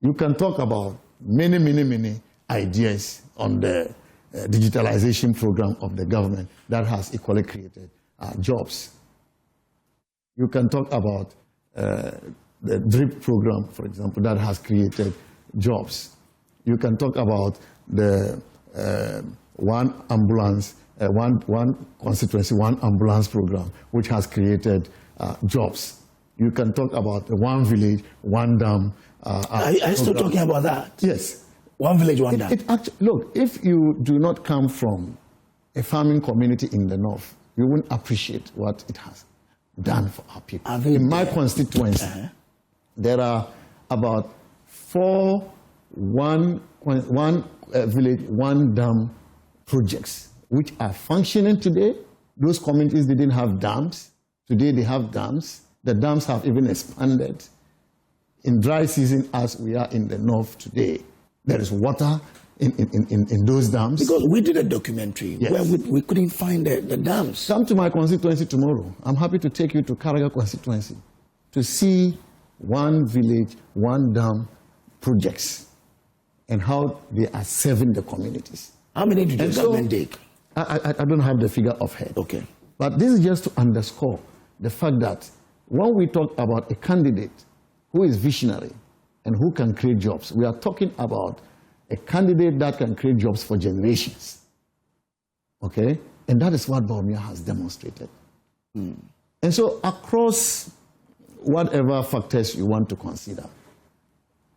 You can talk about many ideas on the digitalization program of the government that has equally created jobs. You can talk about the DRIP program, for example, that has created jobs. You can talk about the one constituency, one ambulance program, which has created jobs. You can talk about the one village, one dam. Are you still talking about that? Yes. One village, one dam. Look, if you do not come from a farming community in the north, you won't appreciate what it has done for our people. In my constituency, there are about 4 one village, one dam projects, which are functioning today. Those communities didn't have dams. Today they have dams. The dams have even expanded. In dry season, as we are in the north today, there is water in those dams. Because we did a documentary where we couldn't find the dams. Come to my constituency tomorrow. I'm happy to take you to Karaga constituency to see one village, one dam projects and how they are serving the communities. How many did the government take? I don't have the figure of head. Okay. But this is just to underscore the fact that when we talk about a candidate who is visionary and who can create jobs, we are talking about a candidate that can create jobs for generations. Okay? And that is what Bawumia has demonstrated. And so across whatever factors you want to consider,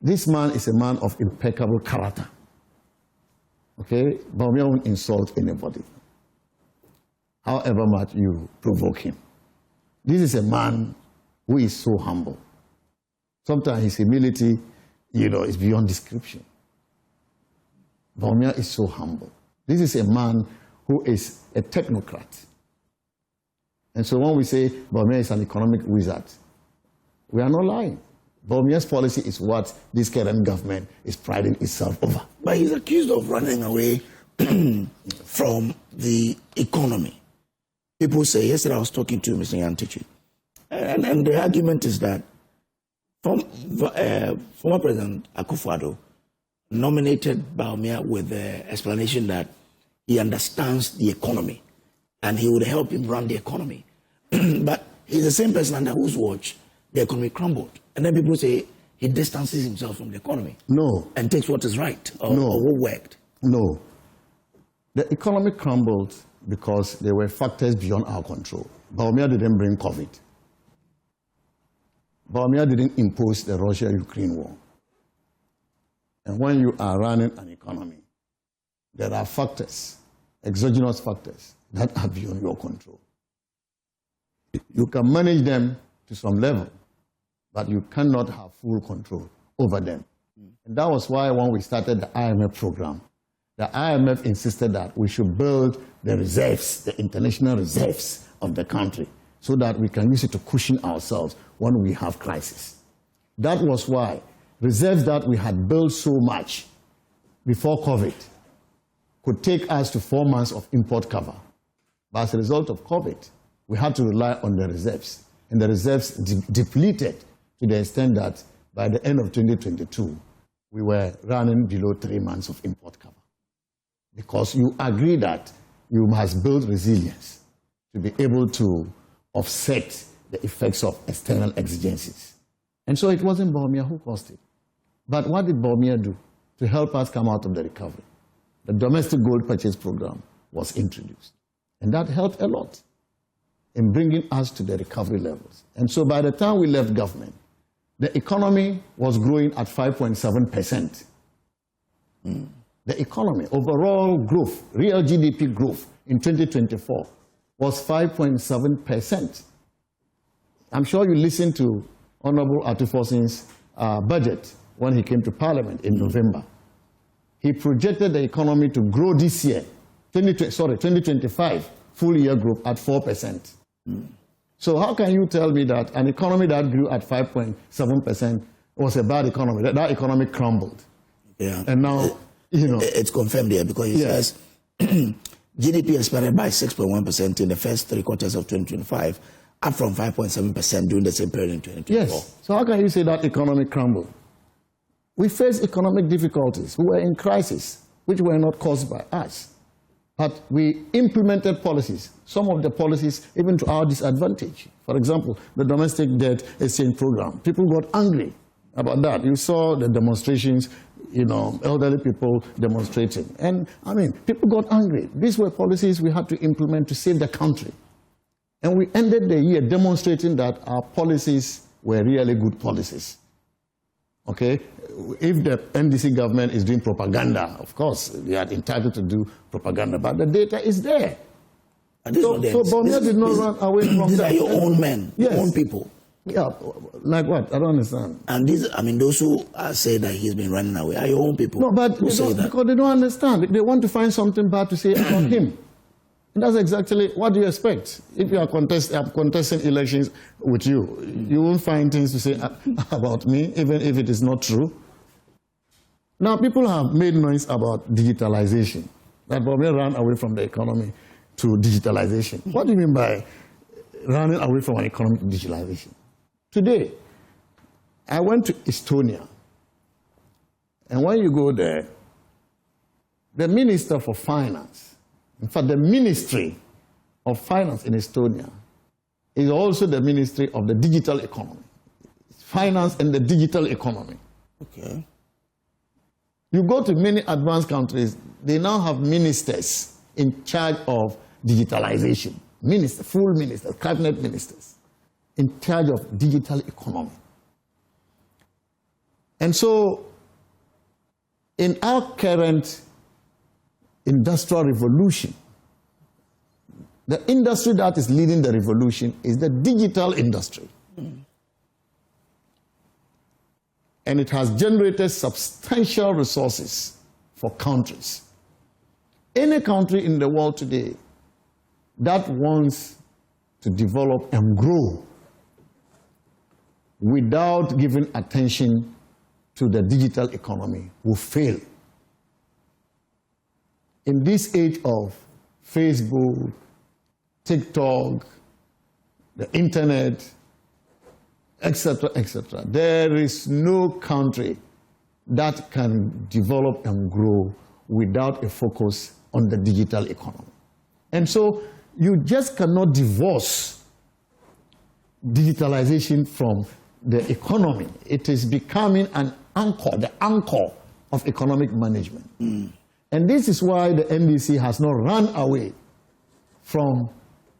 this man is a man of impeccable character. Okay? Bawumia won't insult anybody, however much you provoke him. This is a man who is so humble. Sometimes his humility, is beyond description. Bawumia is so humble. This is a man who is a technocrat. And so when we say Bawumia is an economic wizard, we are not lying. Bawumia's policy is what this current government is priding itself over. But he's accused of running away from the economy. People say, yesterday I was talking to Mr. Yantichi, and the argument is that former President Akufo-Addo nominated Bawumia with the explanation that he understands the economy and he would help him run the economy. But he's the same person under whose watch the economy crumbled. And then people say he distances himself from the economy. No. And takes what is right or what worked. No. The economy crumbled because there were factors beyond our control. Bawumia didn't bring COVID. Bawumia didn't impose the Russia-Ukraine war. And when you are running an economy, there are factors, exogenous factors, that are beyond your control. You can manage them to some level, but you cannot have full control over them. And that was why when we started the IMF program, the IMF insisted that we should build the reserves, the international reserves of the country, so that we can use it to cushion ourselves when we have crisis. That was why reserves that we had built so much before COVID could take us to 4 months of import cover. But as a result of COVID, we had to rely on the reserves. And the reserves depleted to the extent that by the end of 2022, we were running below 3 months of import cover. Because you agree that you must build resilience to be able to offset the effects of external exigencies. And so it wasn't Bawumia who caused it. But what did Bawumia do to help us come out of the recovery? The domestic gold purchase program was introduced. And that helped a lot in bringing us to the recovery levels. And so by the time we left government, the economy was growing at 5.7%. The economy, overall growth, real GDP growth in 2024 was 5.7%. I'm sure you listened to Honorable Atufosin's budget when he came to Parliament in November. He projected the economy to grow this year, 2025, full year growth at 4%. So how can you tell me that an economy that grew at 5.7% was a bad economy? That economy crumbled. Yeah. And now, you know. It's confirmed here because it says GDP expanded by 6.1% in the first 3 quarters of 2025, up from 5.7% during the same period in 2024. Yes. So how can you say that economy crumbled? We faced economic difficulties. We were in crisis, which were not caused by us. But we implemented policies, some of the policies even to our disadvantage. For example, the domestic debt exchange program. People got angry about that. You saw the demonstrations, you know, elderly people demonstrating. And, I mean, people got angry. These were policies we had to implement to save the country. And we ended the year demonstrating that our policies were really good policies. Okay? If the NDC government is doing propaganda, of course, they are entitled to do propaganda, but the data is there. So Bawumia did not run away from these that. These are your own men, yes. Your own people. Yeah, like what? I don't understand. And these, I mean, those who say that he's been running away are your own people. No, but who say that? because they don't understand. They want to find something bad to say about him. And that's exactly what do you expect. If you are contesting elections with you, you won't find things to say about me, even if it is not true. Now, people have made noise about digitalization. That Bawumia ran away from the economy to digitalization. What do you mean by running away from an economic digitalization? Today, I went to Estonia. And when you go there, the Minister for Finance, in fact, the Ministry of Finance in Estonia is also the Ministry of the Digital Economy. Finance and the digital economy. Okay. You go to many advanced countries, they now have ministers in charge of digitalization. Ministers, full ministers, cabinet ministers, in charge of digital economy. And so, in our current industrial revolution, the industry that is leading the revolution is the digital industry. And it has generated substantial resources for countries. Any country in the world today that wants to develop and grow without giving attention to the digital economy will fail. In this age of Facebook, TikTok, the internet, etc., etc., there is no country that can develop and grow without a focus on the digital economy. And so you just cannot divorce digitalization from the economy. It is becoming an anchor, the anchor of economic management. And this is why the NDC has not run away from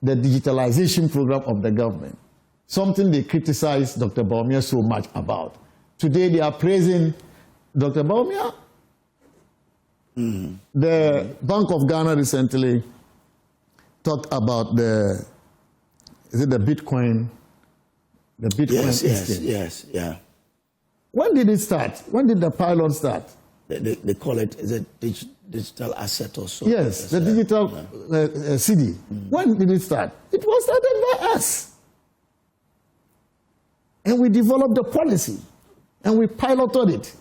the digitalization program of the government, something they criticized Dr. Bawumia so much about. Today they are praising Dr. Bawumia. The Bank of Ghana recently talked about the Bitcoin? The Bitcoin exchange. Yes. When did it start? When did the pilot start? They call it, is it digital asset or so? Yes, the digital CD. When did it start? It was started by us. And we developed the policy. And we piloted it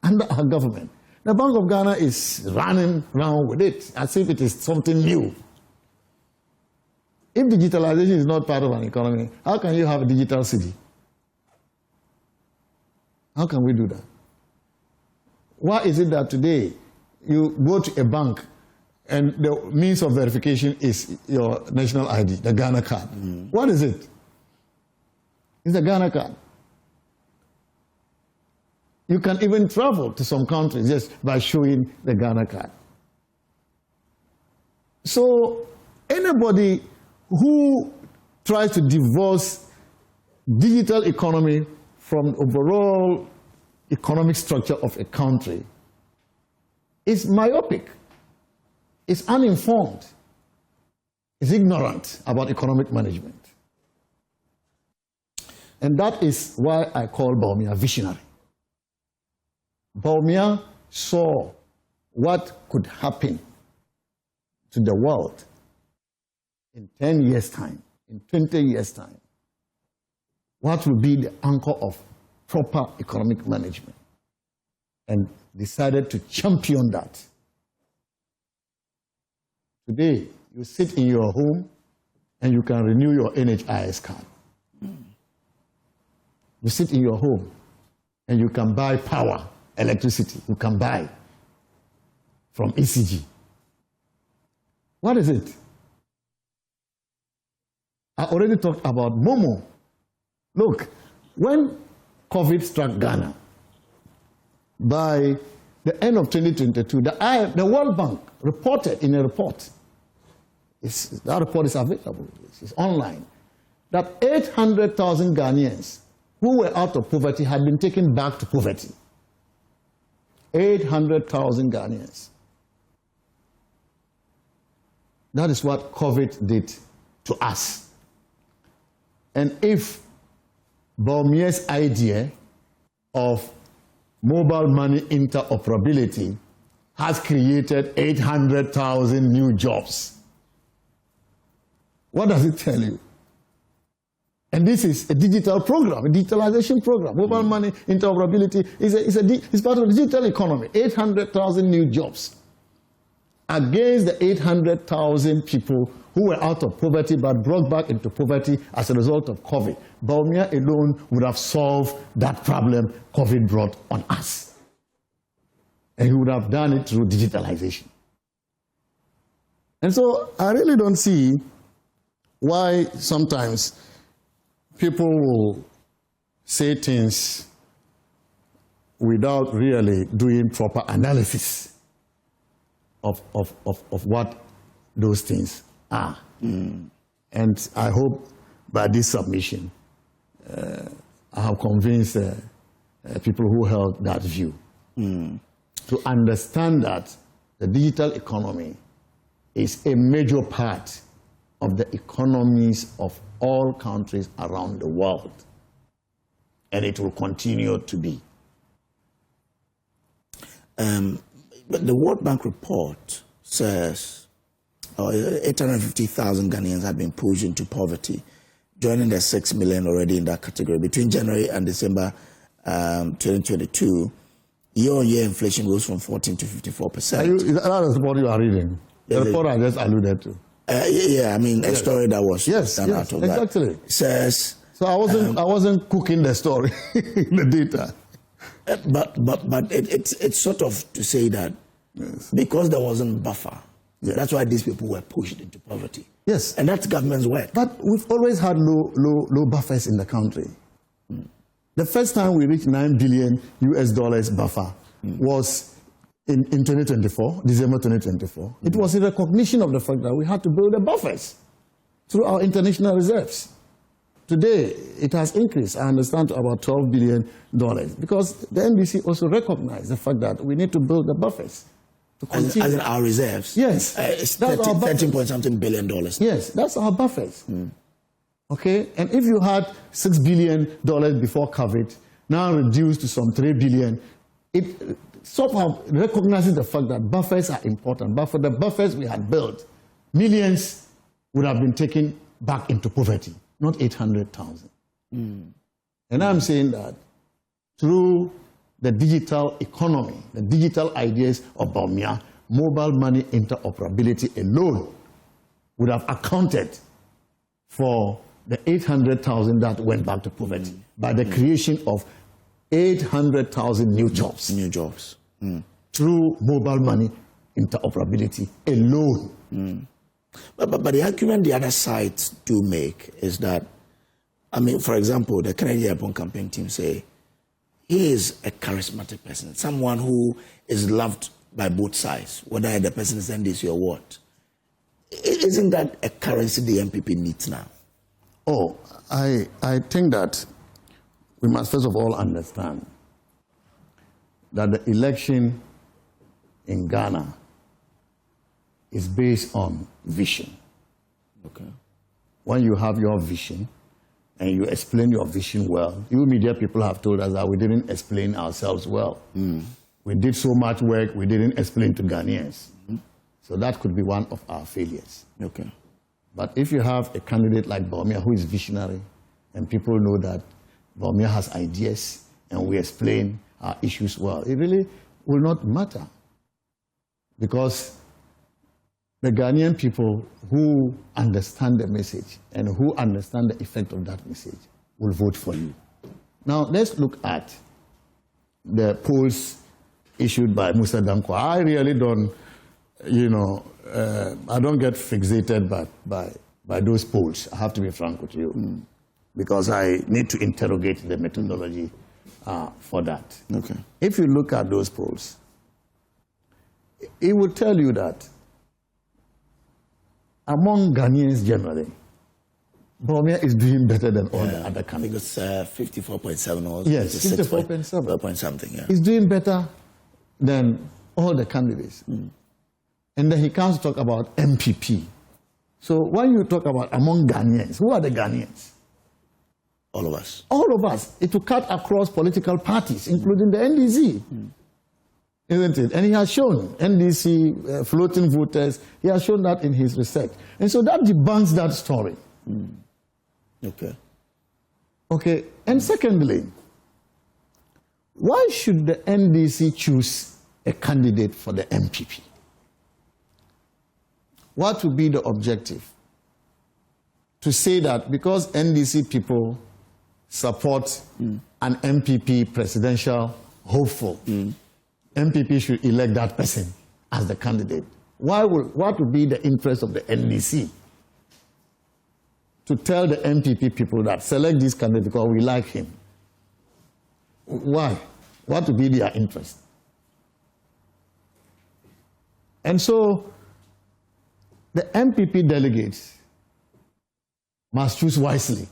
under our government. The Bank of Ghana is running around with it as if it is something new. If digitalization is not part of an economy, how can you have a digital city? How can we do that? Why is it that today you go to a bank and the means of verification is your national ID, the Ghana card? What is it? It's the Ghana card. You can even travel to some countries just by showing the Ghana card. So anybody who tries to divorce digital economy from the overall economic structure of a country is myopic, is uninformed, is ignorant about economic management. And that is why I call Bawumia visionary. Bawumia saw what could happen to the world in 10 years' time, in 20 years' time. What will be the anchor of proper economic management? And decided to champion that. Today, you sit in your home and you can renew your NHIS card. You sit in your home and you can buy power, electricity. You can buy from ECG. What is it? I already talked about Momo. Look, when COVID struck Ghana, by the end of 2022, the World Bank reported in a report, that report is available, it's online, that 800,000 Ghanaians who were out of poverty had been taken back to poverty. 800,000 Ghanaians. That is what COVID did to us. And if Bawumia's idea of mobile money interoperability has created 800,000 new jobs, what does it tell you? And this is a digital program, a digitalization program. Mobile money interoperability is part of the digital economy. 800,000 new jobs against the 800,000 people who were out of poverty but brought back into poverty as a result of COVID. Bawumia alone would have solved that problem COVID brought on us. And he would have done it through digitalization. And so I really don't see why sometimes people will say things without really doing proper analysis of what those things are. And I hope by this submission, I have convinced people who held that view to understand that the digital economy is a major part of the economies of all countries around the world. And it will continue to be. But the World Bank report says 850,000 Ghanaians have been pushed into poverty, joining the 6 million already in that category. Between January and December 2022, year-on-year inflation rose from 14 to 54%. That is the report you are reading. The report I just alluded to. I mean, a story that was done out of that. Exactly. Says. So I wasn't cooking the story, the data. But it's sort of to say that because there wasn't buffer, that's why these people were pushed into poverty. Yes. And that's government's work. But we've always had low buffers in the country. The first time we reached $9 billion US buffer was in 2024, December 2024, it was in recognition of the fact that we had to build the buffers through our international reserves. Today, it has increased, I understand, to about $12 billion because the NDC also recognized the fact that we need to build the buffers. As in our reserves? Yes. It's $13 billion. Yes, that's our buffers. Okay, and if you had $6 billion before COVID, now reduced to some $3 billion, it somehow recognizes the fact that buffers are important. But for the buffers we had built, millions would have been taken back into poverty, not 800,000. And I'm saying that through the digital economy, the digital ideas of Bawumia, mobile money interoperability alone would have accounted for the 800,000 that went back to poverty by the creation of 800,000 new jobs. Through mobile money interoperability alone. But the argument the other sides do make is that, I mean, for example, the Kennedy Airport campaign team say, he is a charismatic person, someone who is loved by both sides, whether the person is NDC or what. Isn't that a currency the MPP needs now? Oh, I think that we must first of all understand that the election in Ghana is based on vision. Okay. When you have your vision and you explain your vision well, you media people have told us that we didn't explain ourselves well. We did so much work, we didn't explain to Ghanaians. So that could be one of our failures. Okay. But if you have a candidate like Bawumia who is visionary, and people know that Bawumia has ideas, and we explain our issues well, it really will not matter. Because the Ghanaian people who understand the message and who understand the effect of that message will vote for you. Now, let's look at the polls issued by Musa Danko. I really don't, I don't get fixated by those polls. I have to be frank with you, because I need to interrogate the methodology for that. Okay. If you look at those polls, it will tell you that among Ghanaians generally, Bawumia is doing better than all the other candidates. I think it's 54.7 or yes, 54.7. Point something, yeah. He's doing better than all the candidates. And then he comes to talk about MPP. So when you talk about among Ghanaians, who are the Ghanaians? All of us. All of us. It will cut across political parties, including the NDC. Isn't it? And he has shown NDC floating voters, he has shown that in his research. And so that debunks that story. Okay. Okay. And secondly, why should the NDC choose a candidate for the MPP? What would be the objective? To say that because NDC people support an MPP presidential hopeful, MPP should elect that person as the candidate. What would be the interest of the NDC? To tell the MPP people that select this candidate because we like him. Why? What would be their interest? And so the MPP delegates must choose wisely.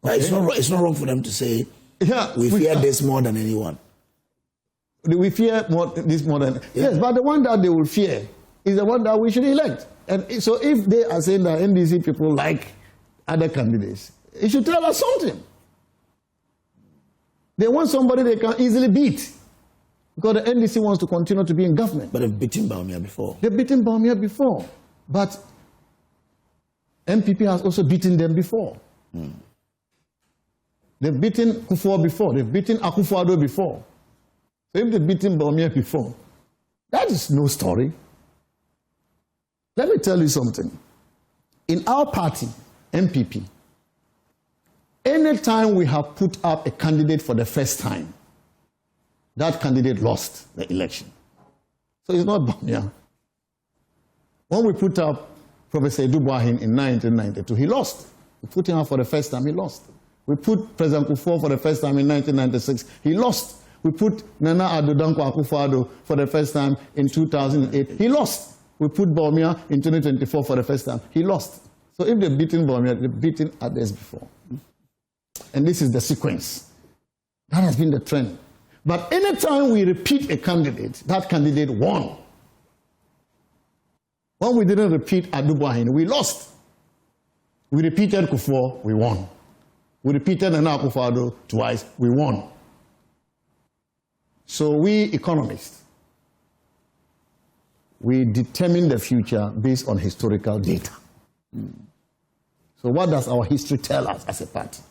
Okay? It's not wrong for them to say, we fear this more than anyone. We fear this more than... Yes, but the one that they will fear is the one that we should elect. And so if they are saying that NDC people like other candidates, it should tell us something. They want somebody they can easily beat. Because the NDC wants to continue to be in government. But they've beaten Bawumia before. They've beaten Bawumia before. But MPP has also beaten them before. They've beaten Kufuor before. They've beaten Akufo-Addo before. So if they've beaten Bawumia before, that is no story. Let me tell you something. In our party, MPP, anytime we have put up a candidate for the first time, that candidate lost the election. So it's not Bawumia. When we put up Professor Edubuahin in 1992, he lost. We put him up for the first time, he lost. We put President Kufuor for the first time in 1996, he lost. We put Nana Addo Dankwa Akufo-Addo for the first time in 2008. He lost. We put Bawumia in 2024 for the first time. He lost. So if they've beaten Bawumia, they've beaten others before. And this is the sequence. That has been the trend. But anytime we repeat a candidate, that candidate won. When we didn't repeat Adubuahin, we lost. We repeated Kufuor, we won. We repeated Nana Akufo-Addo twice, we won. So we economists, we determine the future based on historical data. So what does our history tell us as a party?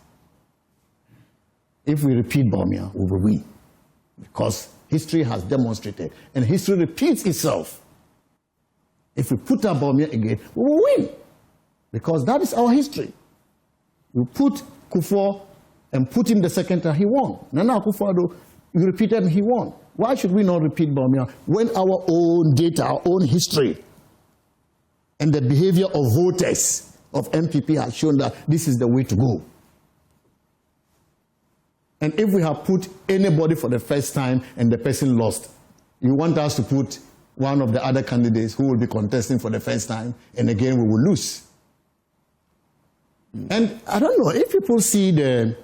If we repeat Bawumia, we will win. Because history has demonstrated, and history repeats itself. If we put up Bawumia again, we will win. Because that is our history. We put Kufuor and put him the second time, he won. Nana Akufo-Addo, you repeated and he won. Why should we not repeat Bawumia when our own data, our own history, and the behavior of voters of MPP has shown that this is the way to go? And if we have put anybody for the first time and the person lost, you want us to put one of the other candidates who will be contesting for the first time, and again we will lose. And I don't know, if people see the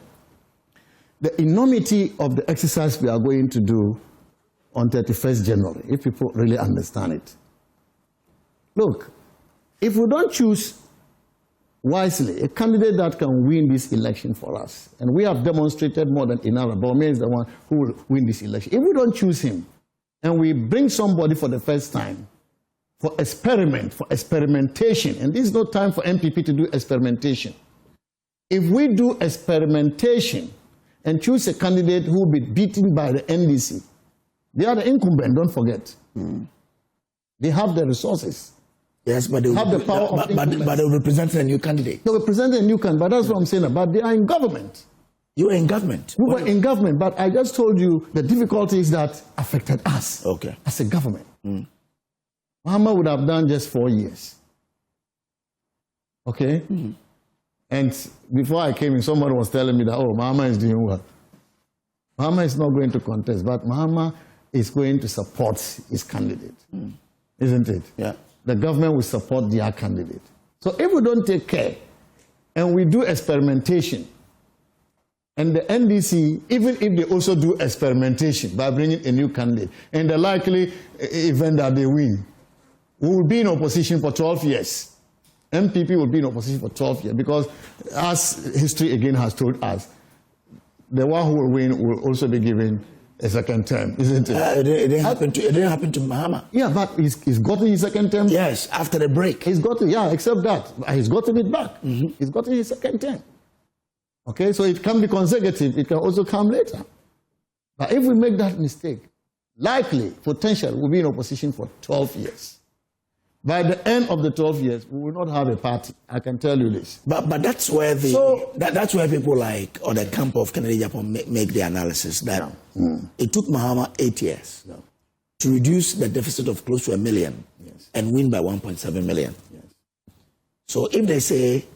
enormity of the exercise we are going to do on 31st January, if people really understand it. Look, if we don't choose wisely a candidate that can win this election for us, and we have demonstrated more than enough, Bawumia is the one who will win this election. If we don't choose him, and we bring somebody for the first time, for experiment, for experimentation, and this is no time for MPP to do experimentation. If we do experimentation and choose a candidate who will be beaten by the NDC, they are the incumbent, don't forget. They have the resources. Yes, but they will, have the power of but they will represent a new candidate. They will present a new candidate, but that's what I'm saying. But they are in government. You were in government? We were in government, but I just told you the difficulties that affected us as a government. Mahama would have done just 4 years. Okay? And before I came in, somebody was telling me that, oh, Mahama is doing well. Mahama is not going to contest, but Mahama is going to support his candidate. Isn't it? Yeah. The government will support their candidate. So if we don't take care and we do experimentation, and the NDC, even if they also do experimentation by bringing a new candidate, and the likely event that they win, we will be in opposition for 12 years. MPP will be in opposition for 12 years because, as history again has told us, the one who will win will also be given a second term, isn't it? It didn't happen to Mahama. Yeah, but he's gotten his second term. Yes, after the break. He's gotten, yeah, except that. He's gotten it back. He's gotten his second term. Okay, so it can be consecutive. It can also come later. But if we make that mistake, likely, potential, we'll be in opposition for 12 years. By the end of the 12 years, we will not have a party. I can tell you this. But that's where that's where people like, or the camp of Kennedy Japan make the analysis that it took Mahama 8 years to reduce the deficit of close to 1 million and win by 1.7 million. So if they say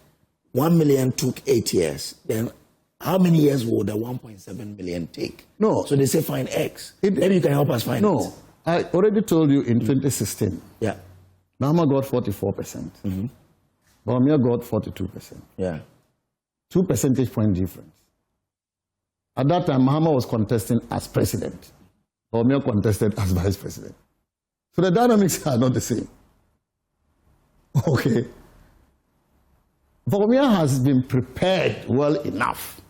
1 million took 8 years, then how many years would the 1.7 million take? No. So they say find X. Maybe you can help us find it. No. I already told you in 2016. Yeah. Mahama got 44%. Bawumia got 42%. Yeah. 2 percentage point difference. At that time, Mahama was contesting as president. Bawumia contested as vice president. So the dynamics are not the same. Okay. Bawumia has been prepared well enough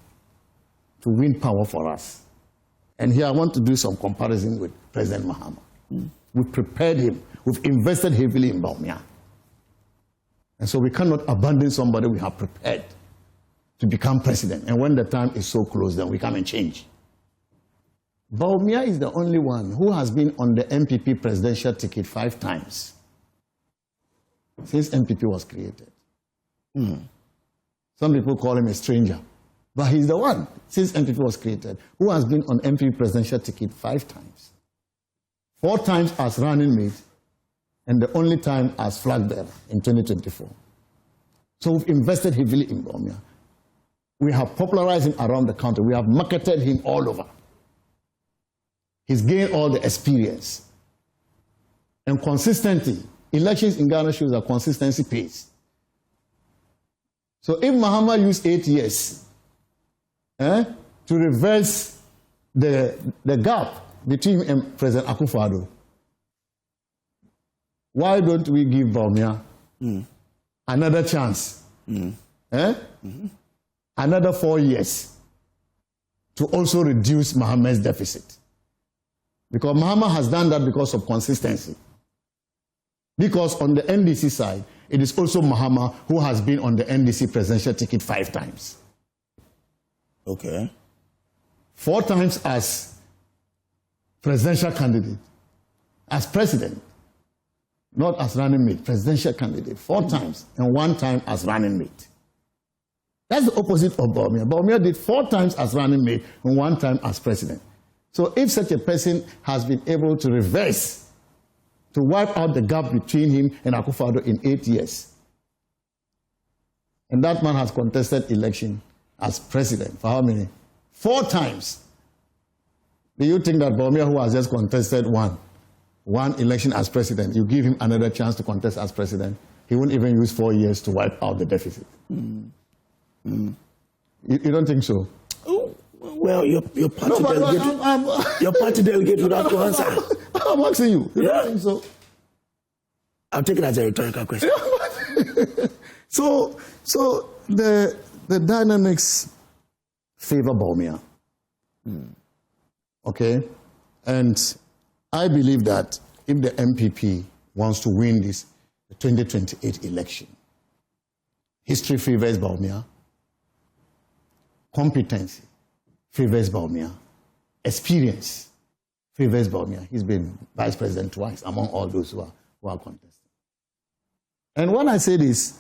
to win power for us. And here I want to do some comparison with President Mahama. We've prepared him. We've invested heavily in Bawumia. And so we cannot abandon somebody we have prepared to become president. And when the time is so close, then we come and change. Bawumia is the only one who has been on the MPP presidential ticket 5 times since MPP was created. Some people call him a stranger. But he's the one, since MPP was created, who has been on MPP presidential ticket 5 times. 4 times as running mate, and the only time as flag bearer in 2024. So we've invested heavily in Bawumia. We have popularized him around the country. We have marketed him all over. He's gained all the experience. And consistency. Elections in Ghana shows that consistency pays. So if Mahama used 8 years to reverse the gap between him and President Akufo-Addo, why don't we give Bawumia another chance? Another 4 years to also reduce Mahama's deficit. Because Mahama has done that because of consistency. Because on the NDC side, it is also Mahama who has been on the NDC presidential ticket 5 times. Okay. 4 times as presidential candidate, as president, not as running mate, presidential candidate, 4 times, and 1 time as running mate. That's the opposite of Bawumia. Bawumia did 4 times as running mate and 1 time as president. So if such a person has been able to reverse, to wipe out the gap between him and Akufo-Addo in 8 years, and that man has contested election as president for how many? 4 times. Do you think that Bawumia, who has just contested one election as president, you give him another chance to contest as president, he won't even use 4 years to wipe out the deficit? You don't think so? Oh, well, your party delegate, your party delegate would have to answer. I'm asking you. You don't think so? I'll take it as a rhetorical question. So the dynamics favor Bawumia. Okay? And I believe that if the MPP wants to win this 2028 election, history favors Bawumia, competency favors Bawumia, experience favors Bawumia. He's been vice president twice among all those who are contesting. And when I say this,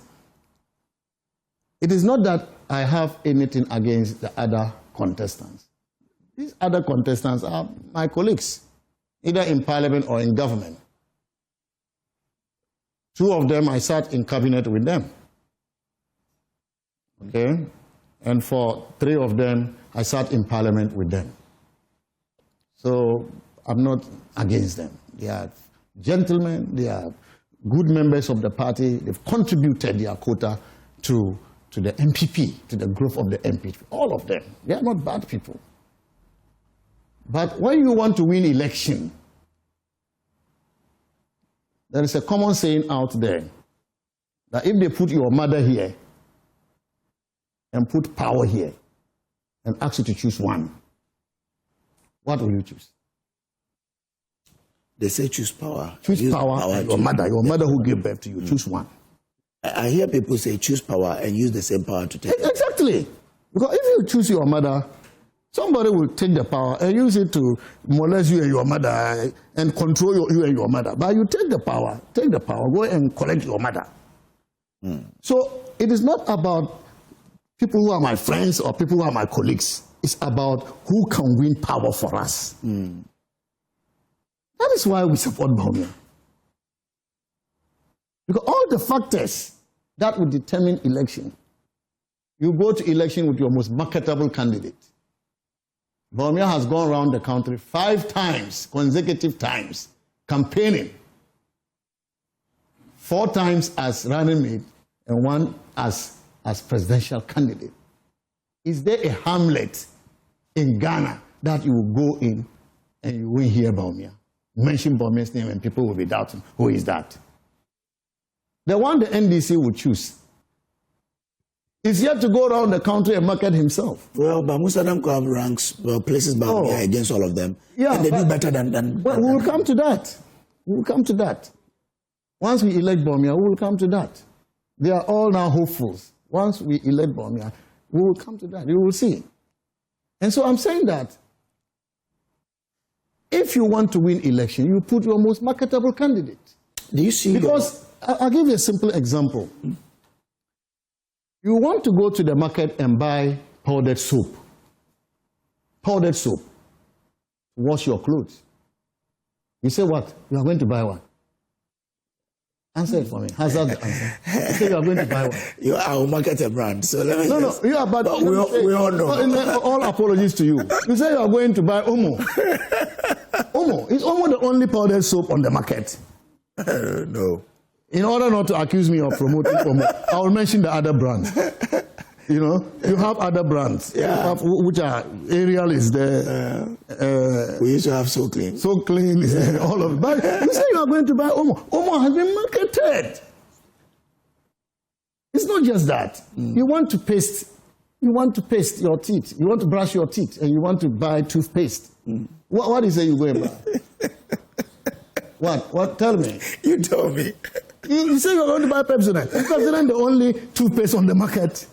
it is not that I have anything against the other contestants. These other contestants are my colleagues, either in parliament or in government. 2 of them, I sat in cabinet with them. Okay? And for 3 of them, I sat in parliament with them. So I'm not against them. They are gentlemen, they are good members of the party. They've contributed their quota to the MPP, to the growth of the MPP. All of them. They are not bad people. But when you want to win election, there is a common saying out there that if they put your mother here and put power here and ask you to choose one, what will you choose? They say choose power. Choose power and your mother who gave birth to you. Choose one. I hear people say choose power and use the same power to take it. Exactly. Because if you choose your mother, somebody will take the power and use it to molest you and your mother and control you and your mother. But you take the power, go and collect your mother. So it is not about people who are my friends or people who are my colleagues. It's about who can win power for us. That is why we support Bawumia. Because all the factors that will determine election, you go to election with your most marketable candidate. Bawumia has gone around the country 5 times, consecutive times, campaigning. 4 times as running mate and 1 as presidential candidate. Is there a hamlet in Ghana that you will go in and you won't hear Bawumia? Mention Bawumia's name and people will be doubting, who is that? The one the NDC will choose is yet to go around the country and market himself. Well, but most of them have ranks, places Bawumia against all of them. Yeah, and they do better than well, we will come to that. We will come to that. Once we elect Bawumia, we will come to that. They are all now hopefuls. Once we elect Bawumia, we will come to that. You will see. And so I'm saying that if you want to win election, you put your most marketable candidate. Do you see? Because I'll give you a simple example. You want to go to the market and buy powdered soap. Powdered soap. Wash your clothes. You say what? You are going to buy one. Answer it for me. How's that the answer? You say you are going to buy one. You are a market brand. So let me No, yeah, but we all know. All apologies to you. You say you are going to buy Omo. Omo. Is Omo the only powdered soap on the market? No. In order not to accuse me of promoting Omo, I will mention the other brands. You know, you have other brands, which are Ariel is there. We used to have So Clean. So Clean is there, all of it. But you say you are going to buy Omo. Omo has been marketed. It's not just that. You want to paste your teeth. You want to brush your teeth, and you want to buy toothpaste. What do you say you go and buy? What? Tell me. You told me. You say you're going to buy Pepsodent. Pepsodent is the only toothpaste on the market.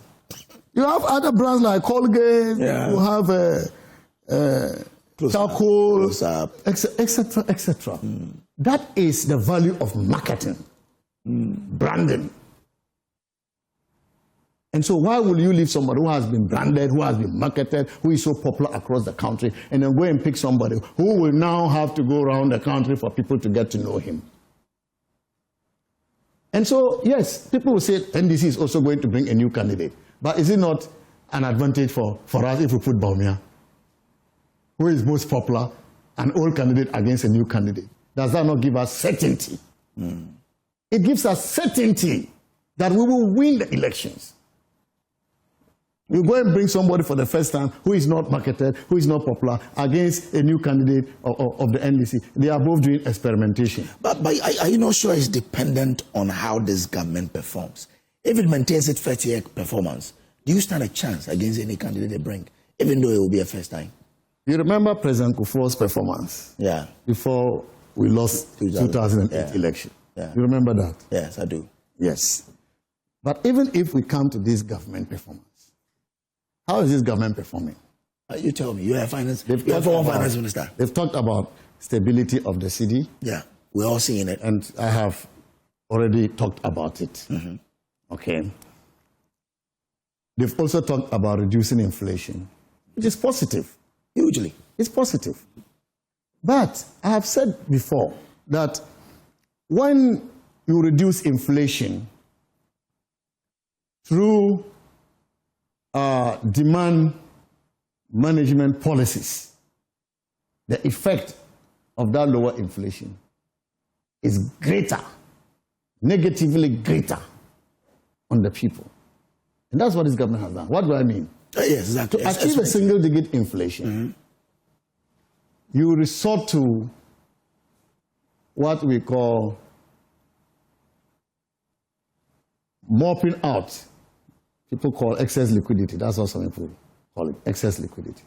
You have other brands like Colgate. You have charcoal, etc., etc. That is the value of marketing, branding. And so why will you leave somebody who has been branded, who has been marketed, who is so popular across the country, and then go and pick somebody who will now have to go around the country for people to get to know him? And so, yes, people will say NDC is also going to bring a new candidate. But is it not an advantage for us if we put Bawumia, who is most popular, an old candidate against a new candidate? Does that not give us certainty? It gives us certainty that we will win the elections. You go and bring somebody for the first time who is not marketed, who is not popular, against a new candidate of the NDC. They are both doing experimentation. But are you not sure it's dependent on how this government performs? If it maintains its first-year performance, do you stand a chance against any candidate they bring, even though it will be a first time? You remember President Kufuor's performance? Yeah. Before we lost the 2008 election. Yeah. You remember that? Yes, I do. Yes. But even if we come to this government performance, how is this government performing? You tell me. You are finance minister. They've talked about stability of the city. Yeah, we're all seeing it. And I have already talked about it. Okay. They've also talked about reducing inflation, which is positive. Hugely. It's positive. But I have said before that when you reduce inflation through demand management policies, the effect of that lower inflation is greater, negatively greater on the people. And that's what this government has done. What do I mean? Yes, exactly. To achieve a single-digit inflation, you resort to what we call mopping out. People call excess liquidity. That's what some people call it, excess liquidity.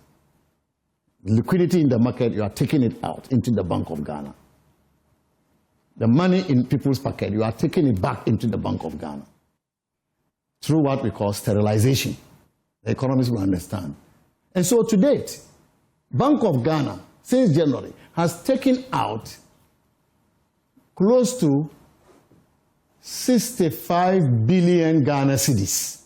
Liquidity in the market, you are taking it out into the Bank of Ghana. The money in people's pocket, you are taking it back into the Bank of Ghana through what we call sterilization. The economists will understand. And so to date, Bank of Ghana, since January, has taken out close to 65 billion Ghana cedis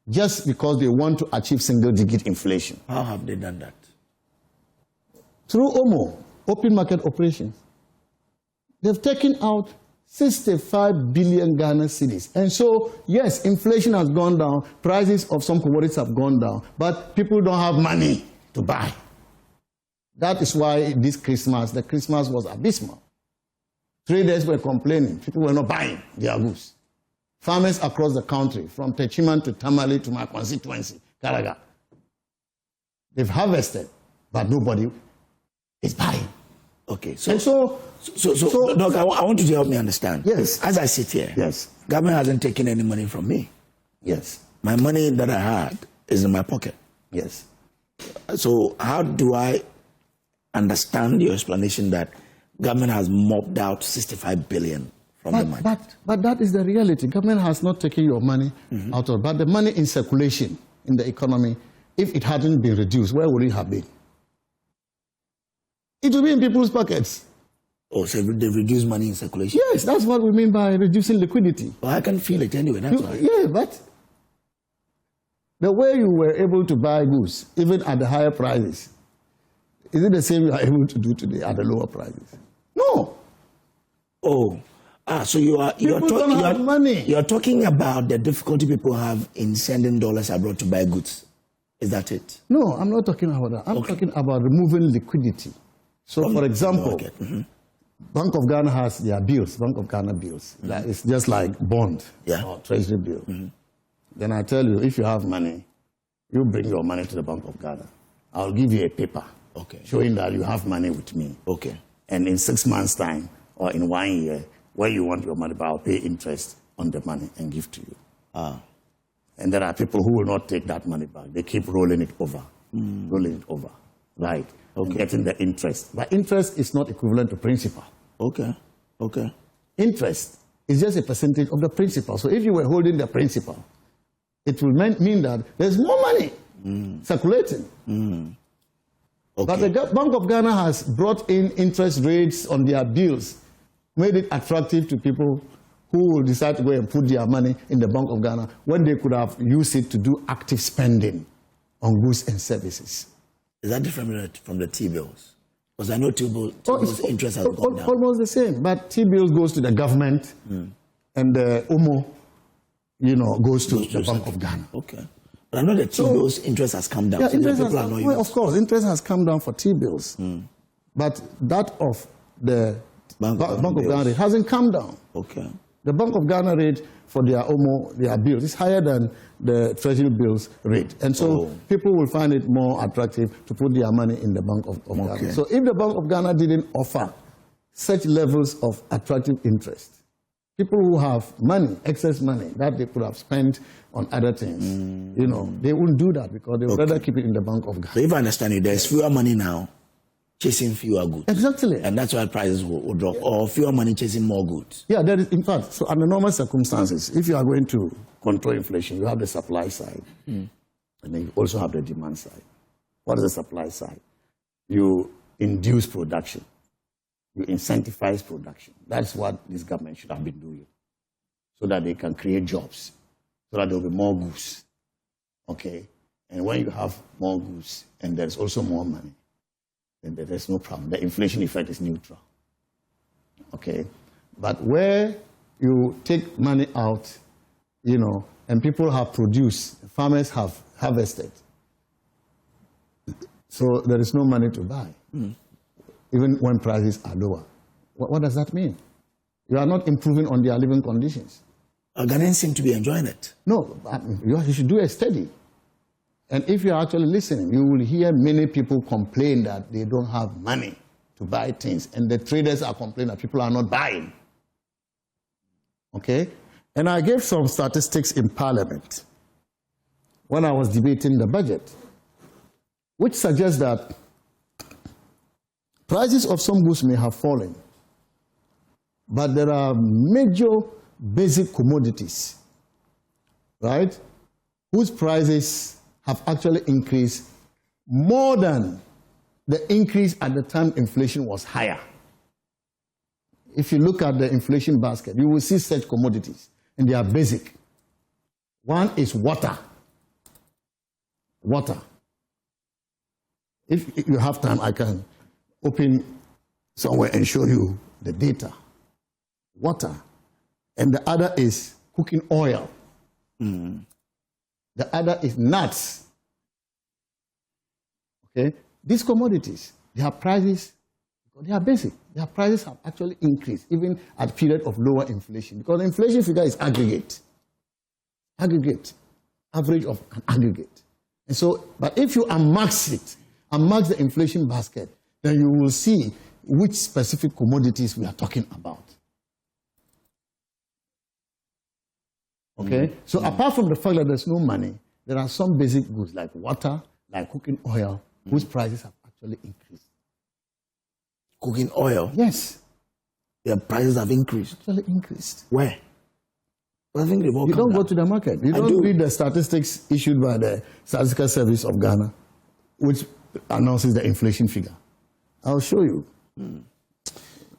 just because they want to achieve single-digit inflation. How have they done that? Through OMO, open market operations. They've taken out 65 billion Ghana cedis. And so, yes, inflation has gone down, prices of some commodities have gone down, but people don't have money to buy. That is why this Christmas, the Christmas was abysmal. Traders were complaining. People were not buying their goods. Farmers across the country, from Techiman to Tamale to my constituency, Karaga, they've harvested, but nobody is buying. Okay, so Doc, I want you to help me understand. Yes. As I sit here, yes, government hasn't taken any money from me. Yes. My money that I had is in my pocket. Yes. So how do I understand your explanation that government has mopped out 65 billion from the money? But that is the reality. Government has not taken your money out of it. But the money in circulation in the economy, if it hadn't been reduced, where would it have been? It will be in people's pockets. Oh, so they reduce money in circulation? Yes, that's what we mean by reducing liquidity. Well, I can feel it anyway, that's why. Yeah, but the way you were able to buy goods, even at the higher prices, is it the same you are able to do today at the lower prices? No. Oh, so you're talking about the difficulty people have in sending dollars abroad to buy goods. Is that it? No, I'm not talking about that. I'm talking about removing liquidity So, for example, Bank of Ghana has their bills, Bank of Ghana bills. It's just like bond or treasury bill. Then I tell you, if you have money, you bring your money to the Bank of Ghana. I'll give you a paper showing that you have money with me. And in 6 months' time or in 1 year, when you want your money, I'll pay interest on the money and give to you. And there are people who will not take that money back. They keep rolling it over, right? And getting the interest. But interest is not equivalent to principal. Interest is just a percentage of the principal. So if you were holding the principal, it will mean that there's more money circulating. But the Bank of Ghana has brought in interest rates on their bills, made it attractive to people who will decide to go and put their money in the Bank of Ghana when they could have used it to do active spending on goods and services. Is that different from the T-bills? Because I know T-bills interest has gone down. Almost the same, but T-bills goes to the government and the UMO, goes to the Bank of Ghana. But I know the T-bills interest has come down. Yeah, of course, interest has come down for T-bills. But that of the Bank of Ghana rate hasn't come down. The Bank of Ghana rate for their OMO, their bills, is higher than the Treasury bills rate. And so people will find it more attractive to put their money in the Bank of Ghana. So if the Bank of Ghana didn't offer such levels of attractive interest, people who have money, excess money, that they could have spent on other things, they wouldn't do that because they would rather keep it in the Bank of Ghana. So if I understand it, there's fewer money now chasing fewer goods. Exactly. And that's why prices will drop, or fewer money chasing more goods. Yeah, there is, in fact, so under normal circumstances, if you are going to control inflation, you have the supply side, and then you also have the demand side. What is the supply side? You induce production. You incentivize production. That's what this government should have been doing, so that they can create jobs, so that there will be more goods. And when you have more goods and there's also more money, then there's no problem. The inflation effect is neutral. But where you take money out, and people have produced, farmers have harvested, so there is no money to buy, even when prices are lower. What does that mean? You are not improving on their living conditions. Ghanaians seem to be enjoying it. No, you should do a study. And if you are actually listening, you will hear many people complain that they don't have money to buy things. And the traders are complaining that people are not buying. And I gave some statistics in Parliament when I was debating the budget, which suggests that prices of some goods may have fallen, but there are major basic commodities, right, whose prices have actually increased more than the increase at the time inflation was higher. If you look at the inflation basket, you will see such commodities, and they are basic. One is water. Water. If you have time, I can open somewhere and show you the data. Water. And the other is cooking oil. The other is nuts. These commodities, their prices, they are basic. Their prices have actually increased, even at period of lower inflation, because the inflation figure is aggregate. Average of an aggregate. And so, but if you unmax it, unmax the inflation basket, then you will see which specific commodities we are talking about. So apart from the fact that there's no money, there are some basic goods like water, like cooking oil, whose prices have actually increased. Cooking oil? Yes. Their prices have increased? Actually increased. Where? I think you don't go to the market. You don't read the statistics issued by the Statistical Service of Ghana, which announces the inflation figure. I'll show you.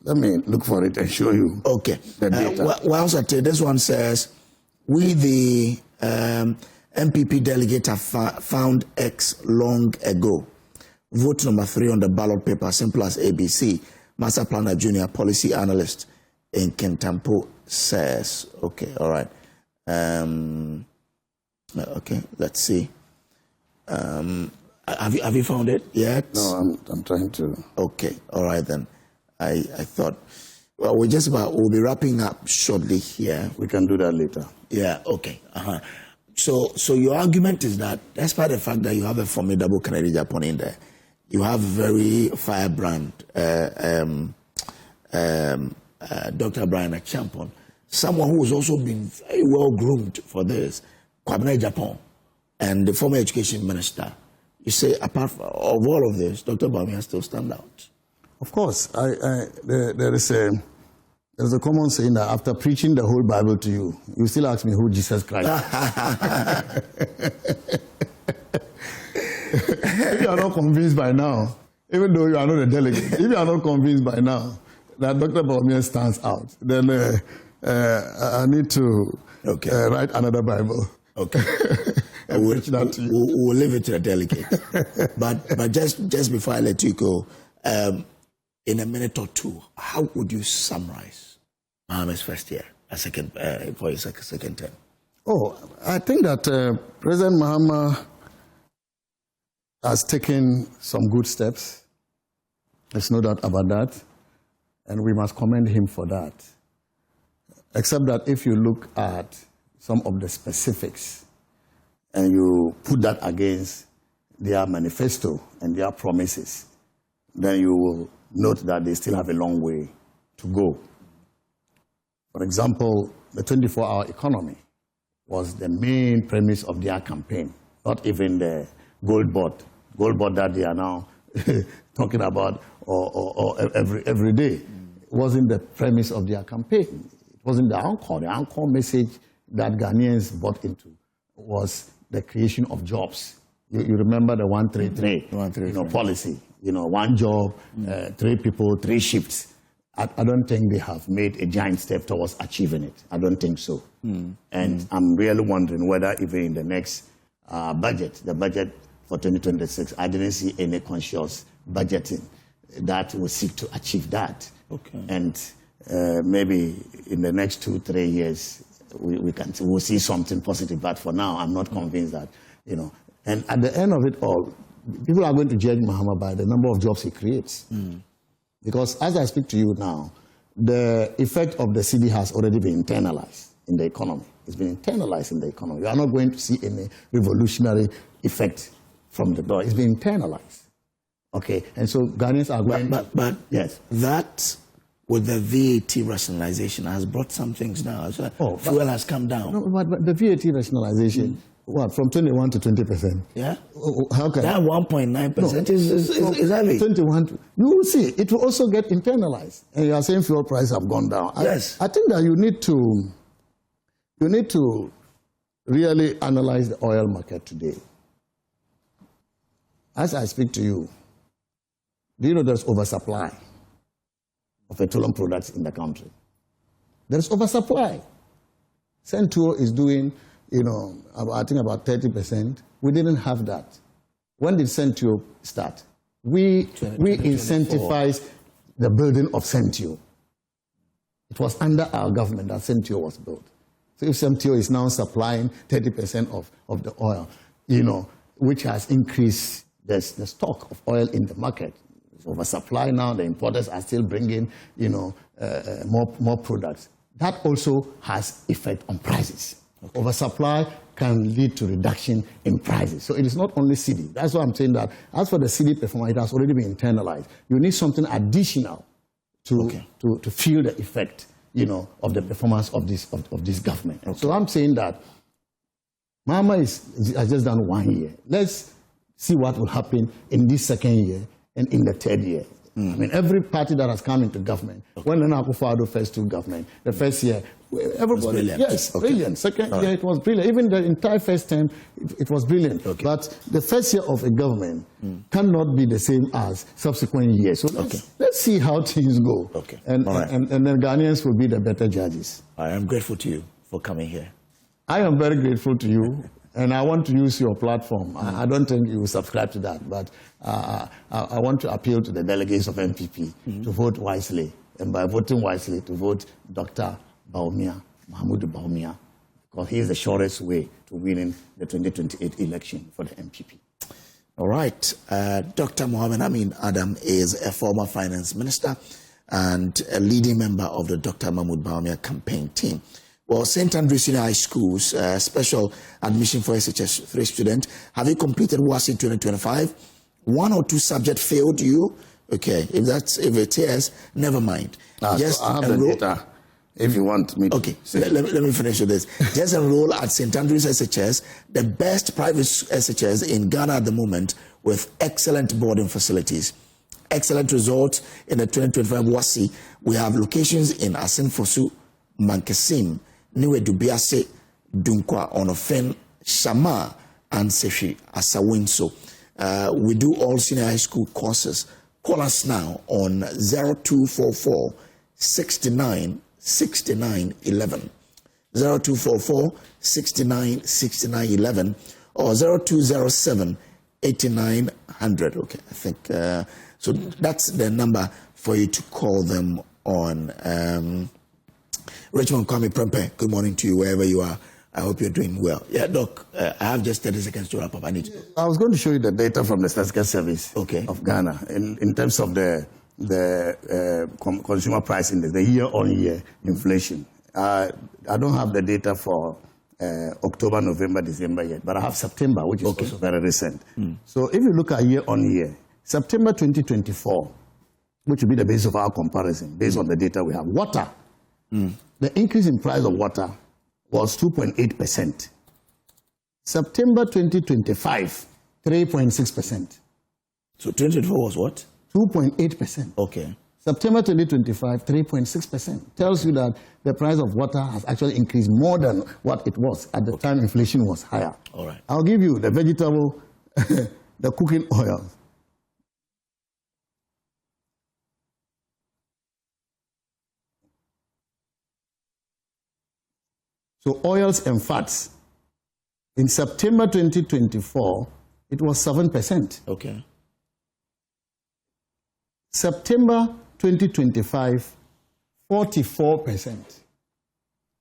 Let me look for it and show you. The data. Well, this one says, we the MPP delegate have found X long ago. Vote number 3 on the ballot paper, simple as ABC. Master Planner Junior Policy Analyst in Kentampo says, all right. Let's see. Have you found it yet? No, I'm trying to. Okay, all right then. I thought, well, we'll be wrapping up shortly here. We can do that later. Yeah, okay. So your argument is that despite the fact that you have a formidable Kennedy Japan in there, you have very firebrand Dr. Brian Achampon, someone who has also been very well groomed for this, Kwabena Japan, and the former education minister. You say, apart from all of this, Dr. Bawumia still stand out. Of course. There is a common saying that after preaching the whole Bible to you, you still ask me who Jesus Christ is. If you are not convinced by now, even though you are not a delegate, if you are not convinced by now that Dr. Bawumia stands out, then I need to write another Bible. Okay. We'll leave it to the delegate. but just before I let you go, in a minute or two, how would you summarize Mahama's first year for his second term? Oh, I think that President Mahama has taken some good steps. There's no doubt about that. And we must commend him for that. Except that if you look at some of the specifics and you put that against their manifesto and their promises, then you will note that they still have a long way to go. For example, the 24-hour economy was the main premise of their campaign, not even the gold board that they are now talking about or every day. It wasn't the premise of their campaign. It wasn't the anchor. The anchor message that Ghanaians bought into was the creation of jobs. You remember the 133 policy. One job, 3 people, 3 shifts. I don't think they have made a giant step towards achieving it. I don't think so. And I'm really wondering whether even in the next budget, the budget for 2026, I didn't see any conscious budgeting that will seek to achieve that. Okay. And maybe in the next 2-3 years, we'll see something positive. But for now, I'm not convinced that, And at the end of it all, people are going to judge Mahama by the number of jobs he creates. Because as I speak to you now, the effect of the CD has already been internalized in the economy. It's been internalized in the economy. You are not going to see any revolutionary effect from the door. It's been internalized. Okay, and so Ghanaians are going but yes, that with the VAT rationalization has brought some things down. So fuel has come down. No, but the VAT rationalization, what, from 21 to 20%? Yeah. How can that 1.9% is heavy. 21. You will see. It will also get internalized. And you are saying fuel prices have gone down. Yes. I think that you need to really analyze the oil market today. As I speak to you, do you know there's oversupply of petroleum products in the country? There's oversupply. Centro is doing, I think about 30%. We didn't have that. When did Centro start? We incentivized the building of Centro. It was under our government that Centro was built. So if Centro is now supplying 30% of the oil, which has increased the stock of oil in the market, oversupply now, the importers are still bringing, more products. That also has effect on prices. Okay. Oversupply can lead to reduction in prices. So it is not only CD. That's why I'm saying that as for the CD performance, it has already been internalized. You need something additional to feel the effect, of the performance of this government. Okay. So I'm saying that Mahama has just done 1 year. Let's see what will happen in this second year and in the third year. I mean, every party that has come into government, when Nana Akufo-Addo first took government, the first year, everybody, brilliant. Yes, brilliant. Second year, it was brilliant. Even the entire first term, it was brilliant. Okay. But the first year of a government cannot be the same as subsequent years. So let's see how things go. Okay. And then Ghanaians will be the better judges. I am grateful to you for coming here. I am very grateful to you. And I want to use your platform. I don't think you will subscribe to that, but I want to appeal to the delegates of MPP to vote wisely. And by voting wisely, to vote Dr. Bawumia, Mahamudu Bawumia, because he is the shortest way to winning the 2028 election for the MPP. All right. Dr. Mohammed Amin Adam is a former finance minister and a leading member of the Dr. Mahmoud Bawumia campaign team. Well, St. Andrews Senior High School's special admission for SHS3 students. Have you completed WASI 2025? 1 or 2 subjects failed you? Okay, if it is, never mind. Just so I have the data. If you want me to. Okay, so let me finish with this. Just enroll at St. Andrews SHS, the best private SHS in Ghana at the moment, with excellent boarding facilities. Excellent results in the 2025 WASI. We have locations in Asenfosu, Mankesim, Niwe Dubiase, Dunkwa, Onofen, Shama, and Sefi Asawinso. We do all senior high school courses. Call us now on 0244 69 69 11, 0244 69 69 11, or 0207 8900. Okay, I think so. That's the number for you to call them on. Richmond Kwame Prempe, good morning to you wherever you are. I hope you're doing well. Yeah, Doc, I have just 30 seconds to wrap up. I was going to show you the data from the Statistical Service of Ghana in terms of the consumer price index, the year-on-year inflation. I don't have the data for October, November, December yet, but I have September, which is also very recent. So if you look at year-on-year, September 2024, which will be the base of our comparison, based on the data we have, water, the increase in price of water was 2.8%. September 2025, 3.6%. So 2024 was what? 2.8%. Okay. September 2025, 3.6%. Tells you that the price of water has actually increased more than what it was at the time inflation was higher. All right. I'll give you the vegetable, the cooking oil. So oils and fats. In September 2024, it was 7%. Okay. September 2025, 44%.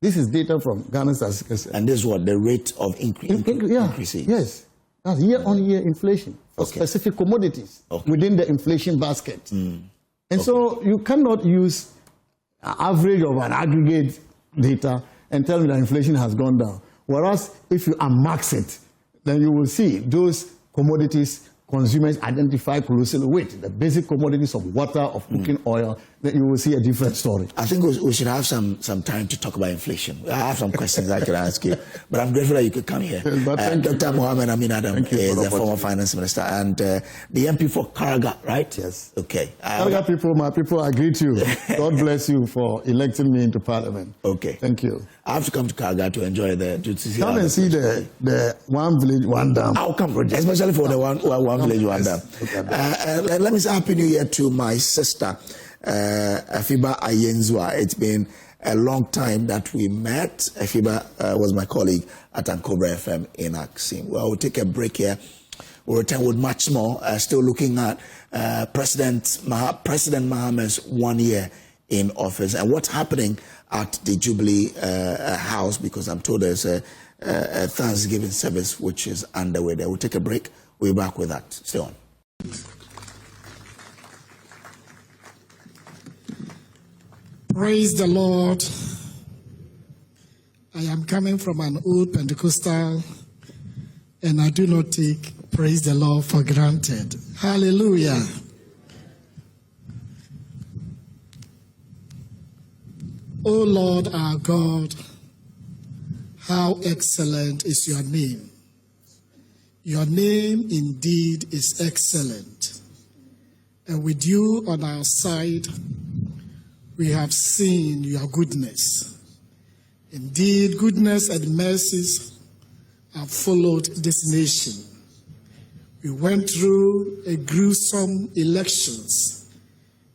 This is data from Ghana's Statistical Service. And this is what the rate of increasing? Yes. That's year-on-year inflation for specific commodities within the inflation basket. And so you cannot use an average of an aggregate data and tell me that inflation has gone down. Whereas if you unmax it, then you will see those commodities consumers identify closely with, the basic commodities of water, of cooking oil, then you will see a different story. I think we should have some time to talk about inflation. I have some questions I could ask you, but I'm grateful that you could come here. Dr. Mohammed Amin Adam is the former finance minister and the MP for Karaga, right? Yes. Okay. Karaga people, my people, I greet you. God bless you for electing me into parliament. Okay. Thank you. I have to come to Karaga to enjoy to see come and see the one village, one dam. I'll come, especially for the one village, one dam. Let me say Happy New Year to my sister, Afiba Ayenzwa. It's been a long time that we met. Afiba was my colleague at Ankobra FM in Aksim. Well, we'll take a break here. We'll return with much more. Still looking at President Mahama's 1 year in office and what's happening at the Jubilee House, because I'm told there's a Thanksgiving service which is underway there. We'll take a break. We'll be back with that. Stay on. Praise the Lord. I am coming from an old Pentecostal, and I do not take praise the Lord for granted. Hallelujah. O Lord our God, how excellent is your name. Your name indeed is excellent. And with you on our side, we have seen your goodness. Indeed, goodness and mercies have followed this nation. We went through a gruesome elections.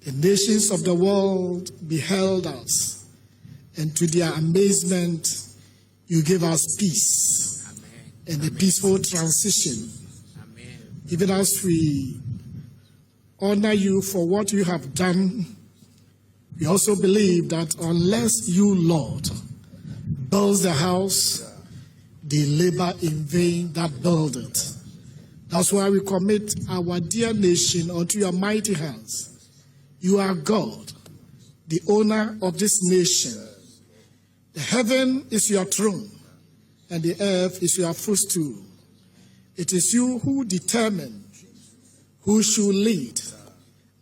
The nations of the world beheld us. And to their amazement, you gave us peace. Amen. And a peaceful transition. Amen. Even as we honor you for what you have done, we also believe that unless you, Lord, build the house, they labor in vain that build it. That's why we commit our dear nation unto your mighty hands. You are God, the owner of this nation. The heaven is your throne, and the earth is your footstool. It is you who determine who should lead.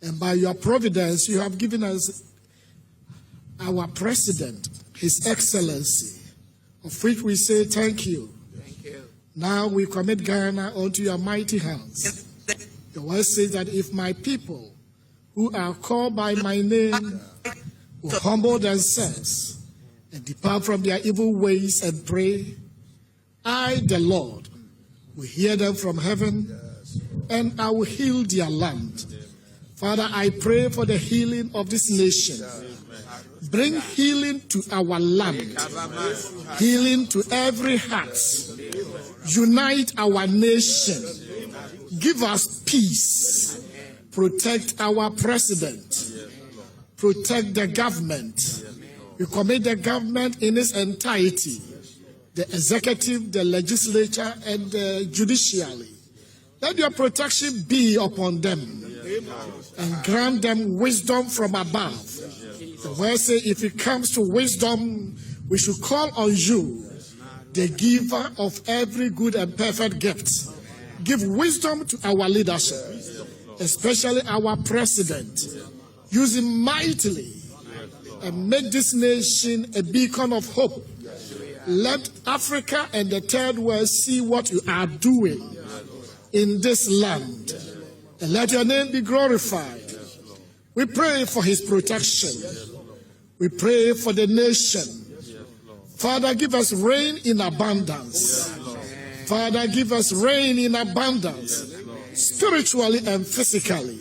And by your providence, you have given us our president, His Excellency, of which we say thank you. Thank you. Now we commit Ghana unto your mighty hands. The word says that if my people who are called by my name will humble themselves and depart from their evil ways and pray, I, the Lord, will hear them from heaven, and I will heal their land. Father, I pray for the healing of this nation. Bring healing to our land, healing to every heart. Unite our nation. Give us peace. Protect our president. Protect the government. We commit the government in its entirety, the executive, the legislature, and the judiciary. Let your protection be upon them and grant them wisdom from above. The word says if it comes to wisdom, we should call on you, the giver of every good and perfect gift. Give wisdom to our leadership, especially our president. Use him mightily and make this nation a beacon of hope. Let Africa and the third world see what you are doing in this land. And let your name be glorified. We pray for his protection. We pray for the nation. Father, give us rain in abundance. Father, give us rain in abundance, spiritually and physically.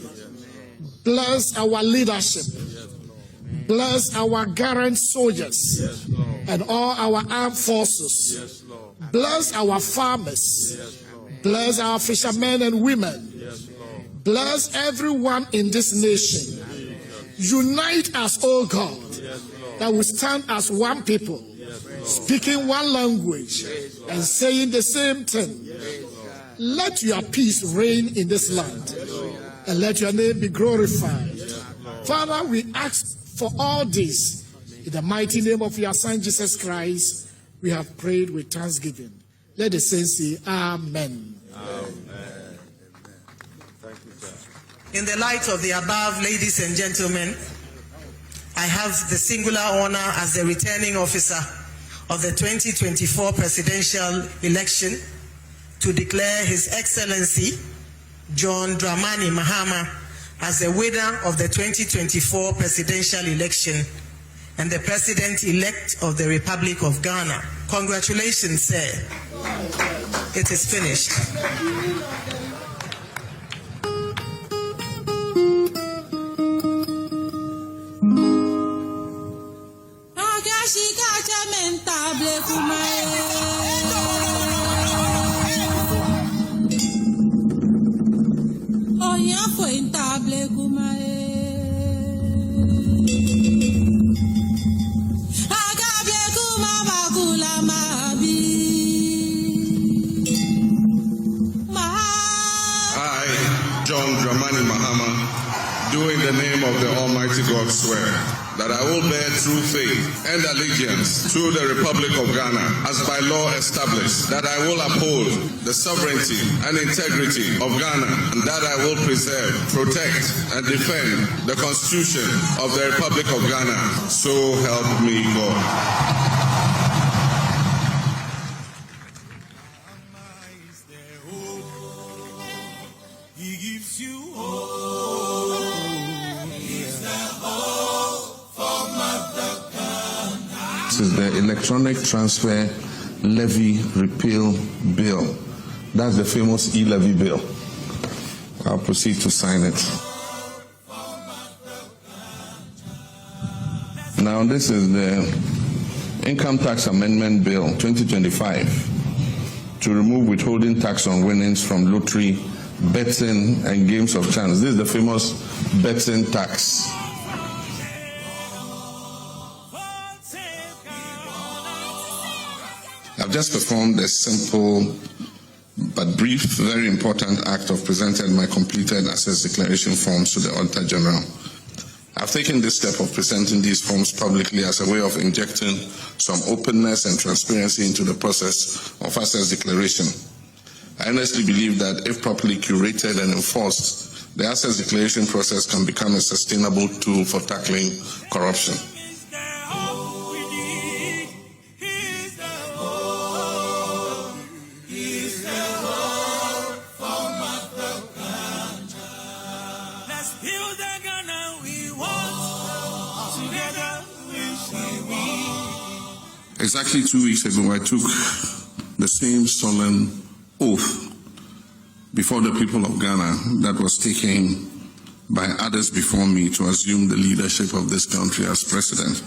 Bless our leadership. Bless our garrison soldiers and all our armed forces. Bless our farmers. Bless our fishermen and women. Bless everyone in this nation. Unite us, O God, that we stand as one people, speaking one language and saying the same thing. Let your peace reign in this land, and let your name be glorified. Father, we ask for all this in the mighty name of your Son, Jesus Christ. We have prayed with thanksgiving. Let the saints say amen. Amen. In the light of the above, ladies and gentlemen, I have the singular honor as the returning officer of the 2024 presidential election to declare His Excellency John Dramani Mahama as the winner of the 2024 presidential election and the president-elect of the Republic of Ghana. Congratulations, sir. It is finished. John Dramani Mahama, do in the name of the Almighty God swear that I will bear true faith and allegiance to the Republic of Ghana as by law established, that I will uphold the sovereignty and integrity of Ghana, and that I will preserve, protect, and defend the Constitution of the Republic of Ghana. So help me God. This is the Electronic Transfer Levy Repeal Bill. That's the famous e-levy bill. I'll proceed to sign it. Now this is the Income Tax Amendment Bill 2025 to remove withholding tax on winnings from lottery, betting, and games of chance. This is the famous betting tax. I've just performed a simple but brief, very important act of presenting my completed assets declaration forms to the Auditor General. I've taken this step of presenting these forms publicly as a way of injecting some openness and transparency into the process of assets declaration. I honestly believe that if properly curated and enforced, the assets declaration process can become a sustainable tool for tackling corruption. Exactly 2 weeks ago, I took the same solemn oath before the people of Ghana that was taken by others before me to assume the leadership of this country as president.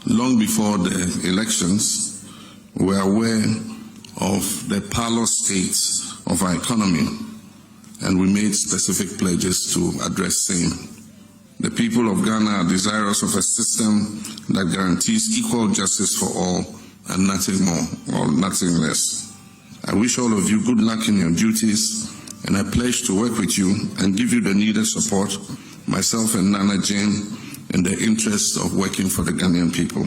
Long before the elections, we were aware of the parlous state of our economy, and we made specific pledges to address same. The people of Ghana are desirous of a system that guarantees equal justice for all and nothing more or nothing less. I wish all of you good luck in your duties, and I pledge to work with you and give you the needed support, myself and Nana Jane, in the interest of working for the Ghanaian people.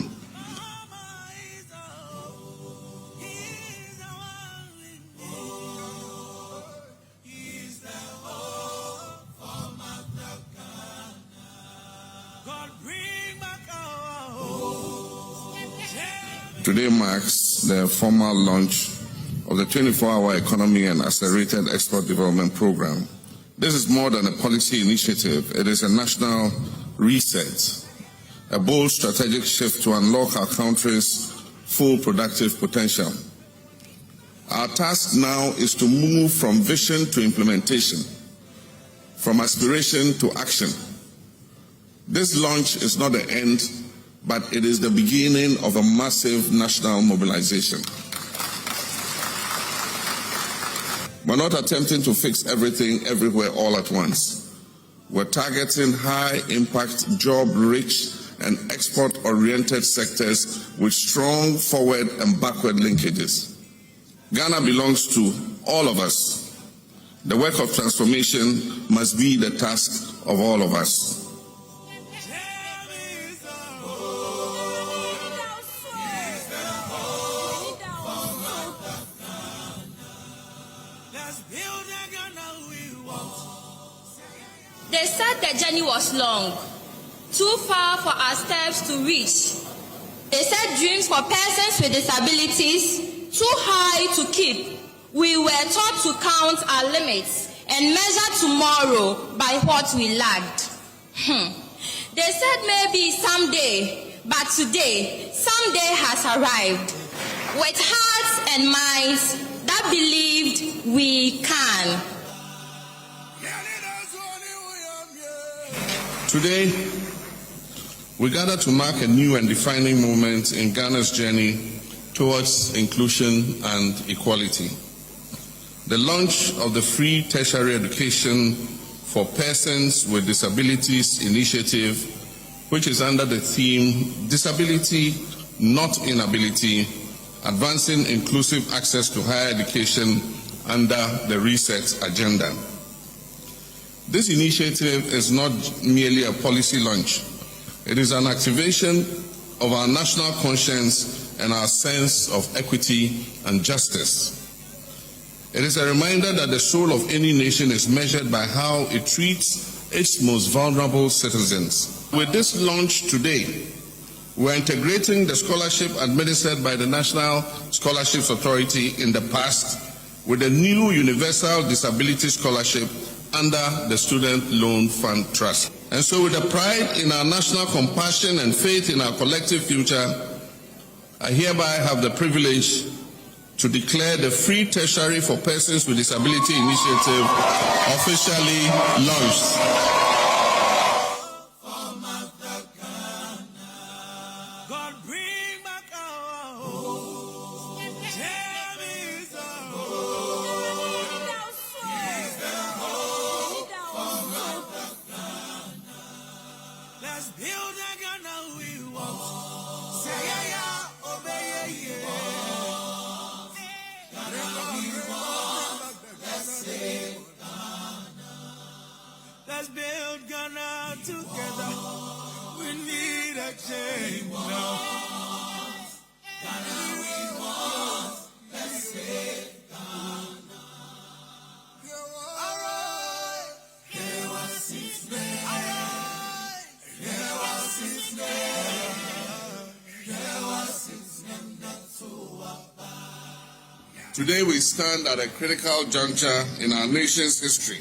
Today marks the formal launch of the 24-hour economy and accelerated export development program. This is more than a policy initiative. It is a national reset, a bold strategic shift to unlock our country's full productive potential. Our task now is to move from vision to implementation, from aspiration to action. This launch is not the end, but it is the beginning of a massive national mobilization. We're not attempting to fix everything everywhere all at once. We're targeting high-impact, job-rich, and export-oriented sectors with strong forward and backward linkages. Ghana belongs to all of us. The work of transformation must be the task of all of us. They said the journey was long, too far for our steps to reach. They said dreams for persons with disabilities, too high to keep. We were taught to count our limits and measure tomorrow by what we lacked. They said maybe someday, but today, someday has arrived. With hearts and minds that believed we can. Today, we gather to mark a new and defining moment in Ghana's journey towards inclusion and equality. The launch of the Free Tertiary Education for Persons with Disabilities initiative, which is under the theme Disability, Not Inability, Advancing Inclusive Access to Higher Education under the Reset Agenda. This initiative is not merely a policy launch. It is an activation of our national conscience and our sense of equity and justice. It is a reminder that the soul of any nation is measured by how it treats its most vulnerable citizens. With this launch today, we're integrating the scholarship administered by the National Scholarships Authority in the past with a new Universal Disability Scholarship under the Student Loan Fund Trust. And so with the pride in our national compassion and faith in our collective future, I hereby have the privilege to declare the Free Tertiary for Persons with Disability initiative officially launched. together. We need a change now. Ghana we want, let's save Ghana. Alright, here was his name. Alright, here was his name. Here was his name, that's who Today we stand at a critical juncture in our nation's history,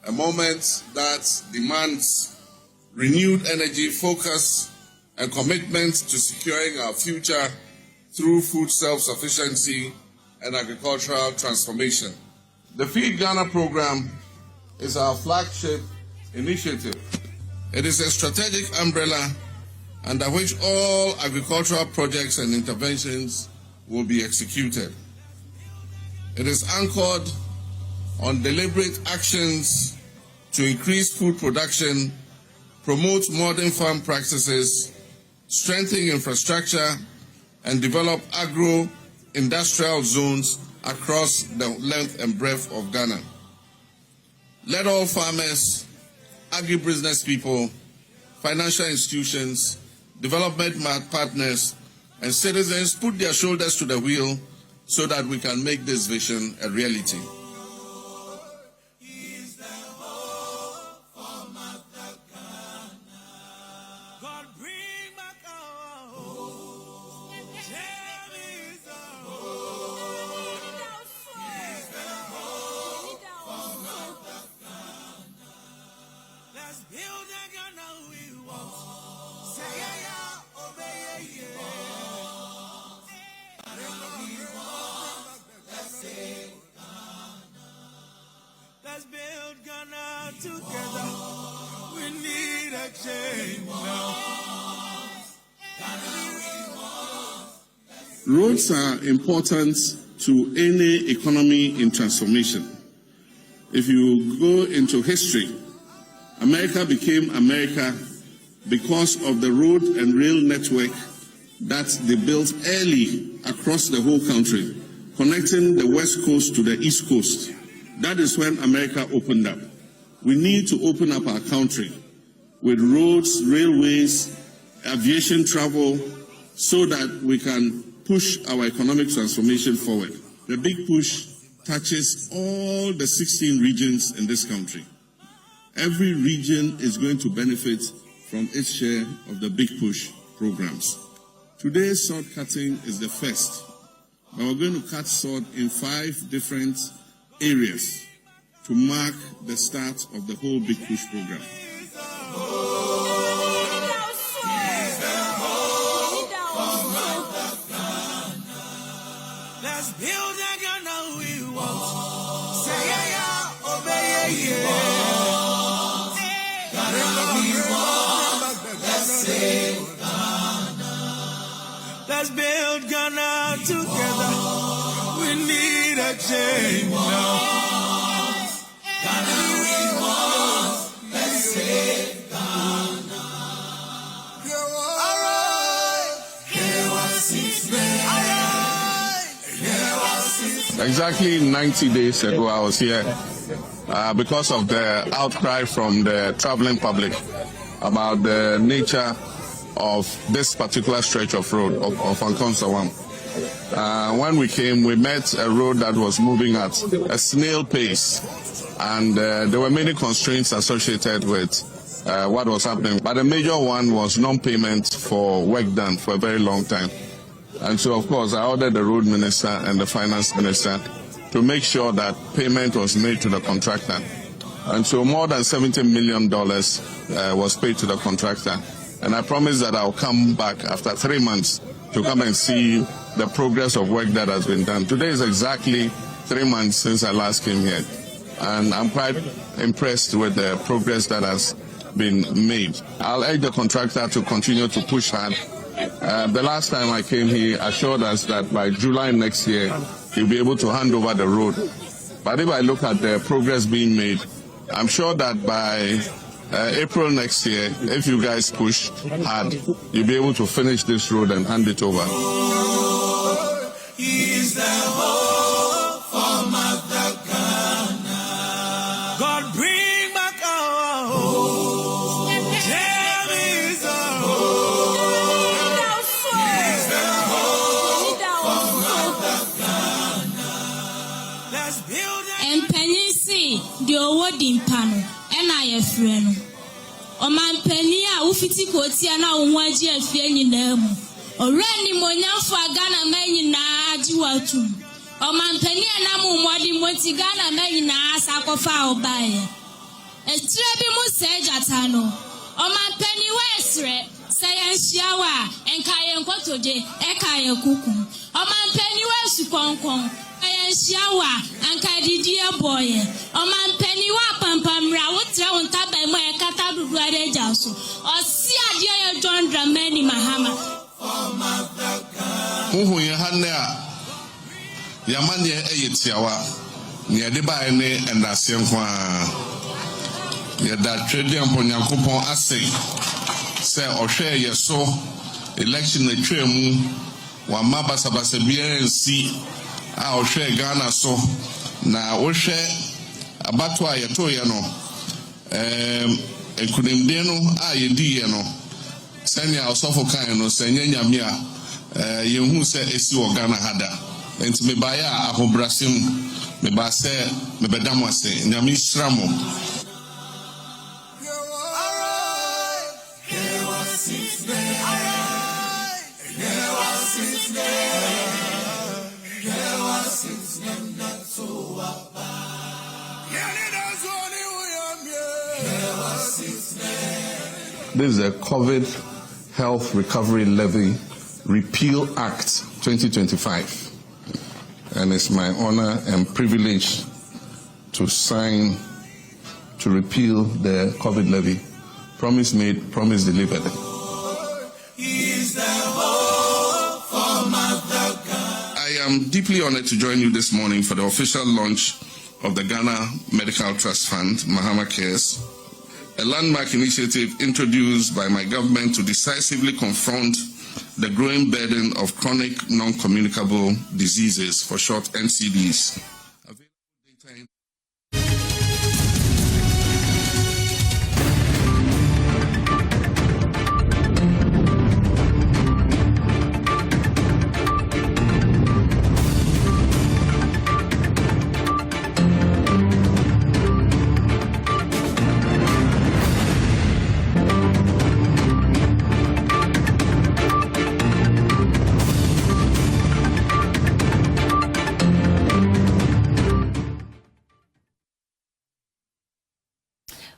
a moment that demands renewed energy, focus, and commitment to securing our future through food self-sufficiency and agricultural transformation. The Feed Ghana program is our flagship initiative. It is a strategic umbrella under which all agricultural projects and interventions will be executed. It is anchored on deliberate actions to increase food production, promote modern farm practices, strengthen infrastructure, and develop agro-industrial zones across the length and breadth of Ghana. Let all farmers, agribusiness people, financial institutions, development partners, and citizens put their shoulders to the wheel so that we can make this vision a reality. Let's build Ghana together. We need a change now. Roads are important to any economy in transformation. If you go into history, America became America because of the road and rail network that they built early across the whole country, connecting the West Coast to the East Coast. That is when America opened up. We need to open up our country with roads, railways, aviation travel, so that we can push our economic transformation forward. The big push touches all the 16 regions in this country. Every region is going to benefit from its share of the big push programs. Today's sword cutting is the first, but we're going to cut sword in 5 different areas to mark the start of the whole big push program. Let's build a Ghana we want. Say yeah, obey yeah. Ghana we want. Let's save Ghana. Let's build Ghana together. We need a change now. Ghana we want. Let's save Ghana. Alright. Here was his name. Exactly 90 days ago, I was here because of the outcry from the traveling public about the nature of this particular stretch of road of Ankonsawam. When we came, we met a road that was moving at a snail pace, and there were many constraints associated with what was happening. But the major one was non-payment for work done for a very long time. And so, of course, I ordered the road minister and the finance minister to make sure that payment was made to the contractor. And so more than $70 million was paid to the contractor. And I promised that I'll come back after 3 months to come and see the progress of work that has been done. Today is exactly 3 months since I last came here. And I'm quite impressed with the progress that has been made. I'll urge the contractor to continue to push hard. The last time I came, he assured us that by July next year, he'll be able to hand over the road. But if I look at the progress being made, I'm sure that by April next year, if you guys push hard, you'll be able to finish this road and hand it over. He's the hope for Mother Ghana. God bring back our hope. the awarding panel, and I a friend. O man penny, ufiti kotia na unwaji a fieni nemu. O rani monya for Ghana many na ajiwatu. O man penny and amu mwadi mwati Ghana many na sakofa obaye. A trebi musejatano. O man penny westre. Sayan shiawa and kayan kotoje, ekayan kukum. O man penny wesu konkon, kayan shiawa and kadidia boy. O man penny wa pampamra, what round taba my catadu jaso. O sia dear John Dramani Mahama. Who you hand there? Yamania Ayetiawa, near the Baine and Asianqua. Near that trading upon your coupon assay. Say or share your so election the train wa mabasa basa BNC or share Ghana so na or share abatwa ya to ya no ekunimde no a yedi ya no senya osofo kan no senya nyame a yehu se esi wo Ghana hada enti me baya ahobrasem me ba se me bedam ase nyame shramo. This is a COVID Health Recovery Levy Repeal Act 2025. And it's my honor and privilege to sign to repeal the COVID levy. Promise made, promise delivered. I am deeply honored to join you this morning for the official launch of the Ghana Medical Trust Fund, Mahama Cares, a landmark initiative introduced by my government to decisively confront the growing burden of chronic non-communicable diseases, for short NCDs.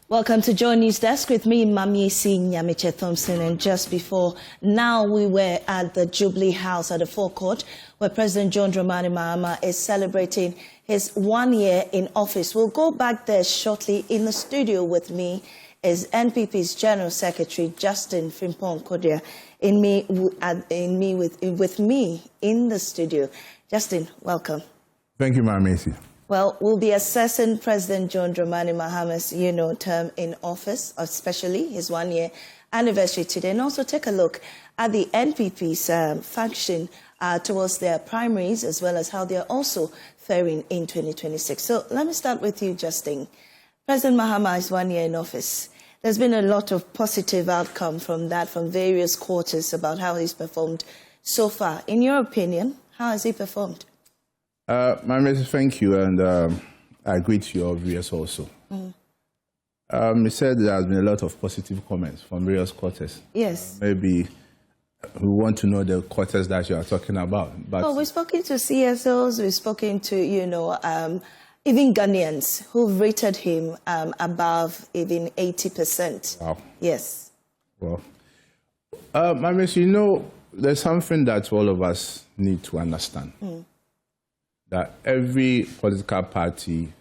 Welcome to Joy News Desk with me, Mamiesi Nyamiche Thompson. And just before now, we were at the Jubilee House at the forecourt, where President John Dramani Mahama is celebrating his 1 year in office. We'll go back there shortly. In the studio with me is NPP's General Secretary, Justin Frimpong Kodia, with me in the studio. Justin, welcome. Thank you, Mamiesi. Well, we'll be assessing President John Dramani Mahama's, term in office, especially his 1 year anniversary today, and also take a look at the NPP's function towards their primaries, as well as how they're also faring in 2026. So let me start with you, Justin. President Mahama is 1 year in office. There's been a lot of positive outcome from that, from various quarters, about how he's performed so far. In your opinion, how has he performed? Mamiesi, thank you, and I agree to your views also. You said there has been a lot of positive comments from various quarters. Yes. Maybe we want to know the quarters that you are talking about. But we've spoken to CSOs, we've spoken to, even Ghanaians who've rated him above even 80%. Wow. Yes. Well, Mamiesi, there's something that all of us need to understand. That every political party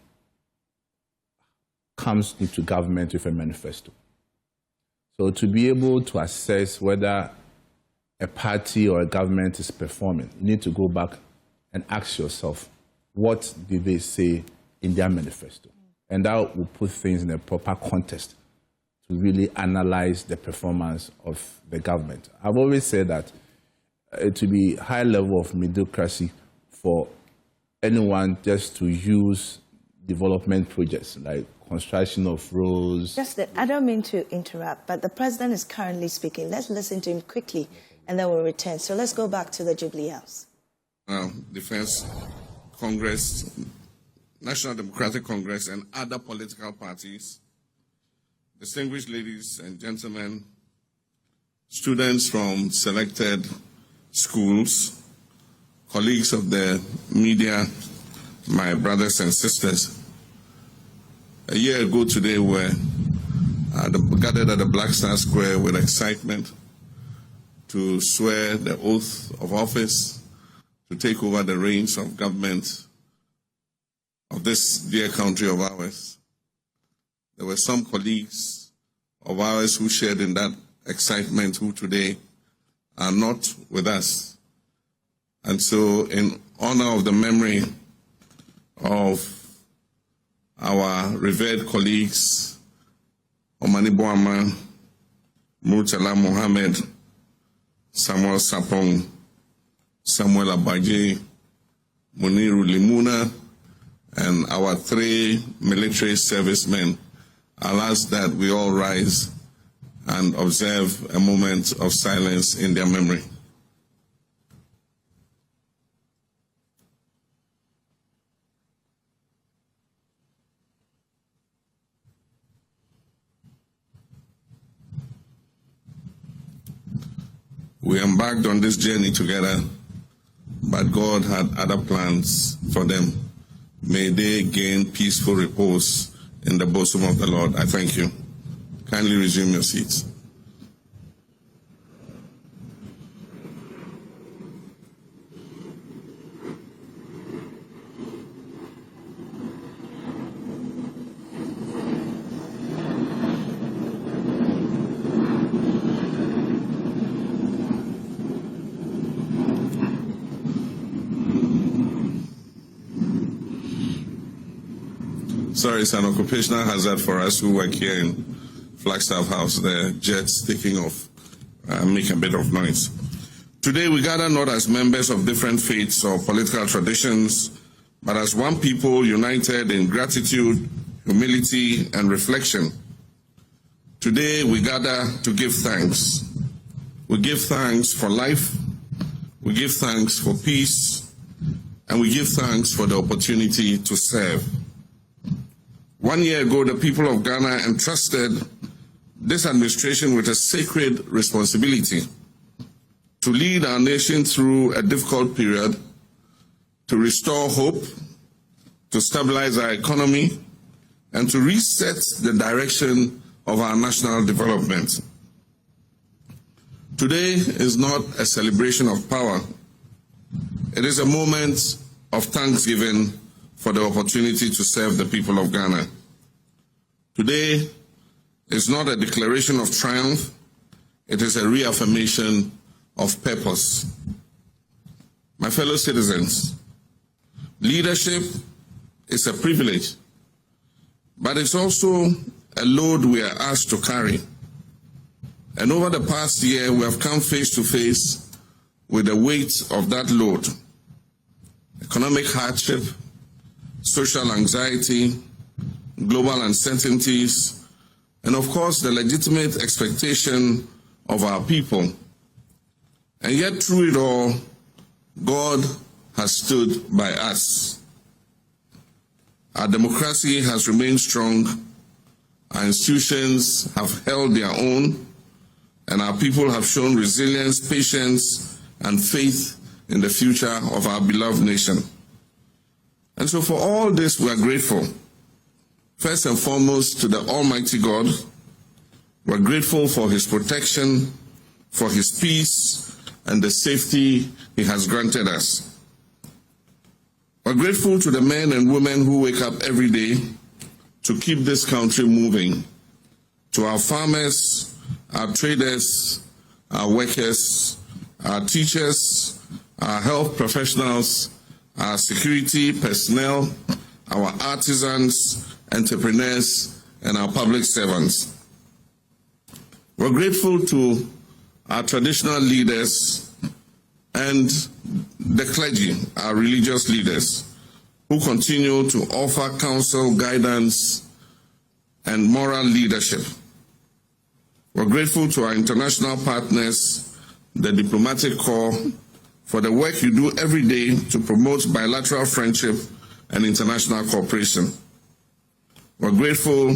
comes into government with a manifesto. So to be able to assess whether a party or a government is performing, you need to go back and ask yourself, what did they say in their manifesto? And that will put things in a proper context to really analyze the performance of the government. I've always said that it will be a high level of mediocrity for anyone just to use development projects like construction of roads. Justin, I don't mean to interrupt, but the president is currently speaking. Let's listen to him quickly, and then we'll return. So let's go back to the Jubilee House. Defense Congress National Democratic Congress, and other political parties, distinguished ladies and gentlemen, students from selected schools, colleagues of the media, my brothers and sisters. A year ago today, we were gathered at the Black Star Square with excitement to swear the oath of office to take over the reins of government of this dear country of ours. There were some colleagues of ours who shared in that excitement who today are not with us. And so in honor of the memory of our revered colleagues, Omani Boama, Murtala Mohammed, Samuel Sapong, Samuel Abaje, Muniru Limuna, and our 3 military servicemen, I'll ask that we all rise and observe a moment of silence in their memory. We embarked on this journey together, but God had other plans for them. May they gain peaceful repose in the bosom of the Lord. I thank you. Kindly resume your seats. Sorry, it's an occupational hazard for us who work here in Flagstaff House. The jets taking off make a bit of noise. Today we gather not as members of different faiths or political traditions, but as one people united in gratitude, humility, and reflection. Today we gather to give thanks. We give thanks for life, we give thanks for peace, and we give thanks for the opportunity to serve. 1 year ago, the people of Ghana entrusted this administration with a sacred responsibility to lead our nation through a difficult period, to restore hope, to stabilize our economy, and to reset the direction of our national development. Today is not a celebration of power. It is a moment of thanksgiving for the opportunity to serve the people of Ghana. Today is not a declaration of triumph, it is a reaffirmation of purpose. My fellow citizens, leadership is a privilege, but it's also a load we are asked to carry. And over the past year, we have come face to face with the weight of that load. Economic hardship, social anxiety, global uncertainties, and of course the legitimate expectation of our people. And yet through it all, God has stood by us. Our democracy has remained strong, our institutions have held their own, and our people have shown resilience, patience, and faith in the future of our beloved nation. And so for all this, we are grateful. First and foremost, to the Almighty God. We're grateful for His protection, for His peace, and the safety He has granted us. We're grateful to the men and women who wake up every day to keep this country moving, to our farmers, our traders, our workers, our teachers, our health professionals, our security personnel, our artisans, entrepreneurs, and our public servants. We're grateful to our traditional leaders and the clergy, our religious leaders, who continue to offer counsel, guidance, and moral leadership. We're grateful to our international partners, the diplomatic corps, for the work you do every day to promote bilateral friendship and international cooperation. We're grateful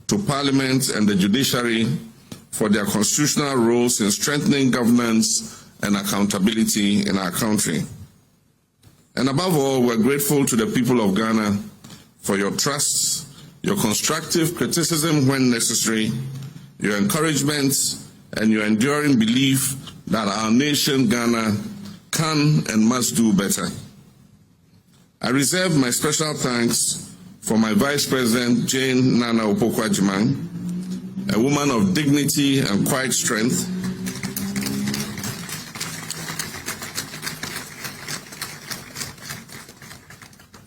to Parliament and the judiciary for their constitutional roles in strengthening governance and accountability in our country. And above all, we're grateful to the people of Ghana for your trust, your constructive criticism when necessary, your encouragement, and your enduring belief that our nation, Ghana, can and must do better. I reserve my special thanks for my Vice President, Jane Nana Opoku-Agyeman, a woman of dignity and quiet strength,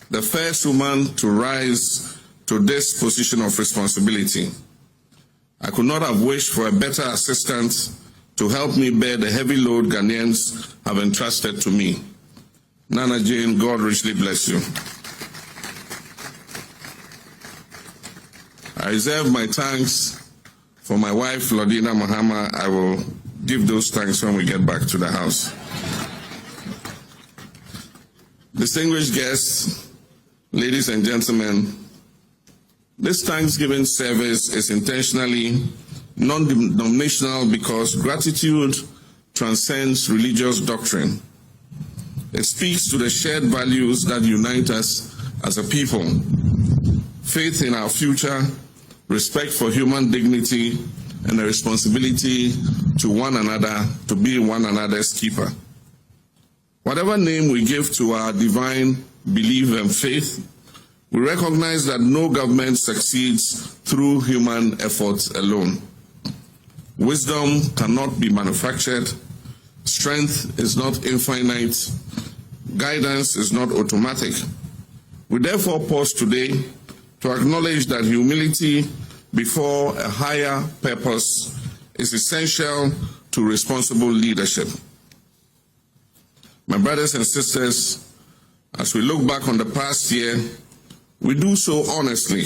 the first woman to rise to this position of responsibility. I could not have wished for a better assistant to help me bear the heavy load Ghanaians have entrusted to me. Nana Jane, God richly bless you. I reserve my thanks for my wife, Lordina Mahama. I will give those thanks when we get back to the house. Distinguished guests, ladies and gentlemen, this Thanksgiving service is intentionally non-denominational because gratitude transcends religious doctrine. It speaks to the shared values that unite us as a people: faith in our future, respect for human dignity, and a responsibility to one another to be one another's keeper. Whatever name we give to our divine belief and faith, we recognize that no government succeeds through human efforts alone. Wisdom cannot be manufactured, strength is not infinite, guidance is not automatic. We therefore pause today to acknowledge that humility before a higher purpose is essential to responsible leadership. My brothers and sisters, as we look back on the past year, we do so honestly.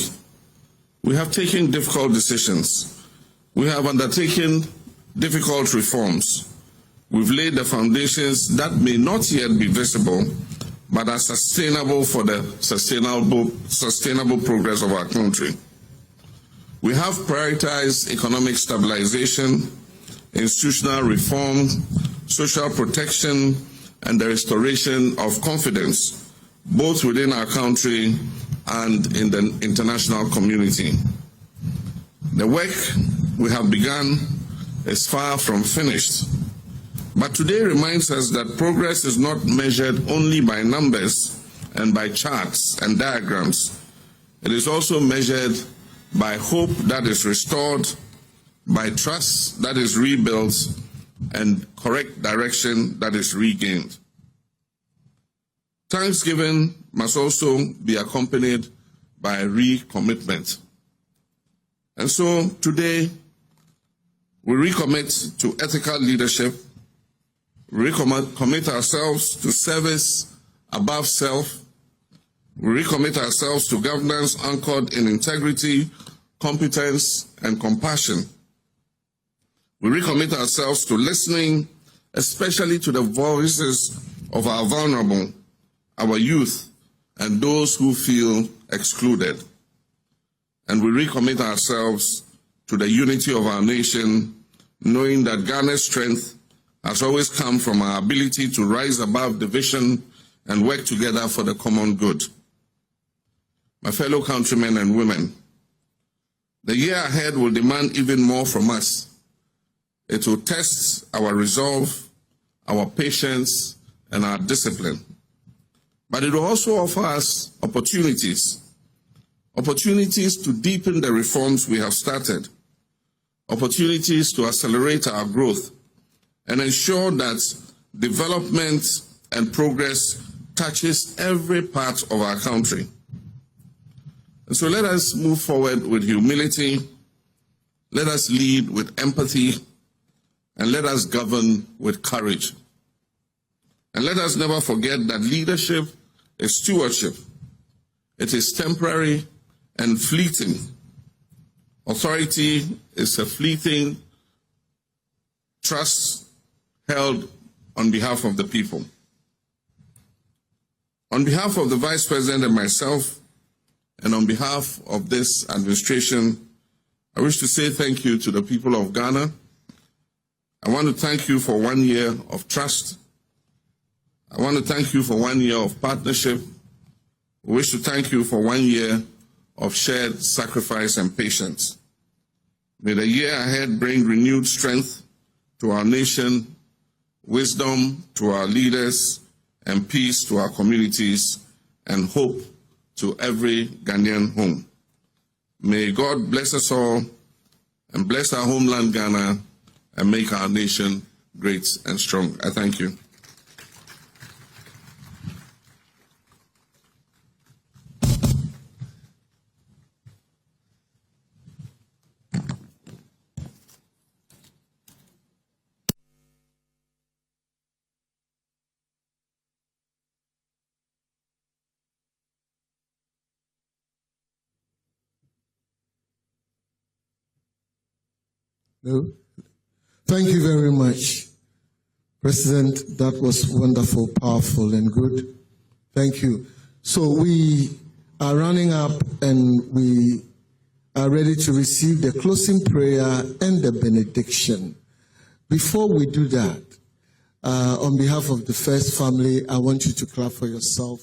We have taken difficult decisions. We have undertaken difficult reforms. We've laid the foundations that may not yet be visible, but are sustainable for the sustainable progress of our country. We have prioritized economic stabilization, institutional reform, social protection, and the restoration of confidence, both within our country and in the international community. The work we have begun is far from finished, but today reminds us that progress is not measured only by numbers and by charts and diagrams. It is also measured by hope that is restored, by trust that is rebuilt, and correct direction that is regained. Thanksgiving must also be accompanied by recommitment. And so today, we recommit to ethical leadership, we recommit ourselves to service above self, we recommit ourselves to governance anchored in integrity, competence, and compassion. We recommit ourselves to listening, especially to the voices of our vulnerable, our youth, and those who feel excluded. And we recommit ourselves to the unity of our nation, knowing that Ghana's strength has always come from our ability to rise above division and work together for the common good. My fellow countrymen and women, the year ahead will demand even more from us. It will test our resolve, our patience, and our discipline. But it will also offer us opportunities to deepen the reforms we have started, opportunities to accelerate our growth, and ensure that development and progress touches every part of our country. And so let us move forward with humility, let us lead with empathy, and let us govern with courage. And let us never forget that leadership is stewardship. It is temporary and fleeting. Authority is a fleeting trust held on behalf of the people. On behalf of the Vice President and myself, and on behalf of this administration, I wish to say thank you to the people of Ghana. I want to thank you for 1 year of trust. I want to thank you for 1 year of partnership. We wish to thank you for 1 year of shared sacrifice and patience. May the year ahead bring renewed strength to our nation, wisdom to our leaders, and peace to our communities, and hope to every Ghanaian home. May God bless us all and bless our homeland Ghana and make our nation great and strong. I thank you. No. Thank you very much, President. That was wonderful, powerful, and good. Thank you. So we are running up and we are ready to receive the closing prayer and the benediction. Before we do that, on behalf of the First family, I want you to clap for yourself.